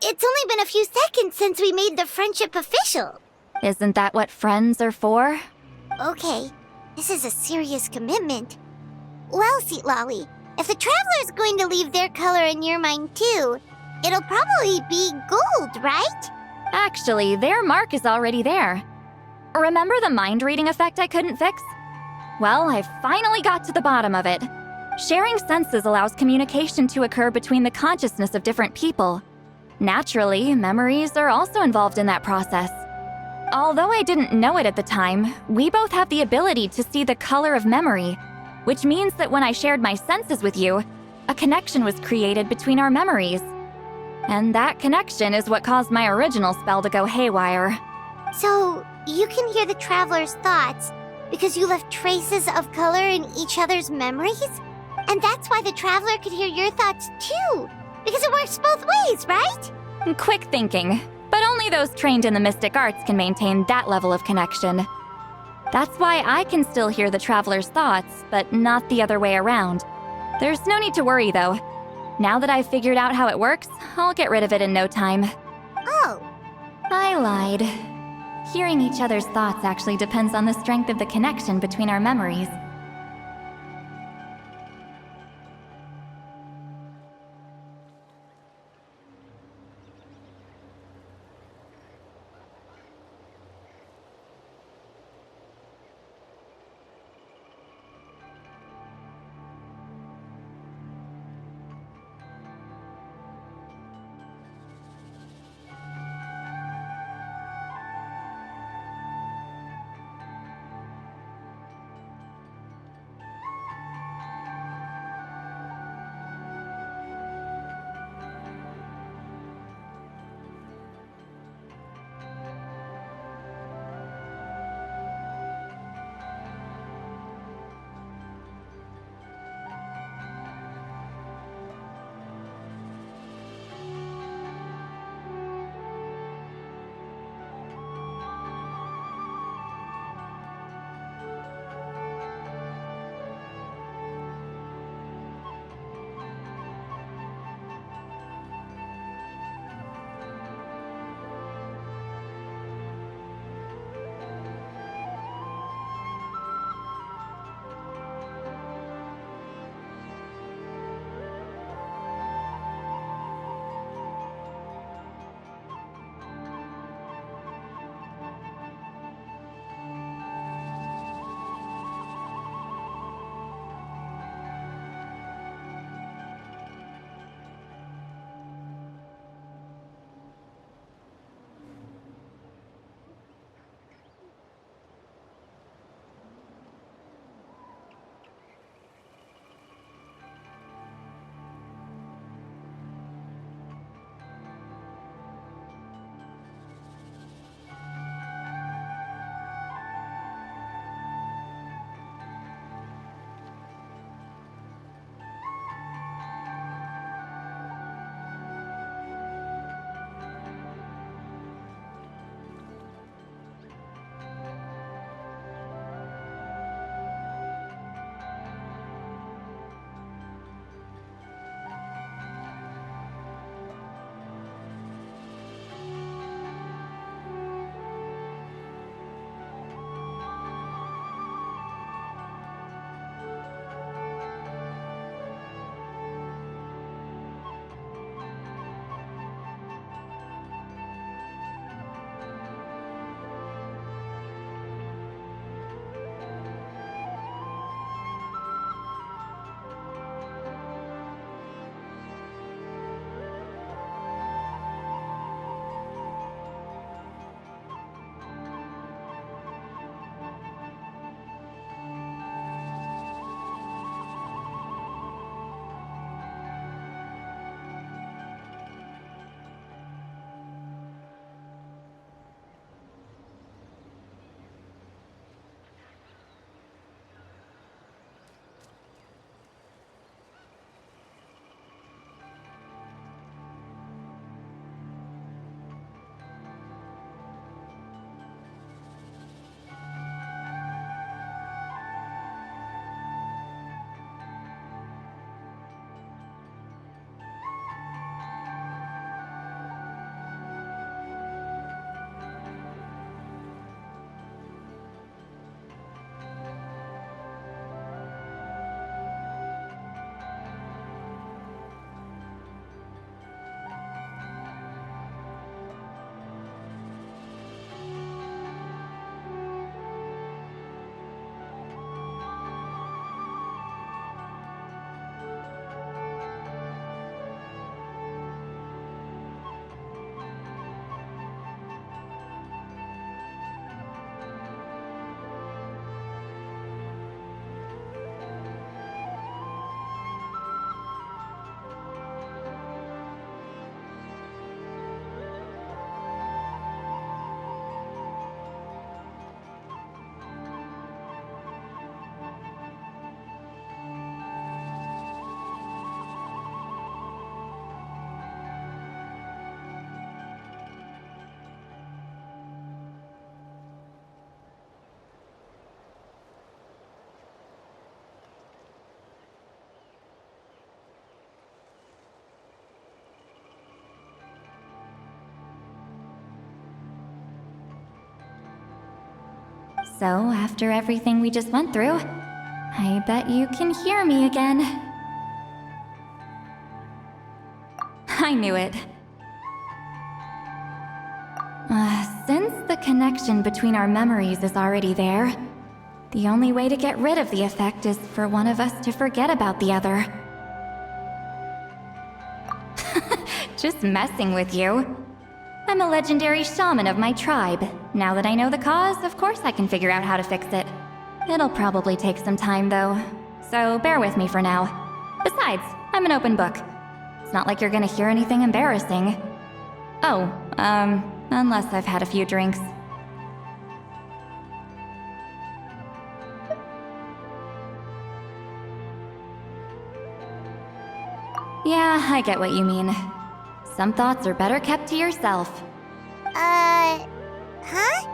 It's only been a few seconds since we made the friendship official. Isn't that what friends are for? Okay, this is a serious commitment. Well, Seat Lolly, if the Traveler's going to leave their color in your mind too, it'll probably be gold, right? Actually, their mark is already there. Remember the mind-reading effect I couldn't fix? Well, I finally got to the bottom of it. Sharing senses allows communication to occur between the consciousness of different people. Naturally, memories are also involved in that process. Although I didn't know it at the time, we both have the ability to see the color of memory, which means that when I shared my senses with you, a connection was created between our memories. And that connection is what caused my original spell to go haywire. So, you can hear the traveler's thoughts because you left traces of color in each other's memories? And that's why the traveler could hear your thoughts too, because it works both ways, right? Quick thinking, but only those trained in the mystic arts can maintain that level of connection. That's why I can still hear the traveler's thoughts, but not the other way around. There's no need to worry, though. Now that I've figured out how it works, I'll get rid of it in no time. Oh. I lied. Hearing each other's thoughts actually depends on the strength of the connection between our memories. So, after everything we just went through, I bet you can hear me again. I knew it. Since the connection between our memories is already there, the only way to get rid of the effect is for one of us to forget about the other. Just messing with you. I'm a legendary shaman of my tribe. Now that I know the cause, of course I can figure out how to fix it. It'll probably take some time, though, so bear with me for now. Besides, I'm an open book. It's not like you're gonna hear anything embarrassing. Oh, unless I've had a few drinks. Yeah, I get what you mean. Some thoughts are better kept to yourself. Huh?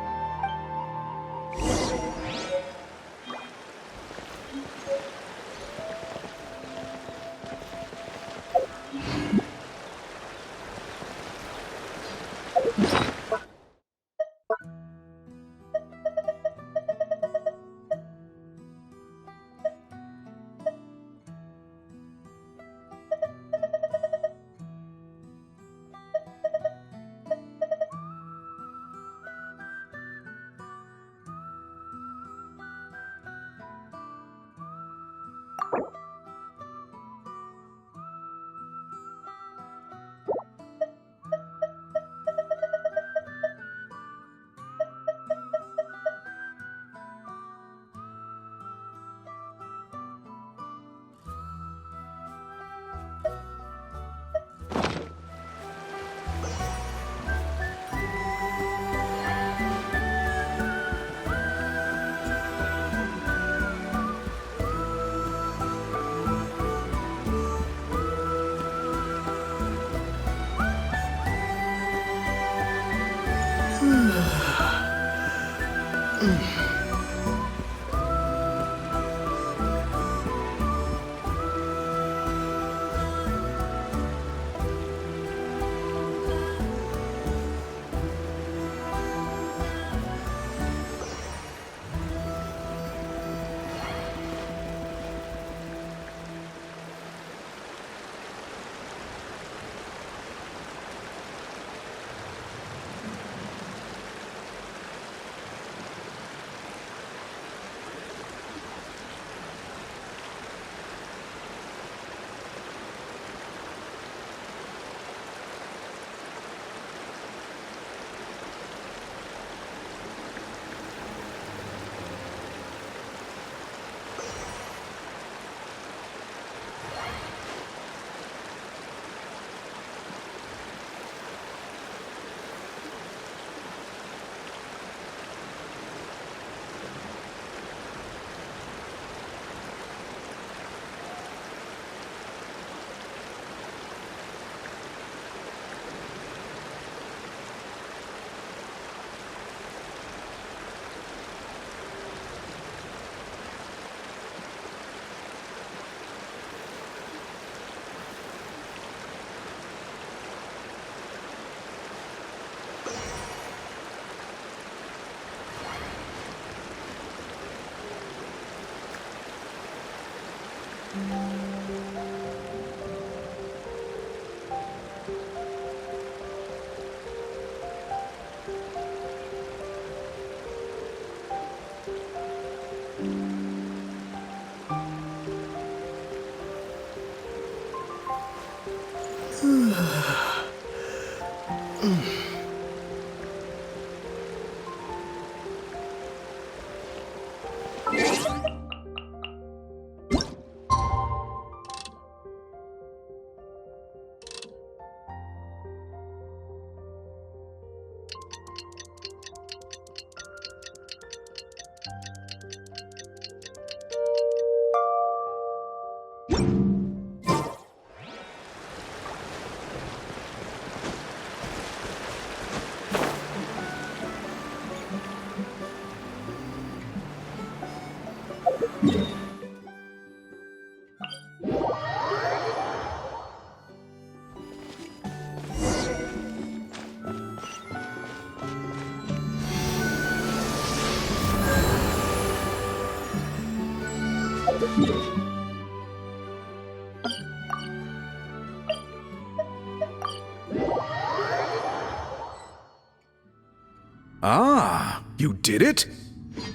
Ah, you did it?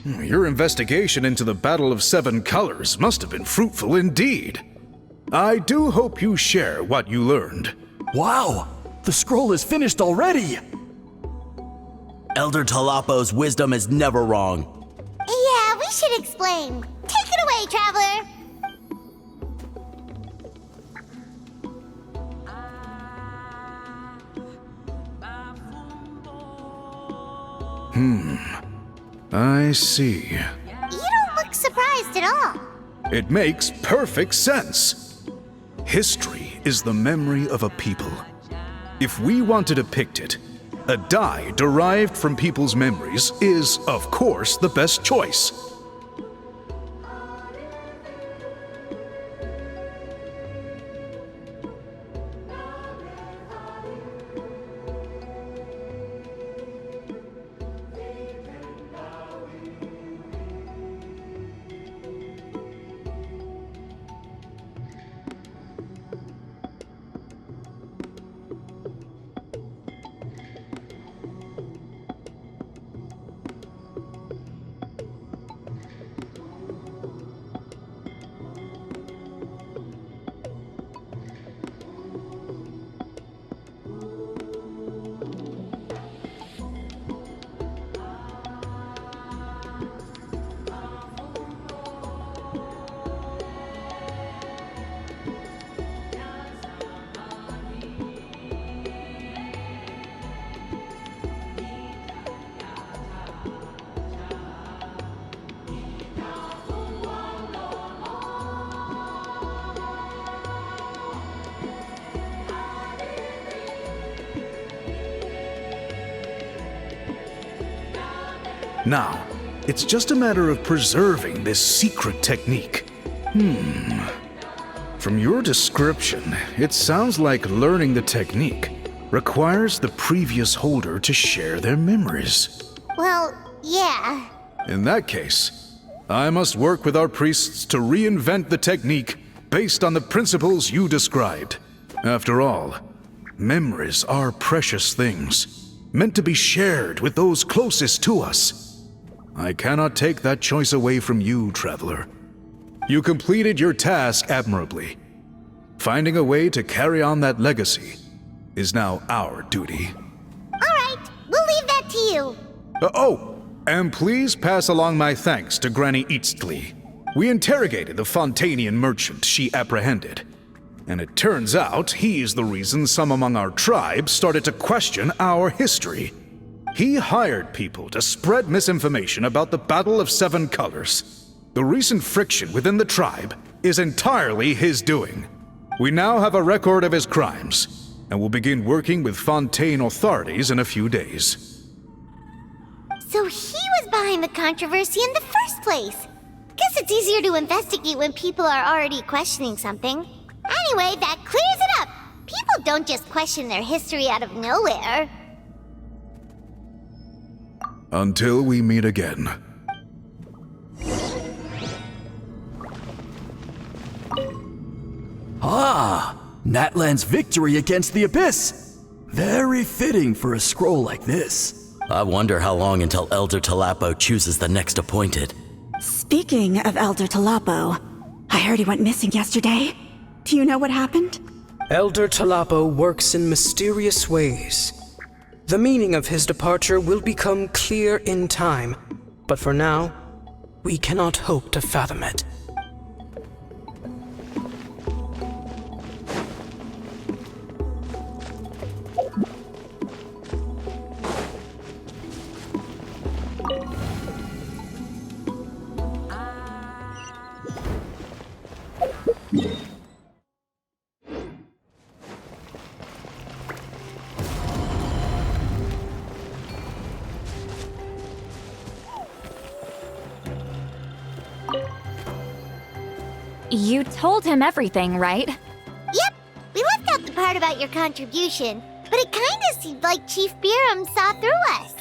Your investigation into the Battle of Seven Colors must have been fruitful indeed. I do hope you share what you learned. Wow! The scroll is finished already! Elder Talapo's wisdom is never wrong. Yeah, we should explain. Take it away, Traveler! I see. You don't look surprised at all. It makes perfect sense. History is the memory of a people. If we want to depict it, a die derived from people's memories is, of course, the best choice. Now, it's just a matter of preserving this secret technique. From your description, it sounds like learning the technique requires the previous holder to share their memories. Well, yeah. In that case, I must work with our priests to reinvent the technique based on the principles you described. After all, memories are precious things, meant to be shared with those closest to us. I cannot take that choice away from you, Traveler. You completed your task admirably. Finding a way to carry on that legacy is now our duty. All right, we'll leave that to you. And please pass along my thanks to Granny Eastly. We interrogated the Fontanian merchant she apprehended, and it turns out he's the reason some among our tribe started to question our history. He hired people to spread misinformation about the Battle of Seven Colors. The recent friction within the tribe is entirely his doing. We now have a record of his crimes, and will begin working with Fontaine authorities in a few days. So he was behind the controversy in the first place. Guess it's easier to investigate when people are already questioning something. Anyway, that clears it up. People don't just question their history out of nowhere. Until we meet again. Ah, Natlan's victory against the Abyss. Very fitting for a scroll like this. I wonder how long until Elder Talapo chooses the next appointed. Speaking of Elder Talapo, I heard he went missing yesterday. Do you know what happened? Elder Talapo works in mysterious ways. The meaning of his departure will become clear in time, but for now, we cannot hope to fathom it. You told him everything, right? Yep, we left out the part about your contribution, but it kinda seemed like Chief Biram saw through us.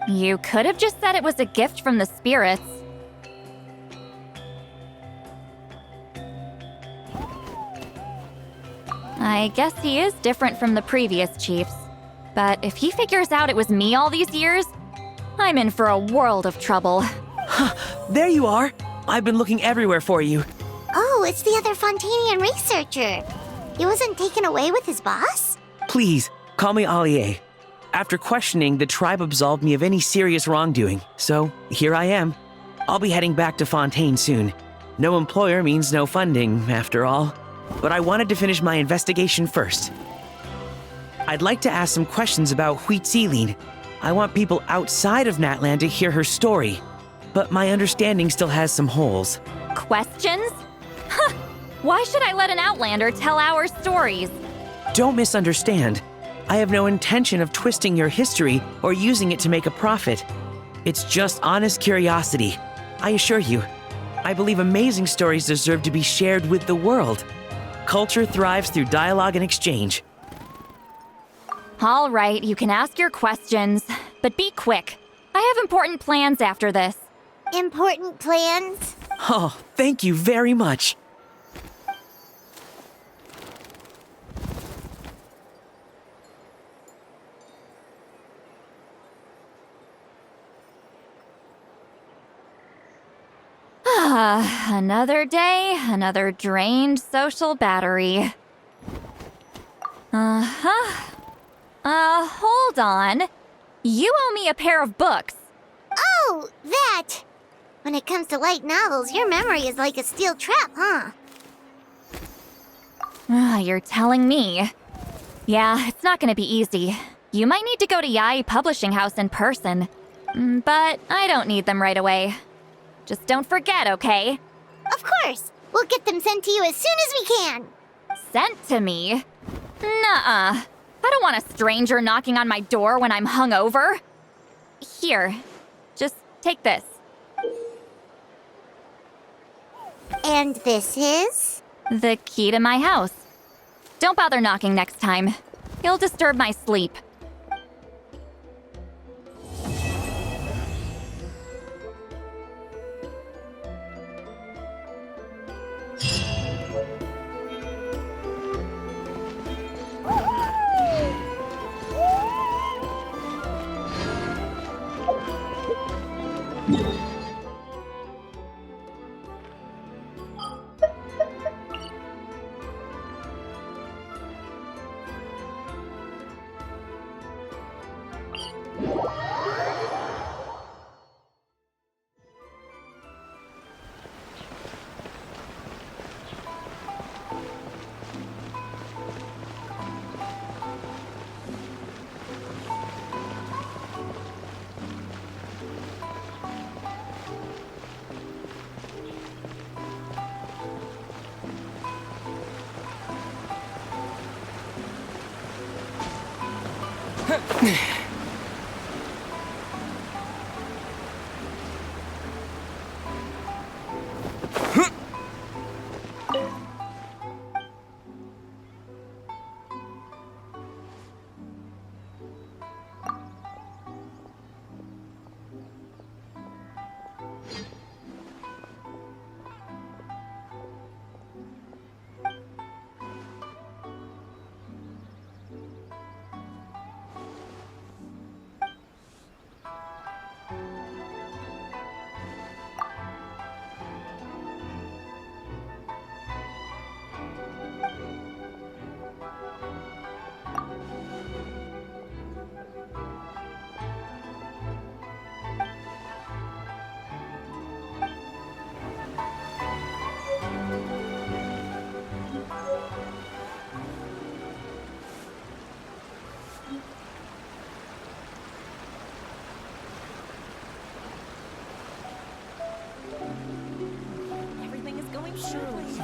You could have just said it was a gift from the spirits. I guess he is different from the previous chiefs. But if he figures out it was me all these years, I'm in for a world of trouble. There you are! I've been looking everywhere for you. Oh, it's the other Fontanian researcher. He wasn't taken away with his boss? Please, call me Allier. After questioning, the tribe absolved me of any serious wrongdoing, so here I am. I'll be heading back to Fontaine soon. No employer means no funding, after all. But I wanted to finish my investigation first. I'd like to ask some questions about Huitziline. I want people outside of Natlan to hear her story, but my understanding still has some holes. Questions? Huh! Why should I let an Outlander tell our stories? Don't misunderstand. I have no intention of twisting your history or using it to make a profit. It's just honest curiosity. I assure you, I believe amazing stories deserve to be shared with the world. Culture thrives through dialogue and exchange. All right, you can ask your questions, but be quick. I have important plans after this. Important plans? Oh, thank you very much. Another day, another drained social battery. Hold on. You owe me a pair of books. Oh, that! When it comes to light novels, your memory is like a steel trap, huh? You're telling me. Yeah, it's not gonna be easy. You might need to go to Yai Publishing House in person. But I don't need them right away. Just don't forget, okay? Of course! We'll get them sent to you as soon as we can! Sent to me? Nuh-uh. I don't want a stranger knocking on my door when I'm hungover. Here, just take this. And this is? The key to my house. Don't bother knocking next time. You'll disturb my sleep.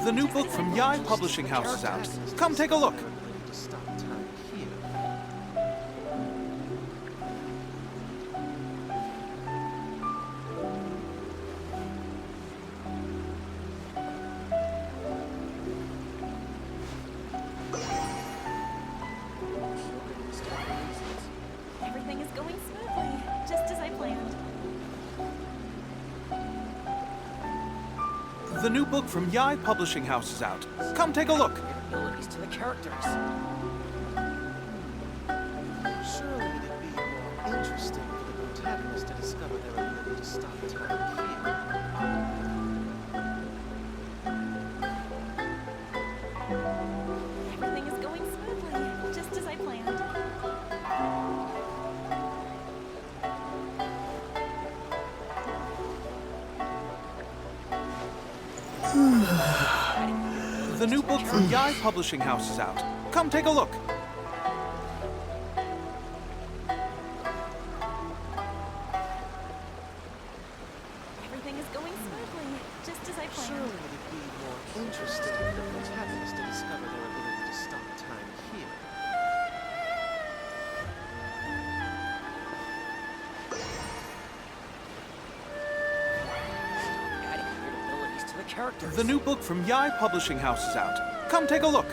The new book from Yai Publishing House is out. Come take a look. Everything is going smoothly, just as I planned. The new book from Yai Publishing House is out. Come take a look. Abilities to the characters. Surely it'd be more interesting for the protagonist to The new book from Yai Publishing House is out. Come take a look. Everything is going smoothly, just as I planned. Surely it'd be more interesting for the protagonists to discover their ability to stop time here. The new book from Yai Publishing House is out. Come take a look.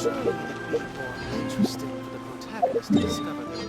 Surely it would be more interesting for the protagonist to discover their